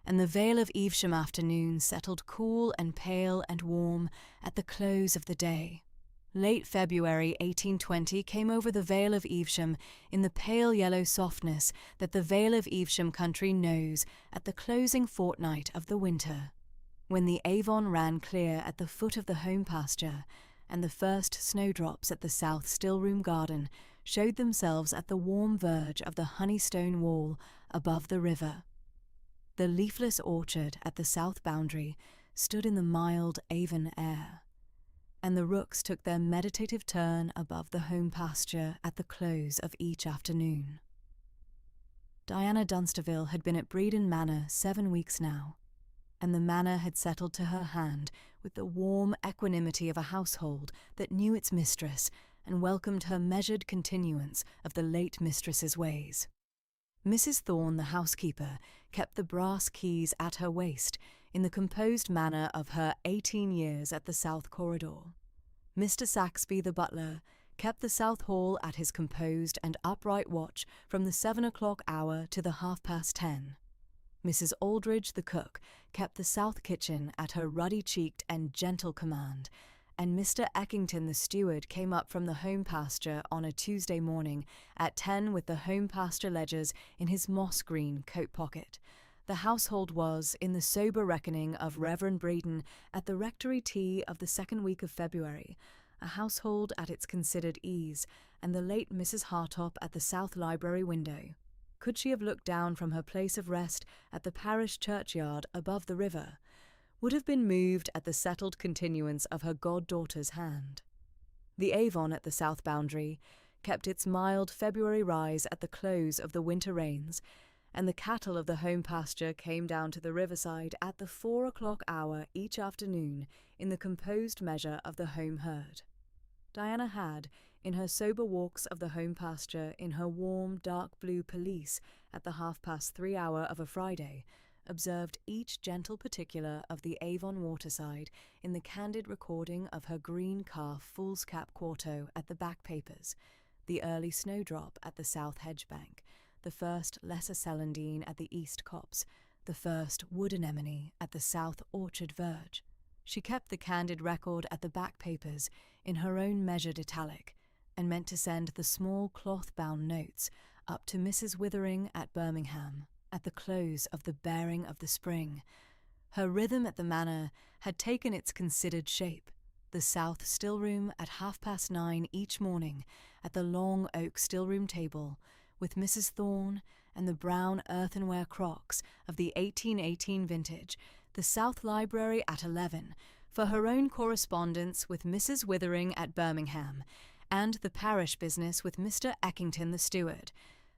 and the Vale of Evesham afternoon settled cool and pale and warm at the close of the day. Late February 1820 came over the Vale of Evesham in the pale yellow softness that the Vale of Evesham country knows at the closing fortnight of the winter, when the Avon ran clear at the foot of the home pasture, and the first snowdrops at the South Stillroom garden showed themselves at the warm verge of the honeystone wall above the river. The leafless orchard at the south boundary stood in the mild Avon air, and the rooks took their meditative turn above the home pasture at the close of each afternoon. Diana Dunsterville had been at Breedon Manor 7 weeks now, and the manor had settled to her hand with the warm equanimity of a household that knew its mistress and welcomed her measured continuance of the late mistress's ways. Mrs. Thorne, the housekeeper, kept the brass keys at her waist in the composed manner of her 18 years at the South Corridor. Mr. Saxby, the butler, kept the South Hall at his composed and upright watch from the 7 o'clock hour to the 10:30. Mrs. Aldridge, the cook, kept the south kitchen at her ruddy-cheeked and gentle command, and Mr. Eckington, the steward, came up from the home pasture on a Tuesday morning at 10 with the home pasture ledgers in his moss-green coat pocket. The household was, in the sober reckoning of Reverend Breedon, at the rectory tea of the 2nd week of February, a household at its considered ease, and the late Mrs. Hartop at the South Library window. Could she have looked down from her place of rest at the parish churchyard above the river, would have been moved at the settled continuance of her goddaughter's hand. The Avon at the south boundary kept its mild February rise at the close of the winter rains, and the cattle of the home pasture came down to the riverside at the 4 o'clock hour each afternoon in the composed measure of the home herd. Diana had, in her sober walks of the home pasture in her warm dark blue pelisse at the 3:30 hour of a Friday, observed each gentle particular of the Avon waterside in the candid recording of her green calf foolscap quarto at the back papers, the early snowdrop at the south hedge bank, the first lesser celandine at the east copse, the first wood anemone at the south orchard verge. She kept the candid record at the back papers in her own measured italic, and meant to send the small cloth-bound notes up to Mrs. Withering at Birmingham at the close of the bearing of the spring. Her rhythm at the manor had taken its considered shape, the South Stillroom at 9:30 each morning at the long oak stillroom table, with Mrs. Thorne and the brown earthenware crocks of the 1818 vintage, the South Library at 11, for her own correspondence with Mrs. Withering at Birmingham, and the parish business with Mr. Eckington the steward,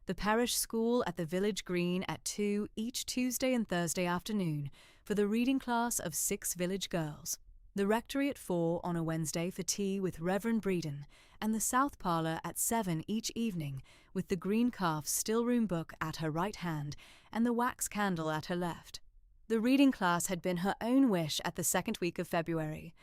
the parish school at the village green at 2 each Tuesday and Thursday afternoon for the reading class of 6 village girls, the rectory at 4 on a Wednesday for tea with Reverend Breeden, and the south parlour at 7 each evening, with the green calf still-room book at her right hand and the wax candle at her left. The reading class had been her own wish at the second week of February,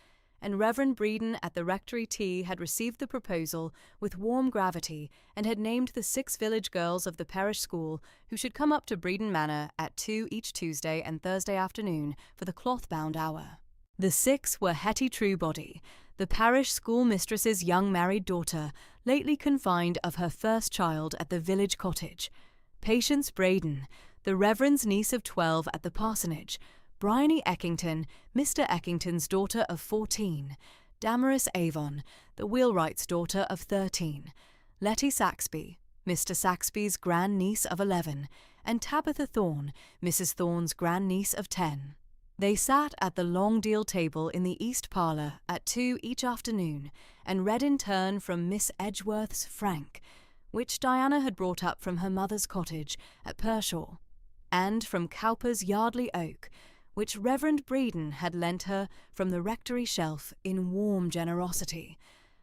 and Reverend Breeden at the rectory tea had received the proposal with warm gravity and had named the 6 village girls of the parish school who should come up to Breeden Manor at 2 each Tuesday and Thursday afternoon for the cloth-bound hour. The 6 were Hetty Truebody, the parish schoolmistress's young married daughter, lately confined of her first child at the village cottage; Patience Braden, the Reverend's niece of 12 at the parsonage; Bryony Eckington, Mr. Eckington's daughter of 14; Damaris Avon, the wheelwright's daughter of 13; Letty Saxby, Mr. Saxby's grand-niece of 11, and Tabitha Thorne, Mrs. Thorne's grand-niece of 10. They sat at the long deal table in the east parlour at 2 each afternoon, and read in turn from Miss Edgeworth's Frank, which Diana had brought up from her mother's cottage at Pershaw, and from Cowper's Yardley Oak, which Reverend Breeden had lent her from the rectory shelf in warm generosity.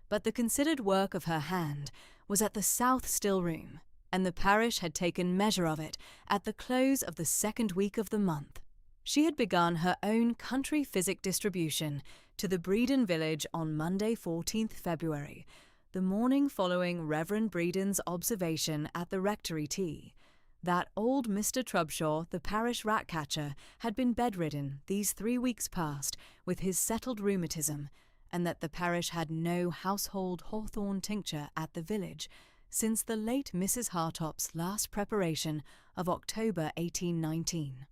But the considered work of her hand was at the south still-room, and the parish had taken measure of it at the close of the second week of the month. She had begun her own country physic distribution to the Breeden village on Monday 14th February, the morning following Reverend Breeden's observation at the rectory tea, that old Mr. Trubshaw, the parish rat-catcher, had been bedridden these 3 weeks past with his settled rheumatism, and that the parish had no household hawthorn tincture at the village since the late Mrs. Hartop's last preparation of October 1819.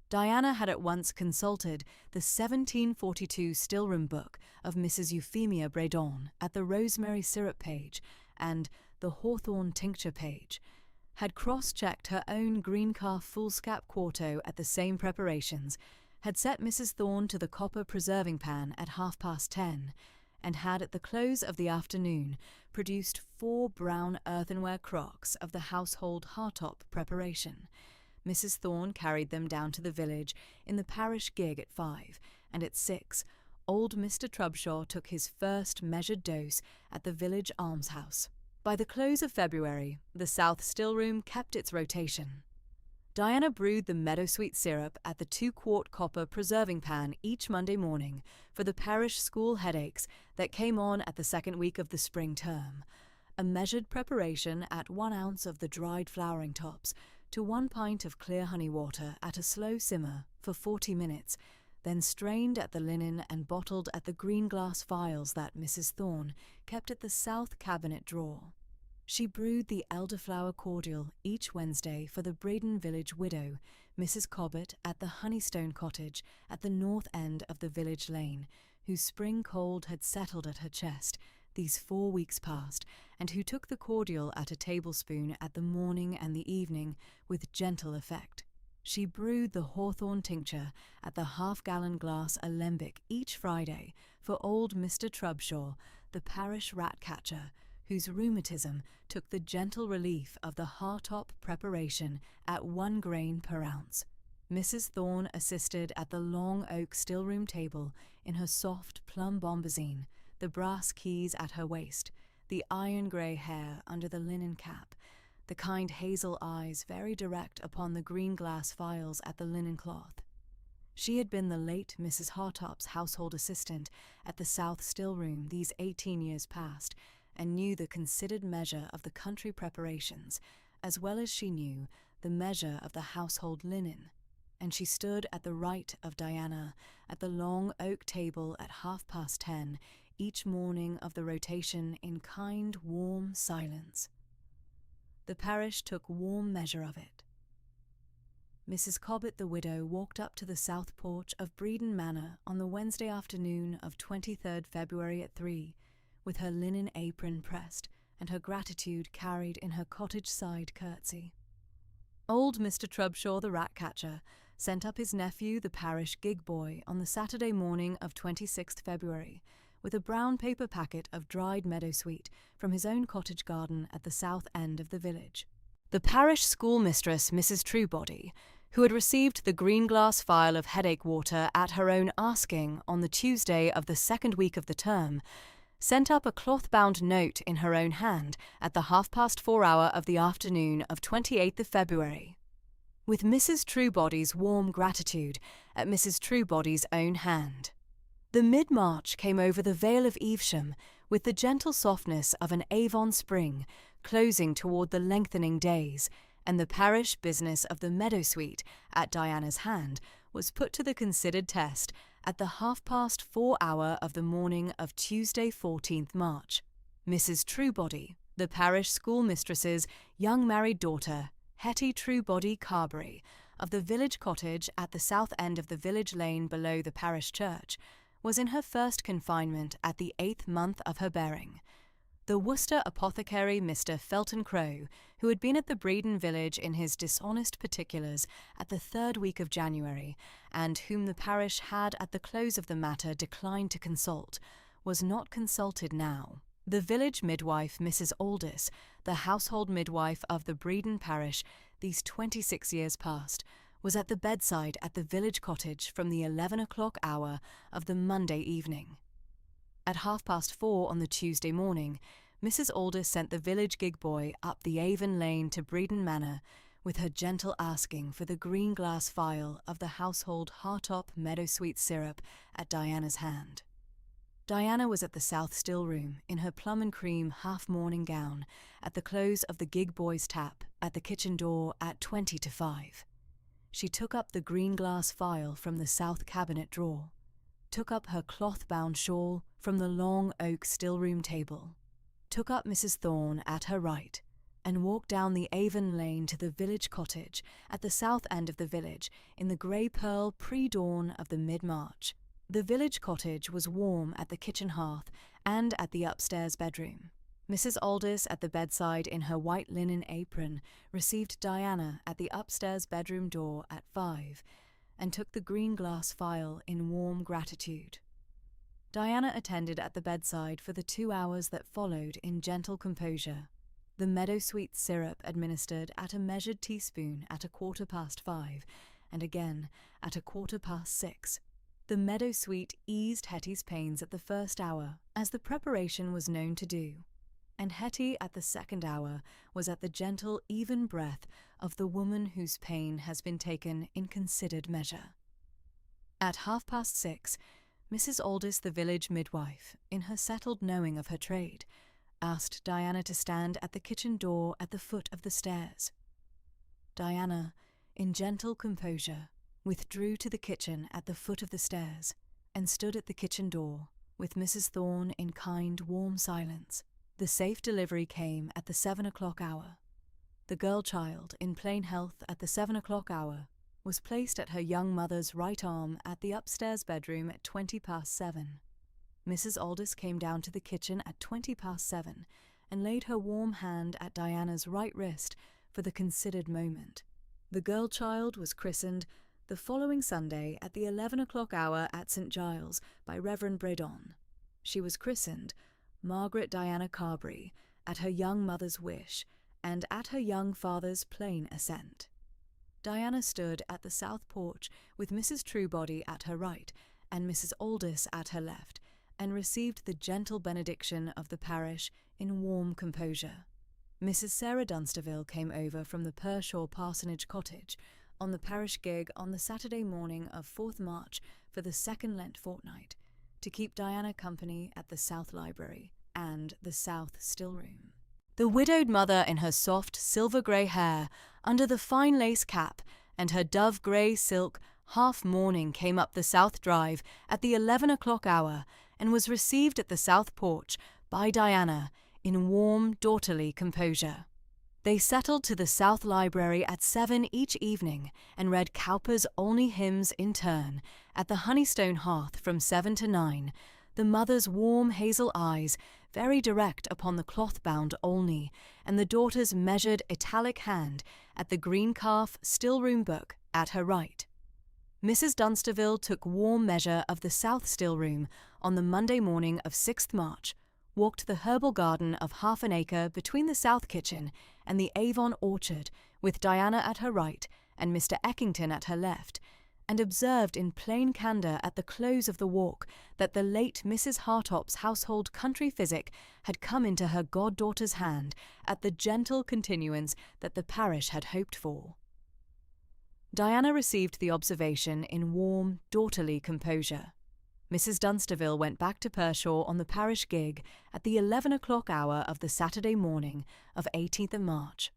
Diana had at once consulted the 1742 still-room book of Mrs. Euphemia Braidon at the rosemary syrup page and the hawthorn tincture page, had cross-checked her own green calf foolscap quarto at the same preparations, had set Mrs. Thorne to the copper preserving pan at 10:30, and had at the close of the afternoon produced 4 brown earthenware crocks of the household Hartop preparation. Mrs. Thorne carried them down to the village in the parish gig at 5, and at 6 old Mr. Trubshaw took his first measured dose at the village almshouse. By the close of February, the south still-room kept its rotation. Diana brewed the meadowsweet syrup at the 2-quart copper preserving pan each Monday morning for the parish school headaches that came on at the second week of the spring term, a measured preparation at 1 ounce of the dried flowering tops to 1 pint of clear honey water at a slow simmer for 40 minutes, then strained at the linen and bottled at the green glass vials that Mrs. Thorne kept at the south cabinet drawer. She brewed the elderflower cordial each Wednesday for the Breeden village widow, Mrs. Cobbett, at the Honeystone cottage at the north end of the village lane, whose spring cold had settled at her chest these 4 weeks past, and who took the cordial at a tablespoon at the morning and the evening with gentle effect. She brewed the hawthorn tincture at the half-gallon glass alembic each Friday for old Mr. Trubshaw, the parish rat-catcher, whose rheumatism took the gentle relief of the Hartop preparation at 1 grain per ounce. Mrs. Thorne assisted at the long oak still-room table in her soft plum bombazine, the brass keys at her waist, the iron-grey hair under the linen cap, the kind hazel eyes very direct upon the green glass vials at the linen cloth. She had been the late Mrs. Hartop's household assistant at the south still-room these 18 years past, and knew the considered measure of the country preparations, as well as she knew the measure of the household linen, and she stood at the right of Diana at the long oak table at 10:30 each morning of the rotation in kind, warm silence. The parish took warm measure of it. Mrs. Cobbett the widow walked up to the south porch of Breeden Manor on the Wednesday afternoon of 23rd February at 3, with her linen apron pressed and her gratitude carried in her cottage-side curtsy. Old Mr. Trubshaw the rat-catcher sent up his nephew the parish gig-boy on the Saturday morning of 26th February, with a brown paper packet of dried meadowsweet from his own cottage garden at the south end of the village. The parish schoolmistress, Mrs. Truebody, who had received the green glass vial of headache water at her own asking on the Tuesday of the second week of the term, sent up a cloth-bound note in her own hand at the 4:30 hour of the afternoon of 28th of February, with Mrs. Truebody's warm gratitude at Mrs. Truebody's own hand. The mid-March came over the Vale of Evesham with the gentle softness of an Avon spring closing toward the lengthening days, and the parish business of the Meadowsweet at Diana's hand was put to the considered test at the 4:30 hour of the morning of Tuesday 14th March. Mrs. Truebody, the parish schoolmistress's young married daughter, Hetty Truebody Carberry, of the village cottage at the south end of the village lane below the parish church, was in her first confinement at the 8th month of her bearing. The Worcester apothecary Mr. Felton Crow, who had been at the Breedon village in his dishonest particulars at the 3rd week of January, and whom the parish had at the close of the matter declined to consult, was not consulted now. The village midwife Mrs. Aldis, the household midwife of the Breedon parish these 26 years past, was at the bedside at the village cottage from the 11 o'clock hour of the Monday evening. At 4:30 on the Tuesday morning, Mrs. Aldis sent the village gig boy up the Avon Lane to Breedon Manor with her gentle asking for the green glass vial of the household Hartop Meadowsweet syrup at Diana's hand. Diana was at the south still-room in her plum and cream half-morning gown at the close of the gig boy's tap at the kitchen door at 20 to 5. She took up the green glass vial from the south cabinet drawer, took up her cloth-bound shawl from the long oak still-room table, took up Mrs. Thorne at her right, and walked down the Avon Lane to the village cottage at the south end of the village in the grey pearl pre-dawn of the mid-March. The village cottage was warm at the kitchen hearth and at the upstairs bedroom. Mrs. Aldis at the bedside in her white linen apron received Diana at the upstairs bedroom door at 5, and took the green glass vial in warm gratitude. Diana attended at the bedside for the 2 hours that followed in gentle composure, the Meadowsweet syrup administered at a measured teaspoon at 5:15, and again at 6:15. The Meadowsweet eased Hetty's pains at the first hour, as the preparation was known to do, and Hetty at the second hour was at the gentle, even breath of the woman whose pain has been taken in considered measure. At 6:30, Mrs. Aldis, the village midwife, in her settled knowing of her trade, asked Diana to stand at the kitchen door at the foot of the stairs. Diana, in gentle composure, withdrew to the kitchen at the foot of the stairs, and stood at the kitchen door, with Mrs. Thorne in kind, warm silence. The safe delivery came at the 7 o'clock hour. The girl-child, in plain health at the 7 o'clock hour, was placed at her young mother's right arm at the upstairs bedroom at 7:20. Mrs. Aldis came down to the kitchen at 7:20 and laid her warm hand at Diana's right wrist for the considered moment. The girl-child was christened the following Sunday at the 11 o'clock hour at St. Giles by Reverend Braddon. She was christened Margaret Diana Carberry at her young mother's wish and at her young father's plain assent. Diana stood at the south porch with Mrs. Truebody at her right and Mrs. Aldis at her left, and received the gentle benediction of the parish in warm composure. Mrs. Sarah Dunsterville came over from the Pershaw parsonage cottage on the parish gig on the Saturday morning of 4th March for the second Lent fortnight, to keep Diana company at the South Library and the South Stillroom. The widowed mother in her soft silver-grey hair under the fine lace cap and her dove-grey silk half-mourning came up the south drive at the 11 o'clock hour and was received at the south porch by Diana in warm, daughterly composure. They settled to the South Library at 7 each evening and read Cowper's Olney hymns in turn at the Honeystone hearth from 7 to 9, the mother's warm hazel eyes very direct upon the cloth-bound Olney, and the daughter's measured italic hand at the green calf still-room book at her right. Mrs. Dunsterville took warm measure of the South Stillroom on the Monday morning of 6th March, walked the herbal garden of half an acre between the south kitchen and the Avon orchard with Diana at her right and Mr. Eckington at her left, and observed in plain candour at the close of the walk that the late Mrs. Hartop's household country physic had come into her goddaughter's hand at the gentle continuance that the parish had hoped for. Diana received the observation in warm, daughterly composure. Mrs. Dunsterville went back to Pershaw on the parish gig at the 11 o'clock hour of the Saturday morning of 18th of March.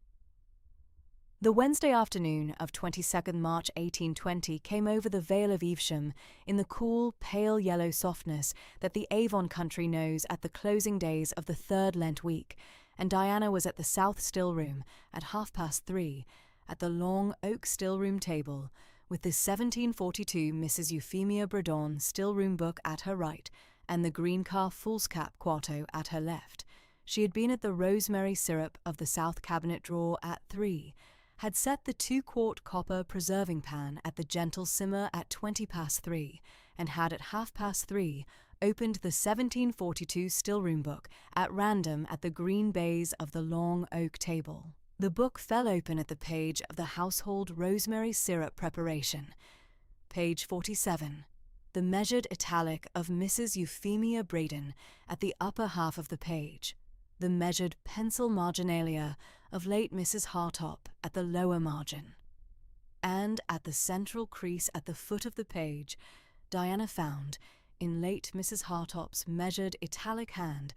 The Wednesday afternoon of 22nd March 1820 came over the Vale of Evesham in the cool, pale yellow softness that the Avon country knows at the closing days of the third Lent week, and Diana was at the South Stillroom at 3:30 at the long oak stillroom table, with the 1742 Mrs. Euphemia Braddon stillroom book at her right and the green calf foolscap quarto at her left. She had been at the rosemary syrup of the south cabinet drawer at 3, had set the 2-quart copper preserving pan at the gentle simmer at 3:20, and had at 3:30 opened the 1742 stillroom book at random at the green baize of the long oak table. The book fell open at the page of the household rosemary syrup preparation. Page 47. The measured italic of Mrs. Euphemia Braddon at the upper half of the page. The measured pencil marginalia of late Mrs. Hartop at the lower margin. And at the central crease at the foot of the page, Diana found, in late Mrs. Hartop's measured italic hand,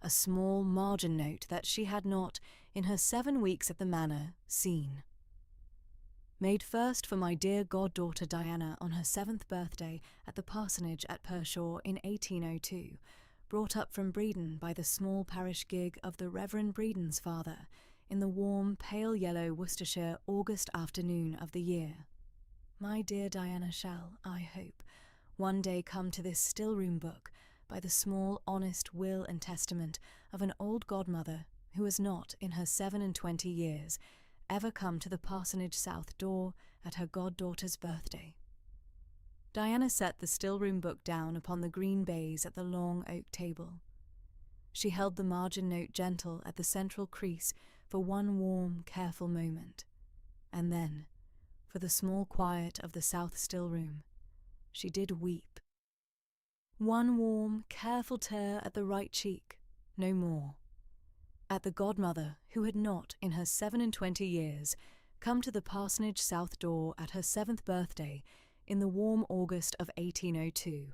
a small margin note that she had not, in her 7 weeks at the manor, seen. Made first for my dear goddaughter Diana on her 7th birthday at the parsonage at Pershaw in 1802, brought up from Bredon by the small parish gig of the Reverend Bredon's father, in the warm, pale yellow Worcestershire August afternoon of the year. My dear Diana shall, I hope, one day come to this stillroom book by the small, honest will and testament of an old godmother who has not, in her 27 years, ever come to the parsonage south door at her goddaughter's birthday. Diana set the stillroom book down upon the green baize at the long oak table. She held the margin note gentle at the central crease for one warm, careful moment, and then, for the small quiet of the south stillroom, she did weep. One warm, careful tear at the right cheek, no more. At the godmother who had not, in her 27 years, come to the parsonage south door at her 7th birthday in the warm August of 1802,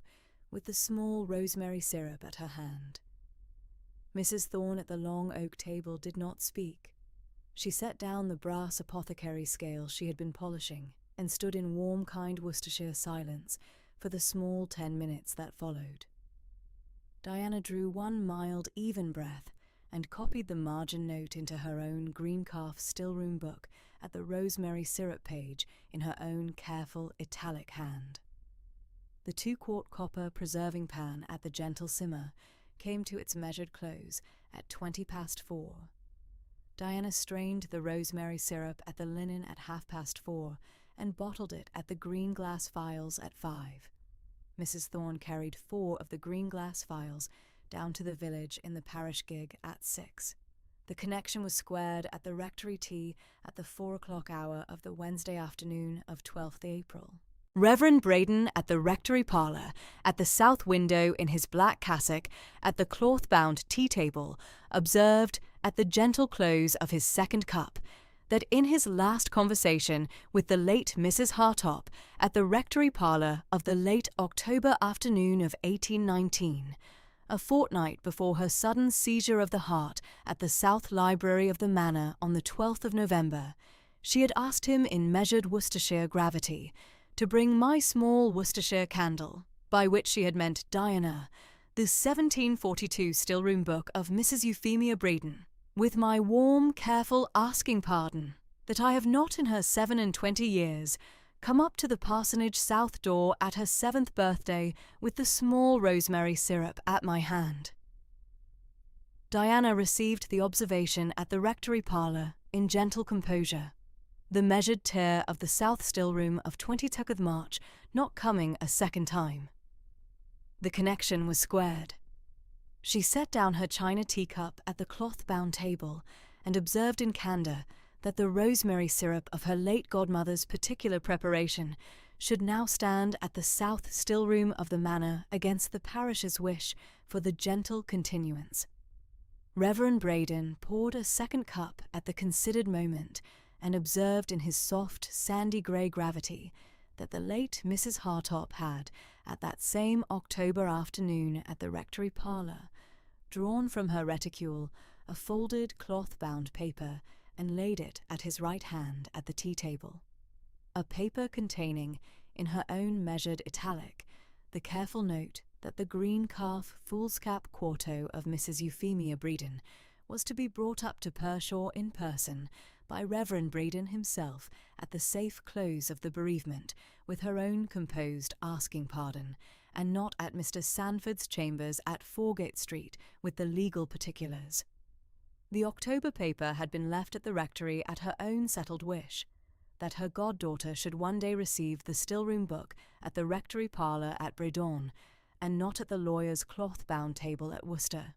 with the small rosemary syrup at her hand. Mrs. Thorne at the long oak table did not speak. She set down the brass apothecary scale she had been polishing, and stood in warm, kind Worcestershire silence for the small 10 minutes that followed. Diana drew one mild, even breath, and copied the margin note into her own green calf stillroom book at the rosemary syrup page in her own careful italic hand. The 2-quart copper preserving pan at the gentle simmer came to its measured close at 4:20. Diana strained the rosemary syrup at the linen at 4:30 and bottled it at the green glass phials at 5. Mrs. Thorne carried 4 of the green glass phials down to the village in the parish gig at 6. The connection was squared at the rectory tea at the 4 o'clock hour of the Wednesday afternoon of 12th April. Reverend Braddon at the rectory parlour, at the south window in his black cassock, at the cloth-bound tea-table, observed, at the gentle close of his second cup, that in his last conversation with the late Mrs. Hartop at the rectory parlour of the late October afternoon of 1819, a fortnight before her sudden seizure of the heart at the south library of the manor on the 12th of November, she had asked him in measured Worcestershire gravity to bring my small Worcestershire candle, by which she had meant Diana, the 1742 stillroom book of Mrs. Euphemia Braddon, with my warm, careful asking pardon that I have not in her 27 years come up to the parsonage south door at her 7th birthday with the small rosemary syrup at my hand. Diana received the observation at the rectory parlour in gentle composure, the measured tear of the south stillroom of 22nd March not coming a second time. The connection was squared. She set down her china teacup at the cloth-bound table and observed in candour that the rosemary syrup of her late godmother's particular preparation should now stand at the south still-room of the manor against the parish's wish for the gentle continuance. Reverend Braden poured a second cup at the considered moment and observed in his soft, sandy grey gravity that the late Mrs. Hartop had, at that same October afternoon at the rectory parlour, drawn from her reticule a folded cloth-bound paper and laid it at his right hand at the tea-table. A paper containing, in her own measured italic, the careful note that the green calf foolscap quarto of Mrs. Euphemia Breeden was to be brought up to Pershore in person by Reverend Breeden himself at the safe close of the bereavement, with her own composed asking pardon, and not at Mr. Sandford's chambers at Foregate Street with the legal particulars. The October paper had been left at the rectory at her own settled wish, that her goddaughter should one day receive the still-room book at the rectory parlour at Bredon, and not at the lawyer's cloth-bound table at Worcester.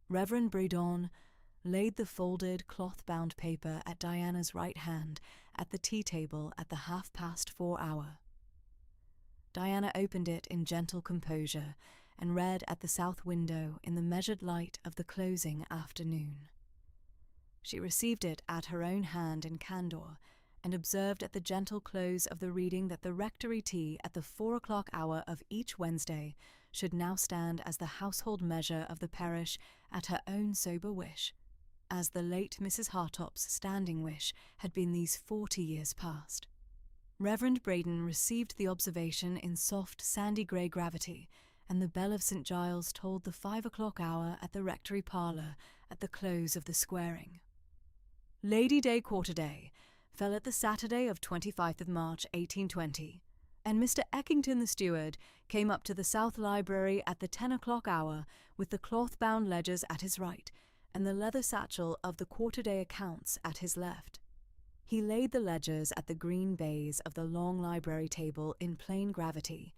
Reverend Bredon laid the folded cloth-bound paper at Diana's right hand at the tea-table at the 4:30 hour. Diana opened it in gentle composure and read at the south window in the measured light of the closing afternoon. She received it at her own hand in candour, and observed at the gentle close of the reading that the rectory tea at the 4 o'clock hour of each Wednesday should now stand as the household measure of the parish at her own sober wish, as the late Mrs. Hartop's standing wish had been these 40 years past. Reverend Braden received the observation in soft sandy grey gravity, and the bell of St. Giles told the 5 o'clock hour at the rectory parlour at the close of the squaring. Lady Day Quarter-day fell at the Saturday of 25th of March 1820, and Mr. Eckington the steward came up to the South Library at the 10 o'clock hour with the cloth-bound ledgers at his right and the leather satchel of the quarter-day accounts at his left. He laid the ledgers at the green baize of the long library table in plain gravity,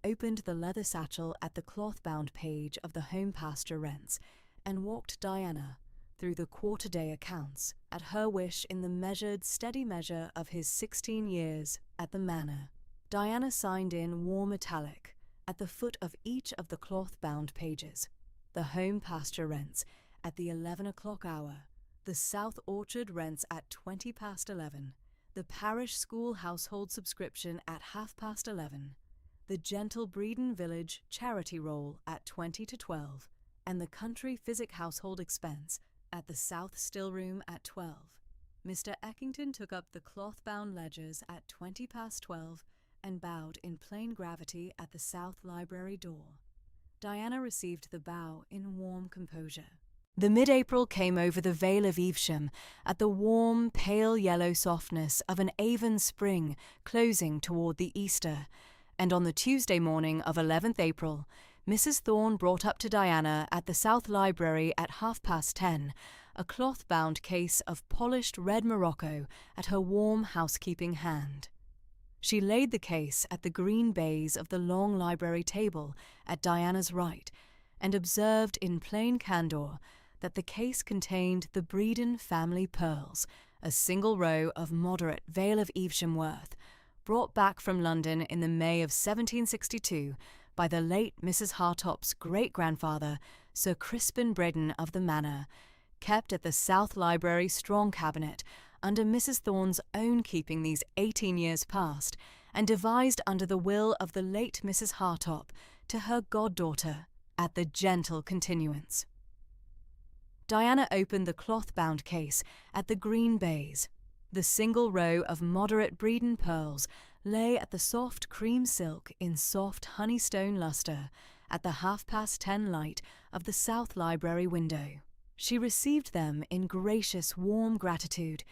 opened the leather satchel at the cloth-bound page of the home pasture rents, and walked Diana through the quarter-day accounts, at her wish in the measured, steady measure of his 16 years at the manor. Diana signed in warm italic, at the foot of each of the cloth-bound pages, the home pasture rents at the 11 o'clock hour, the South Orchard rents at 11:20, the parish school household subscription at 11:30, the gentle Breeden Village charity roll at 20 to 12, and the country physic household expense at the South Still-room at 12. Mr. Eckington took up the cloth-bound ledgers at 12 and bowed in plain gravity at the South Library door. Diana received the bow in warm composure. The mid-April came over the Vale of Evesham at the warm, pale yellow softness of an Avon spring closing toward the Easter, and on the Tuesday morning of 11th April, Mrs. Thorne brought up to Diana at the South Library at 10:30 a cloth-bound case of polished red morocco at her warm housekeeping hand. She laid the case at the green baize of the long library table at Diana's right, and observed in plain candour that the case contained the Breeden family pearls, a single row of moderate Vale of Evesham worth, brought back from London in the May of 1762 by the late Mrs. Hartop's great-grandfather, Sir Crispin Breeden of the Manor, kept at the South Library strong cabinet under Mrs. Thorne's own keeping these 18 years past, and devised under the will of the late Mrs. Hartop to her goddaughter at the gentle continuance. Diana opened the cloth-bound case at the green baize. The single row of moderate Breeden pearls lay at the soft cream silk in soft honey-stone lustre at the 10:30 light of the South Library window. She received them in gracious, warm gratitude,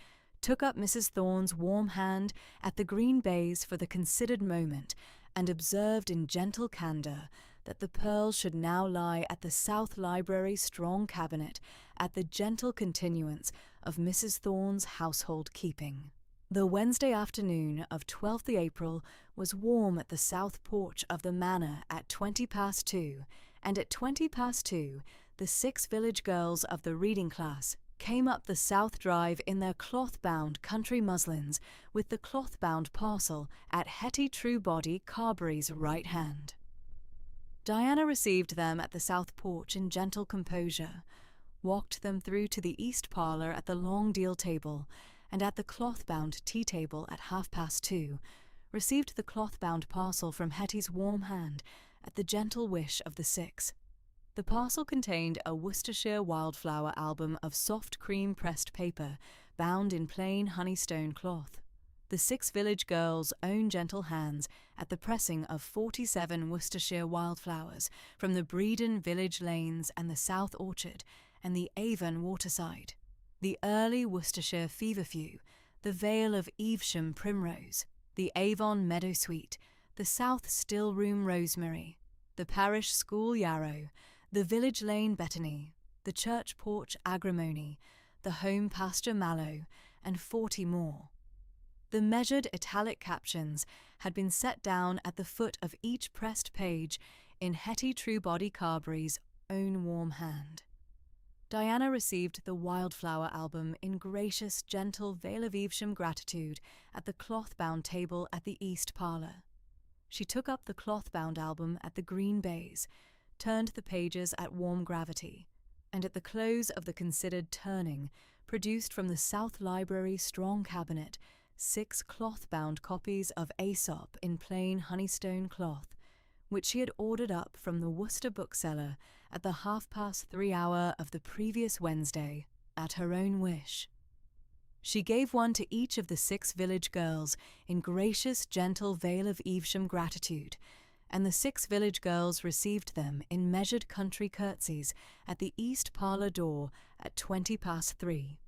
took up Mrs. Thorne's warm hand at the green baize for the considered moment, and observed in gentle candour that the pearls should now lie at the South Library strong cabinet at the gentle continuance of Mrs. Thorne's household keeping. The Wednesday afternoon of 12th April was warm at the south porch of the manor at 2:20, and at 2:20 the 6 village girls of the reading class, came up the south drive in their cloth-bound country muslins with the cloth-bound parcel at Hetty Truebody Carberry's right hand. Diana received them at the south porch in gentle composure, walked them through to the east parlour at the long deal table, and at the cloth-bound tea table at 2:30, received the cloth-bound parcel from Hetty's warm hand at the gentle wish of the six. The parcel contained a Worcestershire wildflower album of soft cream-pressed paper bound in plain honeystone cloth. The 6 village girls' own gentle hands at the pressing of 47 Worcestershire wildflowers from the Breedon village lanes and the South Orchard and the Avon waterside, the early Worcestershire feverfew, the Vale of Evesham primrose, the Avon meadowsweet, the South Stillroom rosemary, the parish school yarrow, the village lane betony, the church porch agrimony, the home pasture mallow, and 40 more. The measured italic captions had been set down at the foot of each pressed page in Hetty Truebody Carberry's own warm hand. Diana received the wildflower album in gracious, gentle Vale of Evesham gratitude at the cloth-bound table at the east parlour. She took up the cloth-bound album at the green baize, turned the pages at warm gravity, and at the close of the considered turning, produced from the South Library strong cabinet 6 cloth-bound copies of Aesop in plain honeystone cloth, which she had ordered up from the Worcester bookseller at the 3:30 hour of the previous Wednesday, at her own wish. She gave one to each of the 6 village girls in gracious, gentle Vale of Evesham gratitude, and the 6 village girls received them in measured country curtsies at the east parlour door at 3:20.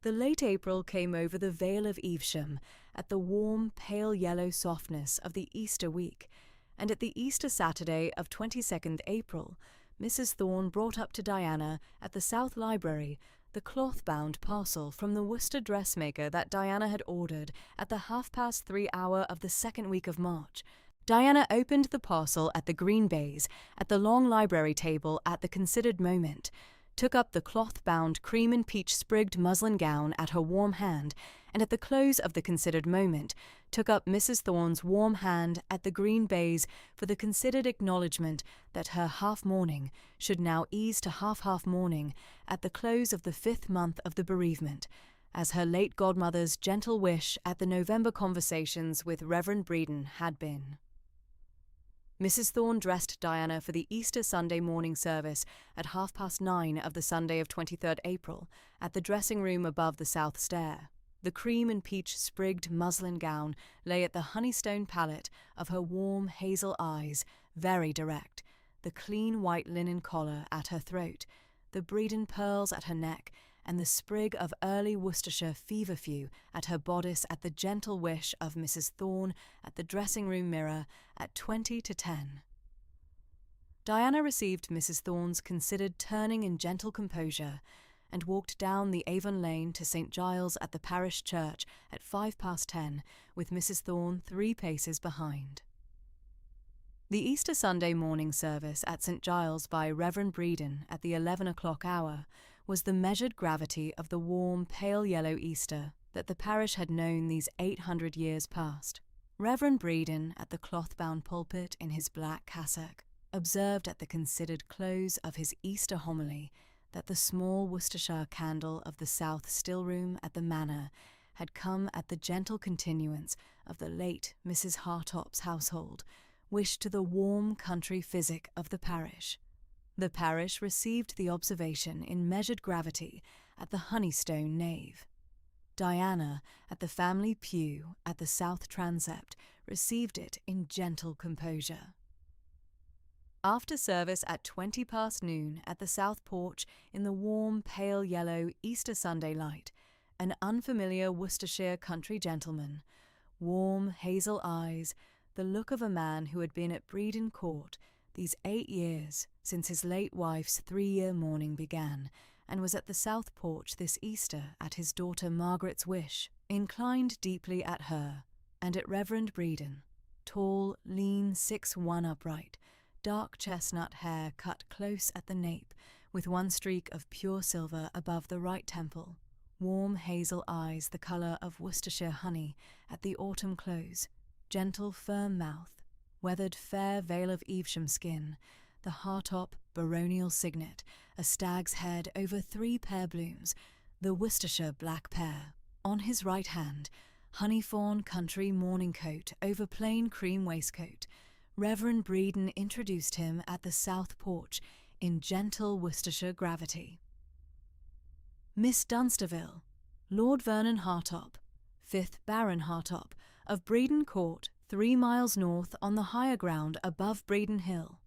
The late April came over the Vale of Evesham at the warm, pale yellow softness of the Easter week, and at the Easter Saturday of 22nd April, Mrs. Thorne brought up to Diana at the South Library the cloth-bound parcel from the Worcester dressmaker that Diana had ordered at the 3:30 hour of the second week of March. Diana opened the parcel at the green baize at the long library table at the considered moment, took up the cloth-bound cream and peach sprigged muslin gown at her warm hand, and at the close of the considered moment took up Mrs. Thorne's warm hand at the green baize for the considered acknowledgment that her half-mourning should now ease to half mourning at the close of the 5th month of the bereavement, as her late godmother's gentle wish at the November conversations with Reverend Breedon had been. Mrs. Thorne dressed Diana for the Easter Sunday morning service at 9:30 of the Sunday of 23rd April at the dressing-room above the south stair. The cream and peach sprigged muslin gown lay at the honeystone pallet of her warm hazel eyes, very direct, the clean white linen collar at her throat, the Breedon pearls at her neck, and the sprig of early Worcestershire feverfew at her bodice at the gentle wish of Mrs. Thorne at the dressing-room mirror at 20:10. Diana received Mrs. Thorne's considered turning in gentle composure, and walked down the Avon Lane to St. Giles at the parish church at 10:05, with Mrs. Thorne 3 paces behind. The Easter Sunday morning service at St. Giles by Reverend Breedon at the 11 o'clock hour was the measured gravity of the warm, pale yellow Easter that the parish had known these 800 years past. Reverend Breedon, at the cloth-bound pulpit in his black cassock, observed at the considered close of his Easter homily that the small Worcestershire candle of the South Stillroom at the Manor had come at the gentle continuance of the late Mrs. Hartop's household, wished to the warm country physic of the parish. The parish received the observation in measured gravity at the honeystone nave. Diana, at the family pew at the south transept, received it in gentle composure. After service at noon at the south porch in the warm, pale yellow Easter Sunday light, an unfamiliar Worcestershire country gentleman, warm hazel eyes, the look of a man who had been at Breedon Court these 8 years since his late wife's 3-year mourning began, and was at the south porch this Easter at his daughter Margaret's wish, inclined deeply at her, and at Reverend Breedon, tall, lean, 6'1" upright, dark chestnut hair cut close at the nape, with one streak of pure silver above the right temple, warm hazel eyes the colour of Worcestershire honey at the autumn close, gentle firm mouth, weathered fair veil of Evesham skin, the Hartop baronial signet, a stag's head over 3 pear blooms, the Worcestershire black pear. On his right hand, honey fawn country morning coat over plain cream waistcoat. Reverend Breeden introduced him at the south porch in gentle Worcestershire gravity. Miss Dunsterville, Lord Vernon Hartop, 5th Baron Hartop, of Breeden Court, 3 miles north on the higher ground above Breeden Hill.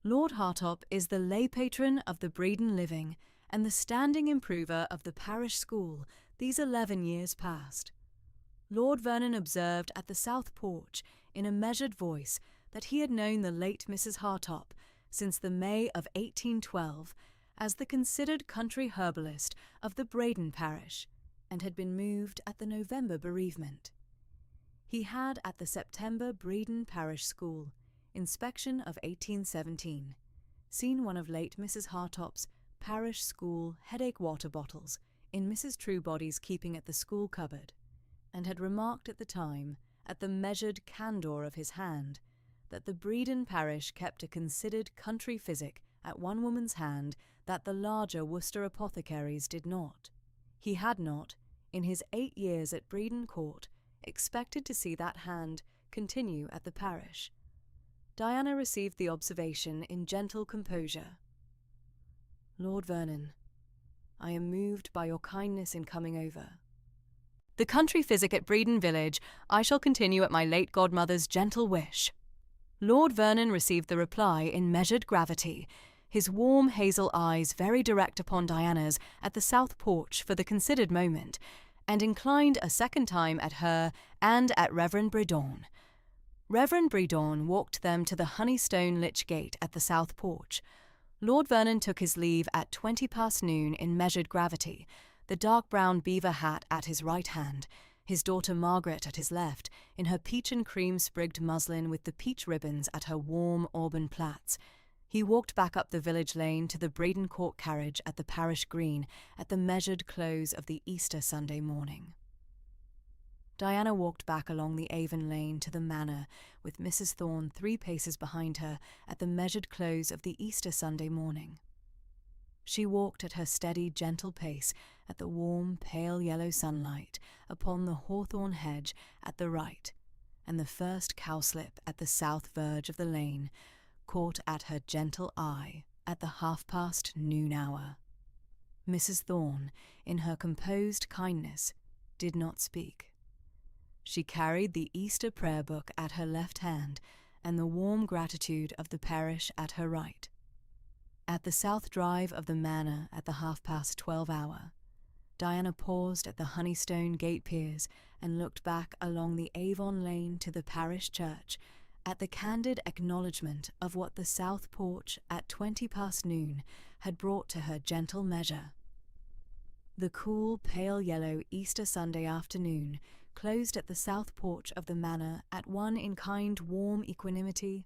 Lord Hartop is the lay patron of the Breeden living and the standing improver of the parish school these 11 years past. Lord Vernon observed at the south porch in a measured voice that he had known the late Mrs. Hartop since the May of 1812 as the considered country herbalist of the Breeden parish, and had been moved at the November bereavement. He had at the September Breeden parish school inspection of 1817 seen one of late Mrs. Hartop's parish school headache water bottles in Mrs. Truebody's keeping at the school cupboard, and had remarked at the time, at the measured candour of his hand, that the Breeden parish kept a considered country physic at one woman's hand that the larger Worcester apothecaries did not. He had not, in his 8 years at Breeden Court, expected to see that hand continue at the parish. Diana received the observation in gentle composure. "Lord Vernon, I am moved by your kindness in coming over. The country physic at Breeden village I shall continue at my late godmother's gentle wish." Lord Vernon received the reply in measured gravity, his warm hazel eyes very direct upon Diana's at the south porch for the considered moment, and inclined a second time at her and at Reverend Breedon. Reverend Breedon walked them to the honeystone lich gate at the south porch. Lord Vernon took his leave at 20 past noon in measured gravity, the dark brown beaver hat at his right hand, his daughter Margaret at his left, in her peach and cream sprigged muslin with the peach ribbons at her warm auburn plaits. He walked back up the village lane to the Breeden Court carriage at the parish green at the measured close of the Easter Sunday morning. Diana walked back along the Avon lane to the manor, with Mrs. Thorne 3 paces behind her at the measured close of the Easter Sunday morning. She walked at her steady, gentle pace at the warm, pale yellow sunlight upon the hawthorn hedge at the right, and the first cowslip at the south verge of the lane caught at her gentle eye at the half-past noon hour. Mrs. Thorne, in her composed kindness, did not speak. She carried the Easter prayer book at her left hand and the warm gratitude of the parish at her right. At the south drive of the manor at the 12:30 hour, Diana paused at the Honeystone gate piers and looked back along the Avon lane to the parish church at the candid acknowledgment of what the south porch at 20 past noon had brought to her gentle measure. The cool, pale yellow Easter Sunday afternoon closed at the south porch of the manor at one in-kind warm equanimity,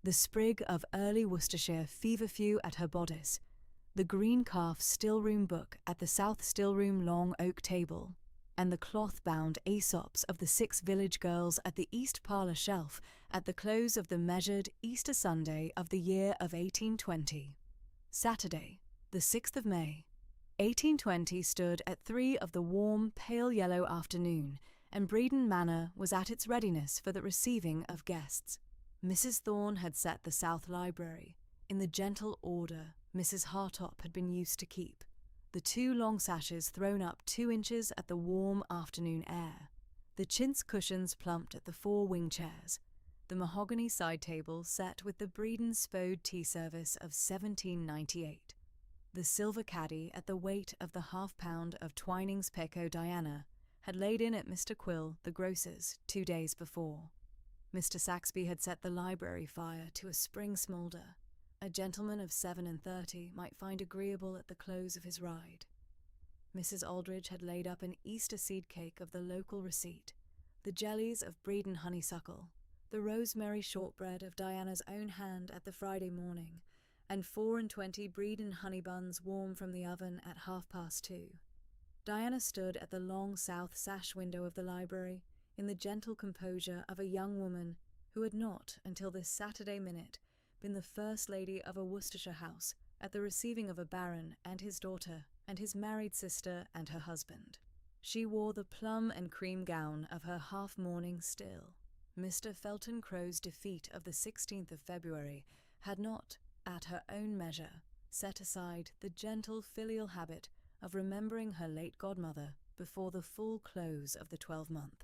the sprig of early Worcestershire feverfew at her bodice, the green calf stillroom book at the south stillroom long oak table, and the cloth-bound Aesops of the 6 village girls at the east parlour shelf at the close of the measured Easter Sunday of the year of 1820. Saturday, the 6th of May, 1820 stood at 3 of the warm, pale yellow afternoon, and Breeden Manor was at its readiness for the receiving of guests. Mrs. Thorne had set the south library in the gentle order Mrs. Hartop had been used to keep, the 2 long sashes thrown up 2 inches at the warm afternoon air, the chintz cushions plumped at the 4 wing chairs, the mahogany side table set with the Breeden Spode tea service of 1798, the silver caddy at the weight of the half-pound of Twining's Peco Diana had laid in at Mr. Quill, the grocer's, 2 days before. Mr. Saxby had set the library fire to a spring smoulder, a gentleman of 37 might find agreeable at the close of his ride. Mrs. Aldridge had laid up an Easter seed cake of the local receipt, the jellies of Breeden honeysuckle, the rosemary shortbread of Diana's own hand at the Friday morning, and 24 Bredon honey buns warm from the oven at 2:30. Diana stood at the long south sash window of the library in the gentle composure of a young woman who had not, until this Saturday minute, been the first lady of a Worcestershire house at the receiving of a baron and his daughter and his married sister and her husband. She wore the plum and cream gown of her half-mourning still. Mr. Felton Crow's defeat of the 16th of February had not, at her own measure, set aside the gentle filial habit of remembering her late godmother before the full close of the 12-month,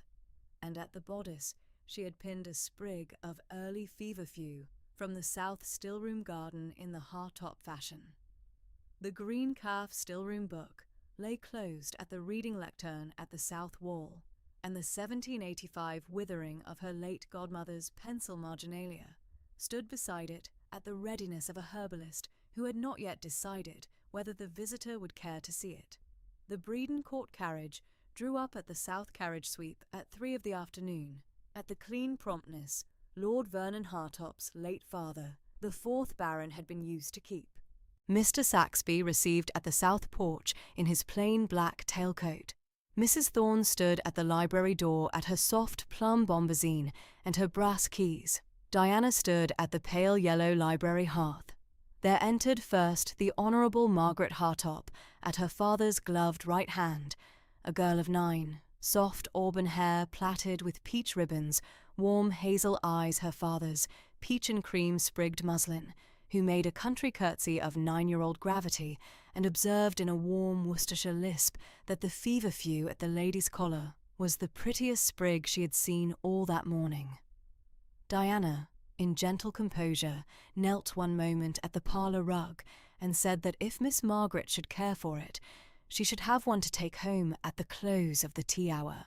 and at the bodice she had pinned a sprig of early feverfew from the south still-room garden in the Hartop fashion. The green calf still-room book lay closed at the reading lectern at the south wall, and the 1785 withering of her late godmother's pencil marginalia stood beside it at the readiness of a herbalist who had not yet decided whether the visitor would care to see it. The Bredon Court carriage drew up at the south carriage sweep at 3 of the afternoon, at the clean promptness Lord Vernon Hartop's late father, the 4th Baron, had been used to keep. Mr. Saxby received at the south porch in his plain black tailcoat. Mrs. Thorne stood at the library door at her soft plum bombazine and her brass keys. Diana stood at the pale yellow library hearth. There entered first the Honourable Margaret Hartop at her father's gloved right hand, a girl of 9, soft auburn hair plaited with peach ribbons, warm hazel eyes her father's, peach and cream sprigged muslin, who made a country curtsy of 9-year-old gravity and observed in a warm Worcestershire lisp that the feverfew at the lady's collar was the prettiest sprig she had seen all that morning. Diana, in gentle composure, knelt one moment at the parlour rug and said that if Miss Margaret should care for it, she should have one to take home at the close of the tea hour.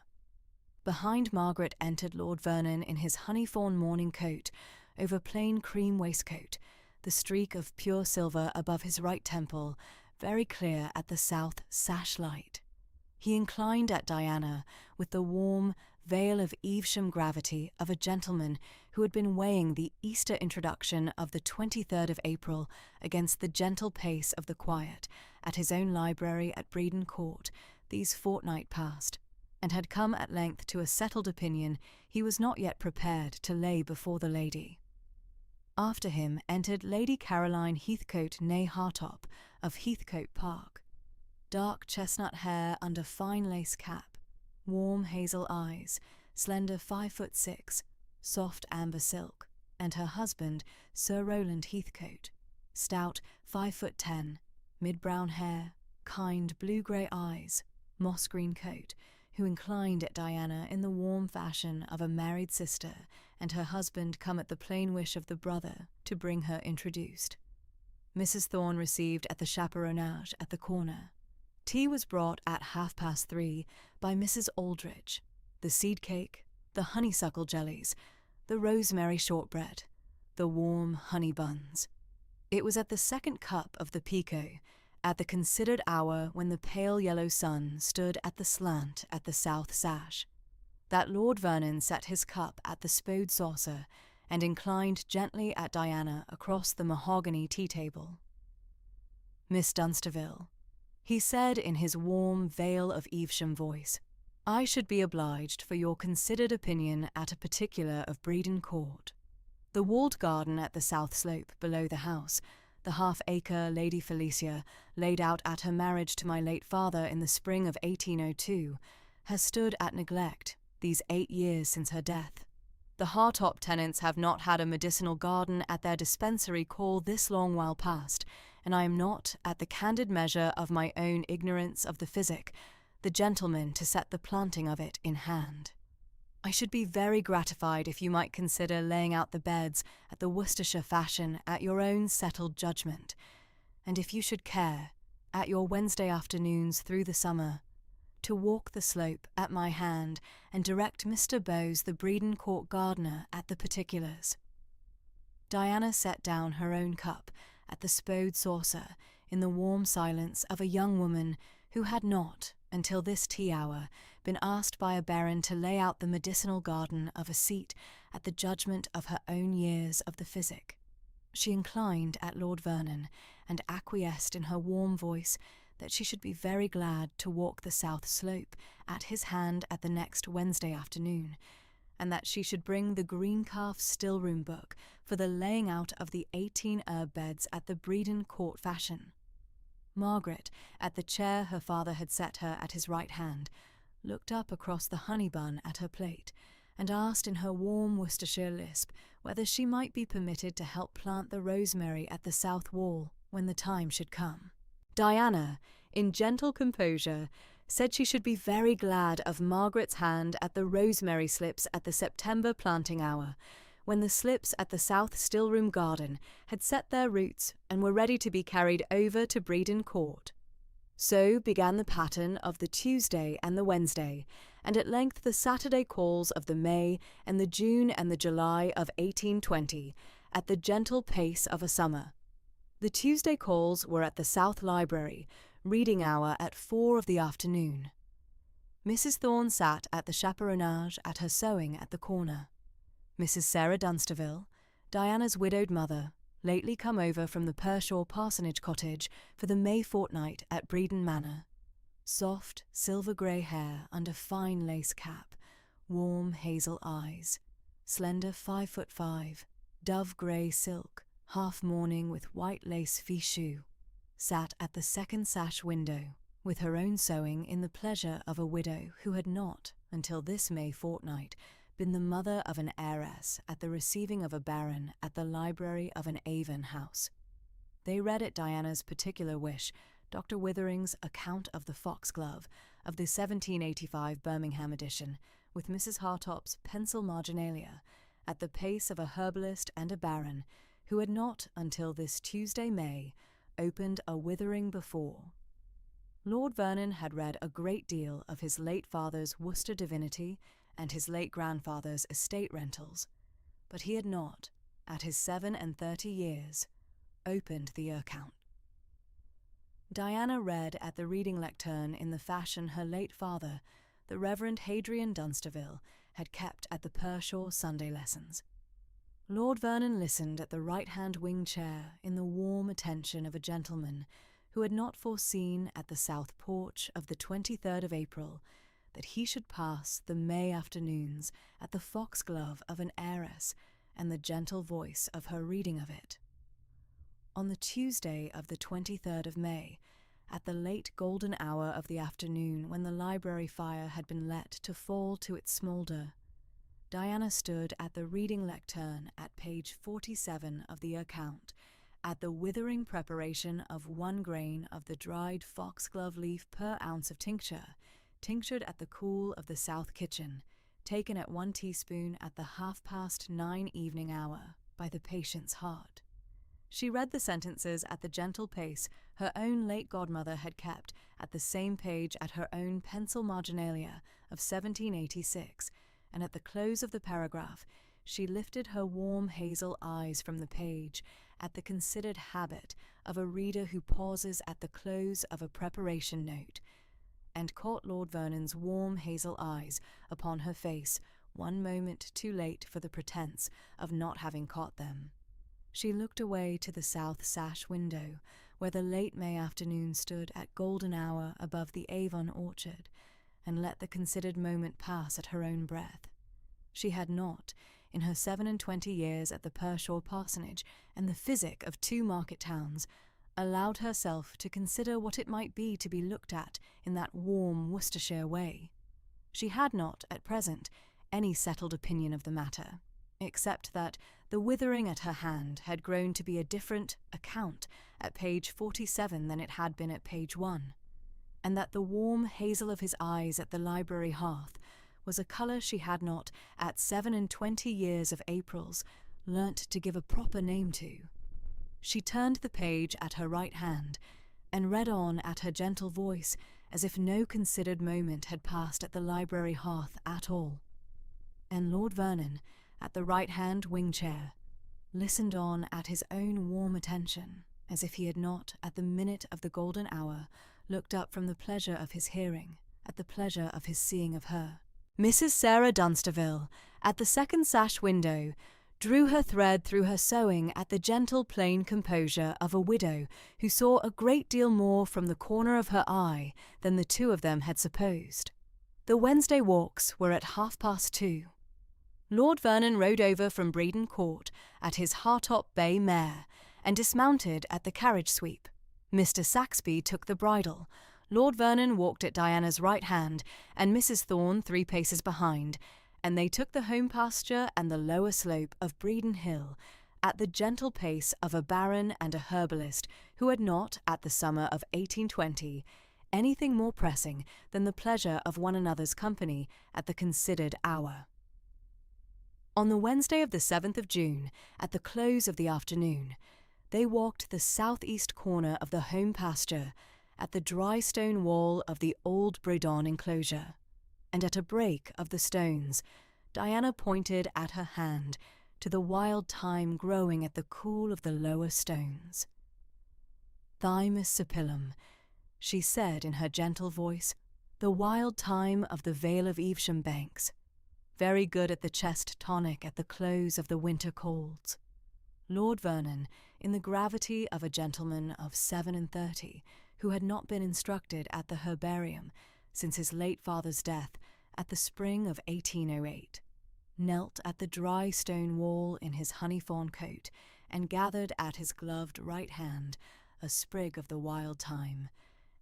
Behind Margaret entered Lord Vernon in his honey-fawn morning coat over plain cream waistcoat, the streak of pure silver above his right temple very clear at the south sash light. He inclined at Diana with the warm veil of Evesham gravity of a gentleman who had been weighing the Easter introduction of the 23rd of April against the gentle pace of the quiet at his own library at Bredon Court these fortnight past, and had come at length to a settled opinion he was not yet prepared to lay before the lady. After him entered Lady Caroline Heathcote née Hartop of Heathcote Park. Dark chestnut hair under fine lace cap, warm hazel eyes, slender 5'6", soft amber silk, and her husband, Sir Rowland Heathcote, stout 5'10", mid-brown hair, kind blue-grey eyes, moss-green coat, who inclined at Diana in the warm fashion of a married sister and her husband come at the plain wish of the brother to bring her introduced. Mrs. Thorne received at the chaperonage at the corner. Tea was brought at 3:30 by Mrs. Aldrich, the seed cake, the honeysuckle jellies, the rosemary shortbread, the warm honey buns. It was at the second cup of the Pico, at the considered hour when the pale yellow sun stood at the slant at the south sash, that Lord Vernon set his cup at the spode saucer and inclined gently at Diana across the mahogany tea-table. Miss Dunsterville, he said in his warm veil of Evesham voice, I should be obliged for your considered opinion at a particular of Bredon Court. The walled garden at the south slope below the house, the half-acre Lady Felicia, laid out at her marriage to my late father in the spring of 1802, has stood at neglect these 8 years since her death. The Hartop tenants have not had a medicinal garden at their dispensary call this long while past, and I am not, at the candid measure of my own ignorance of the physic, the gentleman to set the planting of it in hand. I should be very gratified if you might consider laying out the beds at the Worcestershire fashion at your own settled judgment, and if you should care, at your Wednesday afternoons through the summer, to walk the slope at my hand and direct Mr. Bowes, the Bredon Court gardener, at the particulars. Diana set down her own cup at the spode saucer in the warm silence of a young woman who had not, until this tea hour, been asked by a baron to lay out the medicinal garden of a seat at the judgment of her own years of the physic. She inclined at Lord Vernon, and acquiesced in her warm voice that she should be very glad to walk the south slope at his hand at the next Wednesday afternoon, and that she should bring the Greencalf Stillroom book for the laying out of the 18 herb beds at the Bredon Court fashion. Margaret, at the chair her father had set her at his right hand, looked up across the honey bun at her plate, and asked in her warm Worcestershire lisp whether she might be permitted to help plant the rosemary at the south wall when the time should come. Diana, in gentle composure, said she should be very glad of Margaret's hand at the rosemary slips at the September planting hour, when the slips at the south stillroom garden had set their roots and were ready to be carried over to Bredon Court. So began the pattern of the Tuesday and the Wednesday, and at length the Saturday calls of the May and the June and the July of 1820, at the gentle pace of a summer. The Tuesday calls were at the South Library, reading hour at 4 of the afternoon. Mrs. Thorne sat at the chaperonage at her sewing at the corner. Mrs. Sarah Dunsterville, Diana's widowed mother, lately come over from the Pershaw parsonage cottage for the May fortnight at Bredon Manor. Soft, silver-grey hair under fine lace cap, warm hazel eyes, slender 5'5", dove-grey silk, half-mourning with white lace fichu, sat at the second sash window, with her own sewing in the pleasure of a widow who had not, until this May fortnight, been the mother of an heiress at the receiving of a baron at the library of an Avon house. They read at Diana's particular wish Dr. Withering's Account of the Foxglove of the 1785 Birmingham edition, with Mrs. Hartop's Pencil Marginalia, at the pace of a herbalist and a baron who had not, until this Tuesday May, opened a Withering before. Lord Vernon had read a great deal of his late father's Worcester divinity and his late grandfather's estate rentals, but he had not, at his 37 years, opened the account. Diana read at the reading lectern in the fashion her late father, the Reverend Hadrian Dunsterville, had kept at the Pershaw Sunday lessons. Lord Vernon listened at the right-hand wing chair in the warm attention of a gentleman who had not foreseen at the south porch of the 23rd of April that he should pass the May afternoons at the foxglove of an heiress and the gentle voice of her reading of it. On the Tuesday of the 23rd of May, at the late golden hour of the afternoon when the library fire had been let to fall to its smoulder, Diana stood at the reading lectern at page 47 of the account, at the withering preparation of 1 grain of the dried foxglove leaf per ounce of tincture, tinctured at the cool of the south kitchen, taken at 1 teaspoon at the 9:30 evening hour, by the patient's heart. She read the sentences at the gentle pace her own late godmother had kept at the same page at her own pencil marginalia of 1786, and at the close of the paragraph she lifted her warm hazel eyes from the page at the considered habit of a reader who pauses at the close of a preparation note, and caught Lord Vernon's warm hazel eyes upon her face 1 moment too late for the pretence of not having caught them. She looked away to the south sash window, where the late May afternoon stood at golden hour above the Avon orchard, and let the considered moment pass at her own breath. She had not, in her 27 years at the Pershaw parsonage and the physic of 2 market towns, allowed herself to consider what it might be to be looked at in that warm Worcestershire way. She had not, at present, any settled opinion of the matter, except that the withering at her hand had grown to be a different account at page 47 than it had been at page 1, and that the warm hazel of his eyes at the library hearth was a colour she had not, at 27 years of Aprils, learnt to give a proper name to. She turned the page at her right hand, and read on at her gentle voice, as if no considered moment had passed at the library hearth at all. And Lord Vernon, at the right-hand wing-chair, listened on at his own warm attention, as if he had not, at the minute of the golden hour, looked up from the pleasure of his hearing, at the pleasure of his seeing of her. Mrs. Sarah Dunsterville, at the second sash window, drew her thread through her sewing at the gentle plain composure of a widow who saw a great deal more from the corner of her eye than the two of them had supposed. The Wednesday walks were at 2:30. Lord Vernon rode over from Bredon Court at his Hartop bay mare and dismounted at the carriage sweep. Mr. Saxby took the bridle. Lord Vernon walked at Diana's right hand and Mrs. Thorne 3 paces behind, and they took the home pasture and the lower slope of Bredon Hill at the gentle pace of a baron and a herbalist who had not, at the summer of 1820, anything more pressing than the pleasure of one another's company at the considered hour. On the Wednesday of the 7th of June, at the close of the afternoon, they walked the south-east corner of the home pasture at the dry stone wall of the old Bredon enclosure, and at a break of the stones, Diana pointed at her hand to the wild thyme growing at the cool of the lower stones. "Thymus sapillum," she said in her gentle voice, "the wild thyme of the Vale of Evesham banks. Very good at the chest tonic at the close of the winter colds." Lord Vernon, in the gravity of a gentleman of 37, who had not been instructed at the herbarium since his late father's death at the spring of 1808, knelt at the dry stone wall in his honey-fawn coat and gathered at his gloved right hand a sprig of the wild thyme,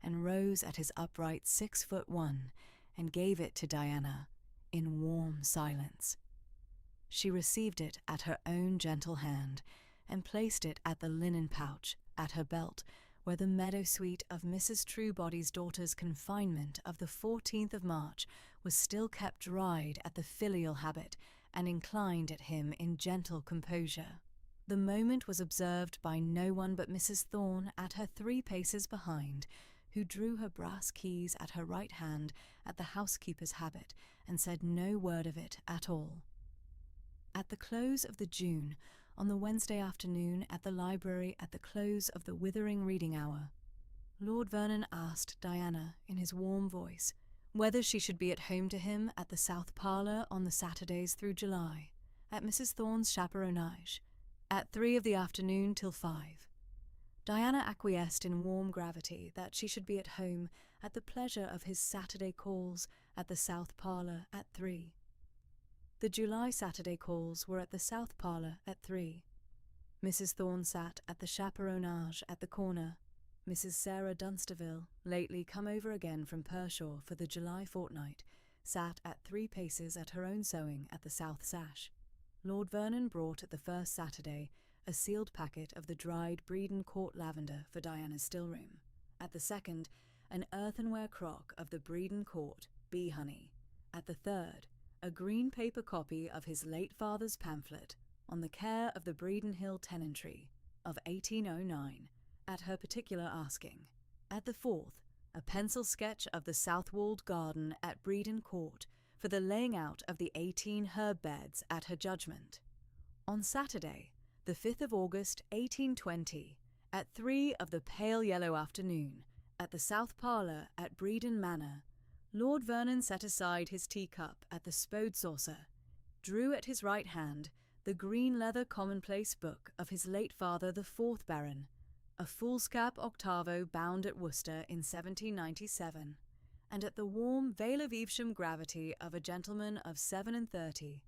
and rose at his upright 6'1" and gave it to Diana in warm silence. She received it at her own gentle hand and placed it at the linen pouch at her belt, where the meadow-sweet of Mrs. Truebody's daughter's confinement of the 14th of March was still kept dried at the filial habit and inclined at him in gentle composure. The moment was observed by no one but Mrs. Thorne at her 3 paces behind, who drew her brass keys at her right hand at the housekeeper's habit and said no word of it at all. At the close of the June, on the Wednesday afternoon at the library at the close of the withering reading hour, Lord Vernon asked Diana in his warm voice whether she should be at home to him at the south parlour on the Saturdays through July, at Mrs. Thorne's chaperonage, at 3 of the afternoon till 5. Diana acquiesced in warm gravity that she should be at home at the pleasure of his Saturday calls at the south parlour at 3. The July Saturday calls were at the south parlour at 3. Mrs. Thorne sat at the chaperonage at the corner. Mrs. Sarah Dunsterville, lately come over again from Pershore for the July fortnight, sat at 3 paces at her own sewing at the south sash. Lord Vernon brought at the first Saturday a sealed packet of the dried Bredon Court lavender for Diana's stillroom. At the second, an earthenware crock of the Bredon Court bee honey. At the third, a green paper copy of his late father's pamphlet on the care of the Bredon Hill tenantry of 1809, at her particular asking. At the fourth, a pencil sketch of the south-walled garden at Bredon Court for the laying out of the 18 herb beds at her judgment. On Saturday, the 5th of August, 1820, at 3 of the pale yellow afternoon, at the south parlour at Bredon Manor, Lord Vernon set aside his teacup at the spode saucer, drew at his right hand the green leather commonplace book of his late father the 4th Baron, a foolscap octavo bound at Worcester in 1797, and at the warm Vale of Evesham gravity of a gentleman of 37,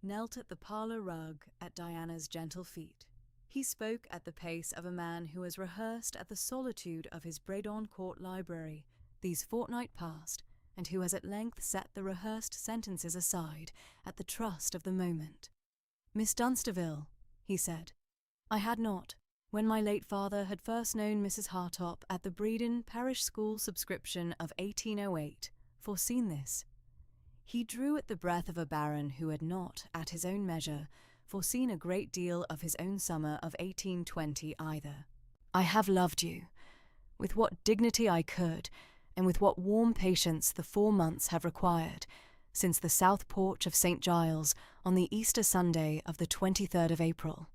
knelt at the parlour rug at Diana's gentle feet. He spoke at the pace of a man who has rehearsed at the solitude of his Bredon Court library these fortnight past, and who has at length set the rehearsed sentences aside at the trust of the moment. "Miss Dunsterville," he said, "I had not, when my late father had first known Mrs. Hartop at the Bredon Parish School subscription of 1808, foreseen this. He drew at the breath of a baron who had not, at his own measure, foreseen a great deal of his own summer of 1820 either. I have loved you, with what dignity I could, and with what warm patience the 4 months have required, since the south porch of St. Giles on the Easter Sunday of the 23rd of April.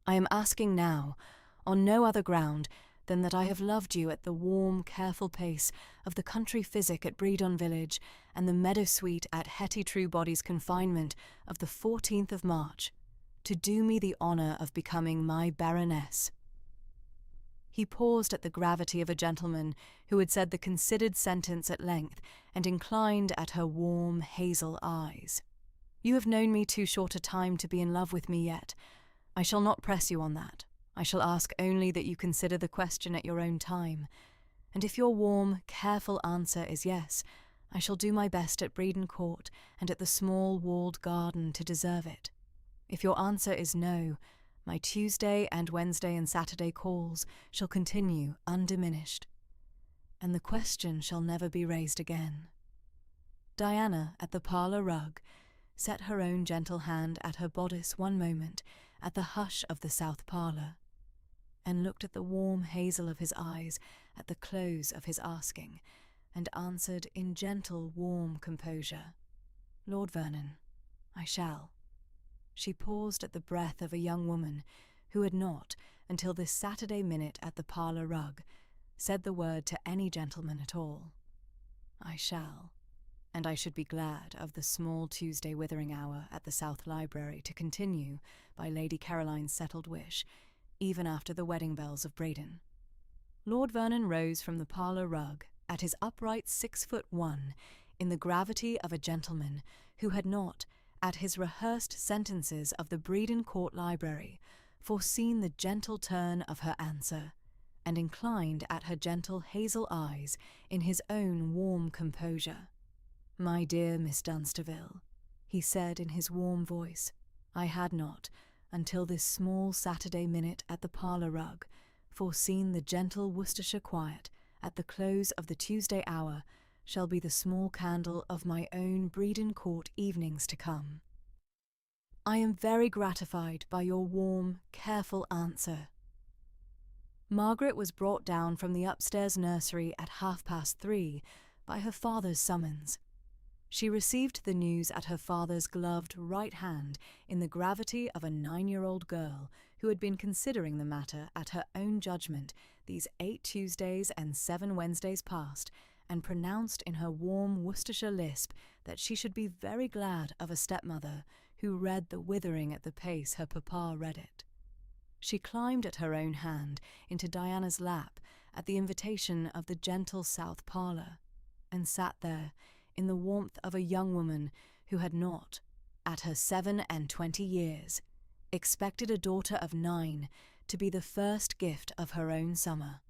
I am asking now, on no other ground than that I have loved you at the warm, careful pace of the country physic at Bredon village and the meadow sweet at Hetty Truebody's confinement of the 14th of March, to do me the honour of becoming my Baroness." He paused at the gravity of a gentleman who had said the considered sentence at length and inclined at her warm hazel eyes. "You have known me too short a time to be in love with me yet. I shall not press you on that. I shall ask only that you consider the question at your own time. And if your warm, careful answer is yes, I shall do my best at Bredon Court and at the small walled garden to deserve it. If your answer is no, my Tuesday and Wednesday and Saturday calls shall continue undiminished, and the question shall never be raised again." Diana, at the parlour rug, set her own gentle hand at her bodice one moment at the hush of the south parlour, and looked at the warm hazel of his eyes at the close of his asking, and answered in gentle, warm composure, "Lord Vernon, I shall." She paused at the breath of a young woman who had not, until this Saturday minute at the parlour rug, said the word to any gentleman at all. "I shall, and I should be glad of the small Tuesday withering hour at the South Library to continue, by Lady Caroline's settled wish, even after the wedding bells of Bredon." Lord Vernon rose from the parlour rug at his upright 6'1", in the gravity of a gentleman who had not, at his rehearsed sentences of the Bredon Court Library, foreseen the gentle turn of her answer, and inclined at her gentle hazel eyes in his own warm composure. "My dear Miss Dunsterville," he said in his warm voice, "I had not, until this small Saturday minute at the parlour rug, foreseen the gentle Worcestershire quiet at the close of the Tuesday hour shall be the small candle of my own Bredon Court evenings to come. I am very gratified by your warm, careful answer." Margaret was brought down from the upstairs nursery at 3:30 by her father's summons. She received the news at her father's gloved right hand in the gravity of a 9-year-old girl who had been considering the matter at her own judgment these 8 Tuesdays and 7 Wednesdays past, and pronounced in her warm Worcestershire lisp that she should be very glad of a stepmother who read the withering at the pace her papa read it. She climbed at her own hand into Diana's lap at the invitation of the gentle south parlour, and sat there in the warmth of a young woman who had not, at her 27 years, expected a daughter of 9 to be the first gift of her own summer.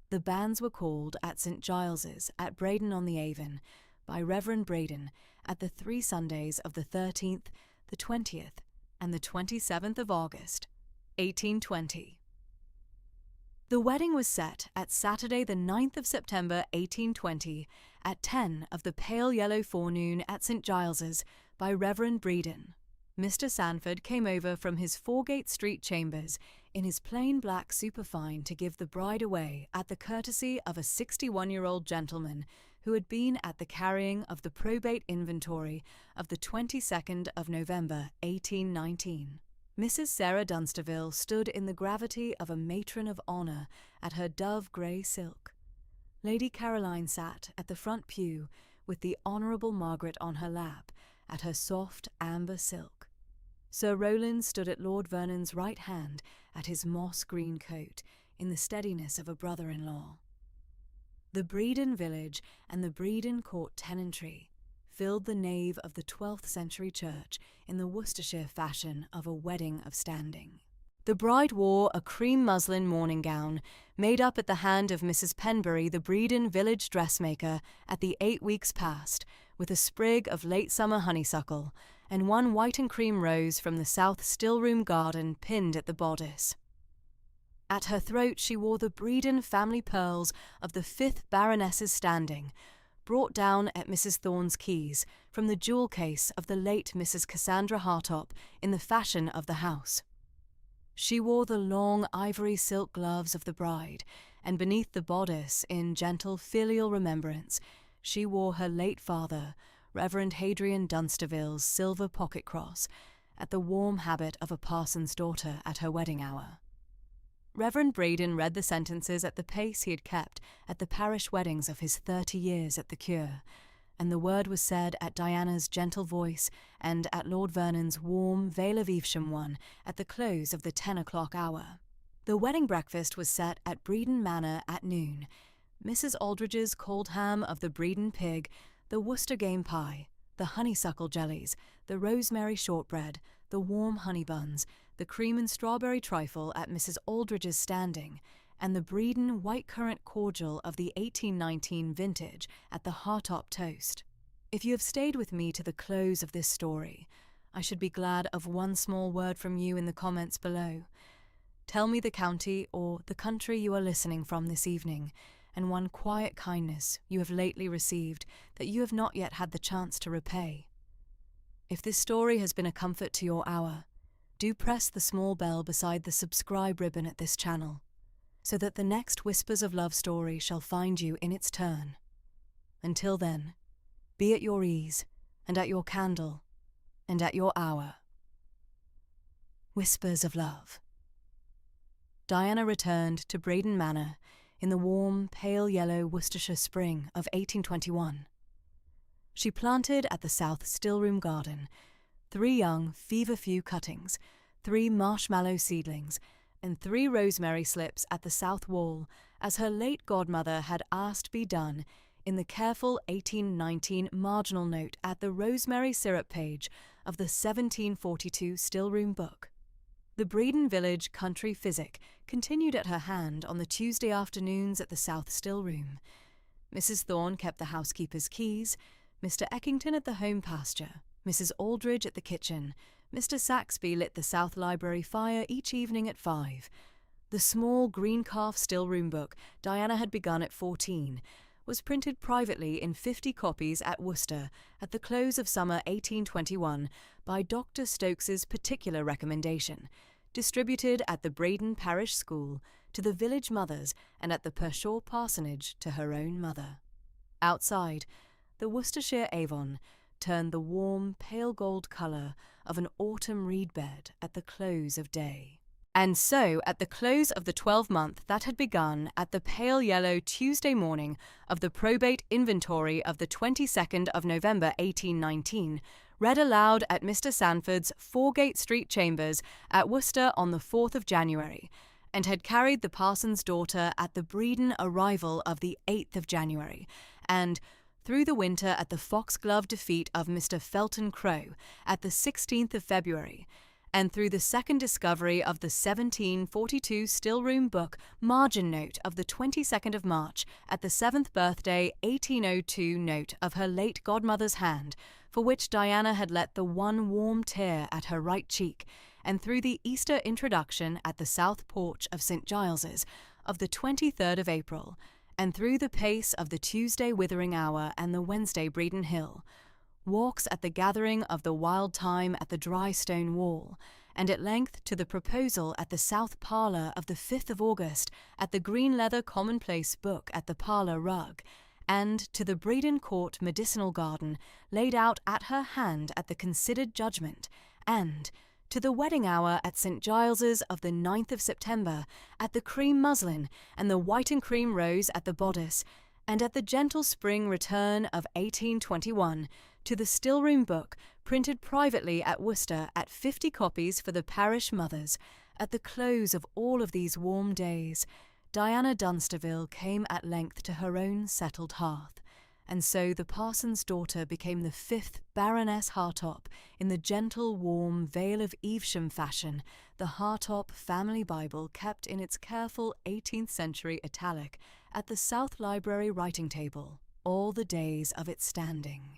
The banns were called at St. Giles's at Bredon-on-the-Avon by Reverend Bredon at the 3 Sundays of the 13th, the 20th, and the 27th of August, 1820. The wedding was set at Saturday the 9th of September 1820 at 10 of the pale yellow forenoon at St. Giles's by Reverend Bredon. Mr. Sandford came over from his Foregate Street chambers in his plain black superfine to give the bride away at the courtesy of a 61-year-old gentleman who had been at the carrying of the probate inventory of the 22nd of November 1819. Mrs. Sarah Dunsterville stood in the gravity of a matron of honour at her dove-grey silk. Lady Caroline sat at the front pew with the Honourable Margaret on her lap at her soft amber silk. Sir Rowland stood at Lord Vernon's right hand at his moss-green coat in the steadiness of a brother-in-law. The Bredon village and the Bredon Court tenantry filled the nave of the 12th century church in the Worcestershire fashion of a wedding of standing. The bride wore a cream muslin morning gown made up at the hand of Mrs. Penbury, the Bredon village dressmaker, at the 8 weeks past, with a sprig of late summer honeysuckle, and one white and cream rose from the south Stillroom garden pinned at the bodice. At her throat she wore the Bredon family pearls of the 5th Baroness's standing, brought down at Mrs. Thorne's keys from the jewel case of the late Mrs. Cassandra Hartop in the fashion of the house. She wore the long ivory silk gloves of the bride, and beneath the bodice, in gentle filial remembrance, she wore her late father, Reverend Hadrian Dunsterville's silver pocket-cross, at the warm habit of a parson's daughter at her wedding hour. Reverend Bredon read the sentences at the pace he had kept at the parish weddings of his 30 years at the cure, and the word was said at Diana's gentle voice and at Lord Vernon's warm Vale of Evesham one at the close of the 10 o'clock hour. The wedding breakfast was set at Bredon Manor at noon. Mrs. Aldridge's cold ham of the Bredon pig, the Worcester game pie, the honeysuckle jellies, the rosemary shortbread, the warm honey buns, the cream and strawberry trifle at Mrs. Aldridge's standing, and the Bredon white currant cordial of the 1819 vintage at the Hartop toast. If you have stayed with me to the close of this story, I should be glad of one small word from you in the comments below. Tell me the county or the country you are listening from this evening, and one quiet kindness you have lately received that you have not yet had the chance to repay. If this story has been a comfort to your hour, do press the small bell beside the subscribe ribbon at this channel, so that the next Whispers of Love story shall find you in its turn. Until then, be at your ease, and at your candle, and at your hour. Whispers of Love. Diana returned to Bredon Manor in the warm, pale yellow Worcestershire spring of 1821. She planted at the south stillroom garden 3 young feverfew cuttings, 3 marshmallow seedlings, and 3 rosemary slips at the south wall, as her late godmother had asked be done in the careful 1819 marginal note at the rosemary syrup page of the 1742 Stillroom book. The Bredon Village country physic continued at her hand on the Tuesday afternoons at the south stillroom. Mrs. Thorne kept the housekeeper's keys, Mr. Eckington at the home pasture, Mrs. Aldridge at the kitchen. Mr. Saxby lit the south library fire each evening at 5. The small green calf stillroom book Diana had begun at 14 was printed privately in 50 copies at Worcester at the close of summer 1821 by Dr. Stokes's particular recommendation, distributed at the Bredon Parish School to the village mothers and at the Pershaw parsonage to her own mother. Outside, the Worcestershire Avon turned the warm, pale gold colour of an autumn reed bed at the close of day. And so, at the close of the 12-month that had begun at the pale yellow Tuesday morning of the probate inventory of the 22nd of November 1819, read aloud at Mr. Sanford's Foregate Street chambers at Worcester on the 4th of January, and had carried the parson's daughter at the Bredon arrival of the 8th of January, and through the winter at the foxglove defeat of Mr. Felton Crow at the 16th of February, and through the second discovery of the 1742 Stillroom book margin note of the 22nd of March at the 7th birthday 1802 note of her late godmother's hand, for which Diana had let the one warm tear at her right cheek, and through the Easter introduction at the south porch of St. Giles's of the 23rd of April, and through the pace of the Tuesday withering hour and the Wednesday Bredon Hill, walks at the gathering of the wild thyme at the dry stone wall, and at length to the proposal at the south parlour of the 5th of August at the green leather commonplace book at the parlour rug, and to the Bredon Court medicinal garden laid out at her hand at the considered judgment, and to the wedding hour at St. Giles's of the 9th of September, at the cream muslin and the white and cream rose at the bodice, and at the gentle spring return of 1821, to the Stillroom book, printed privately at Worcester at 50 copies for the parish mothers. At the close of all of these warm days, Diana Dunsterville came at length to her own settled hearth, and so the parson's daughter became the 5th Baroness Hartop in the gentle, warm Vale of Evesham fashion, the Hartop family Bible kept in its careful 18th century italic at the South Library writing table, all the days of its standing.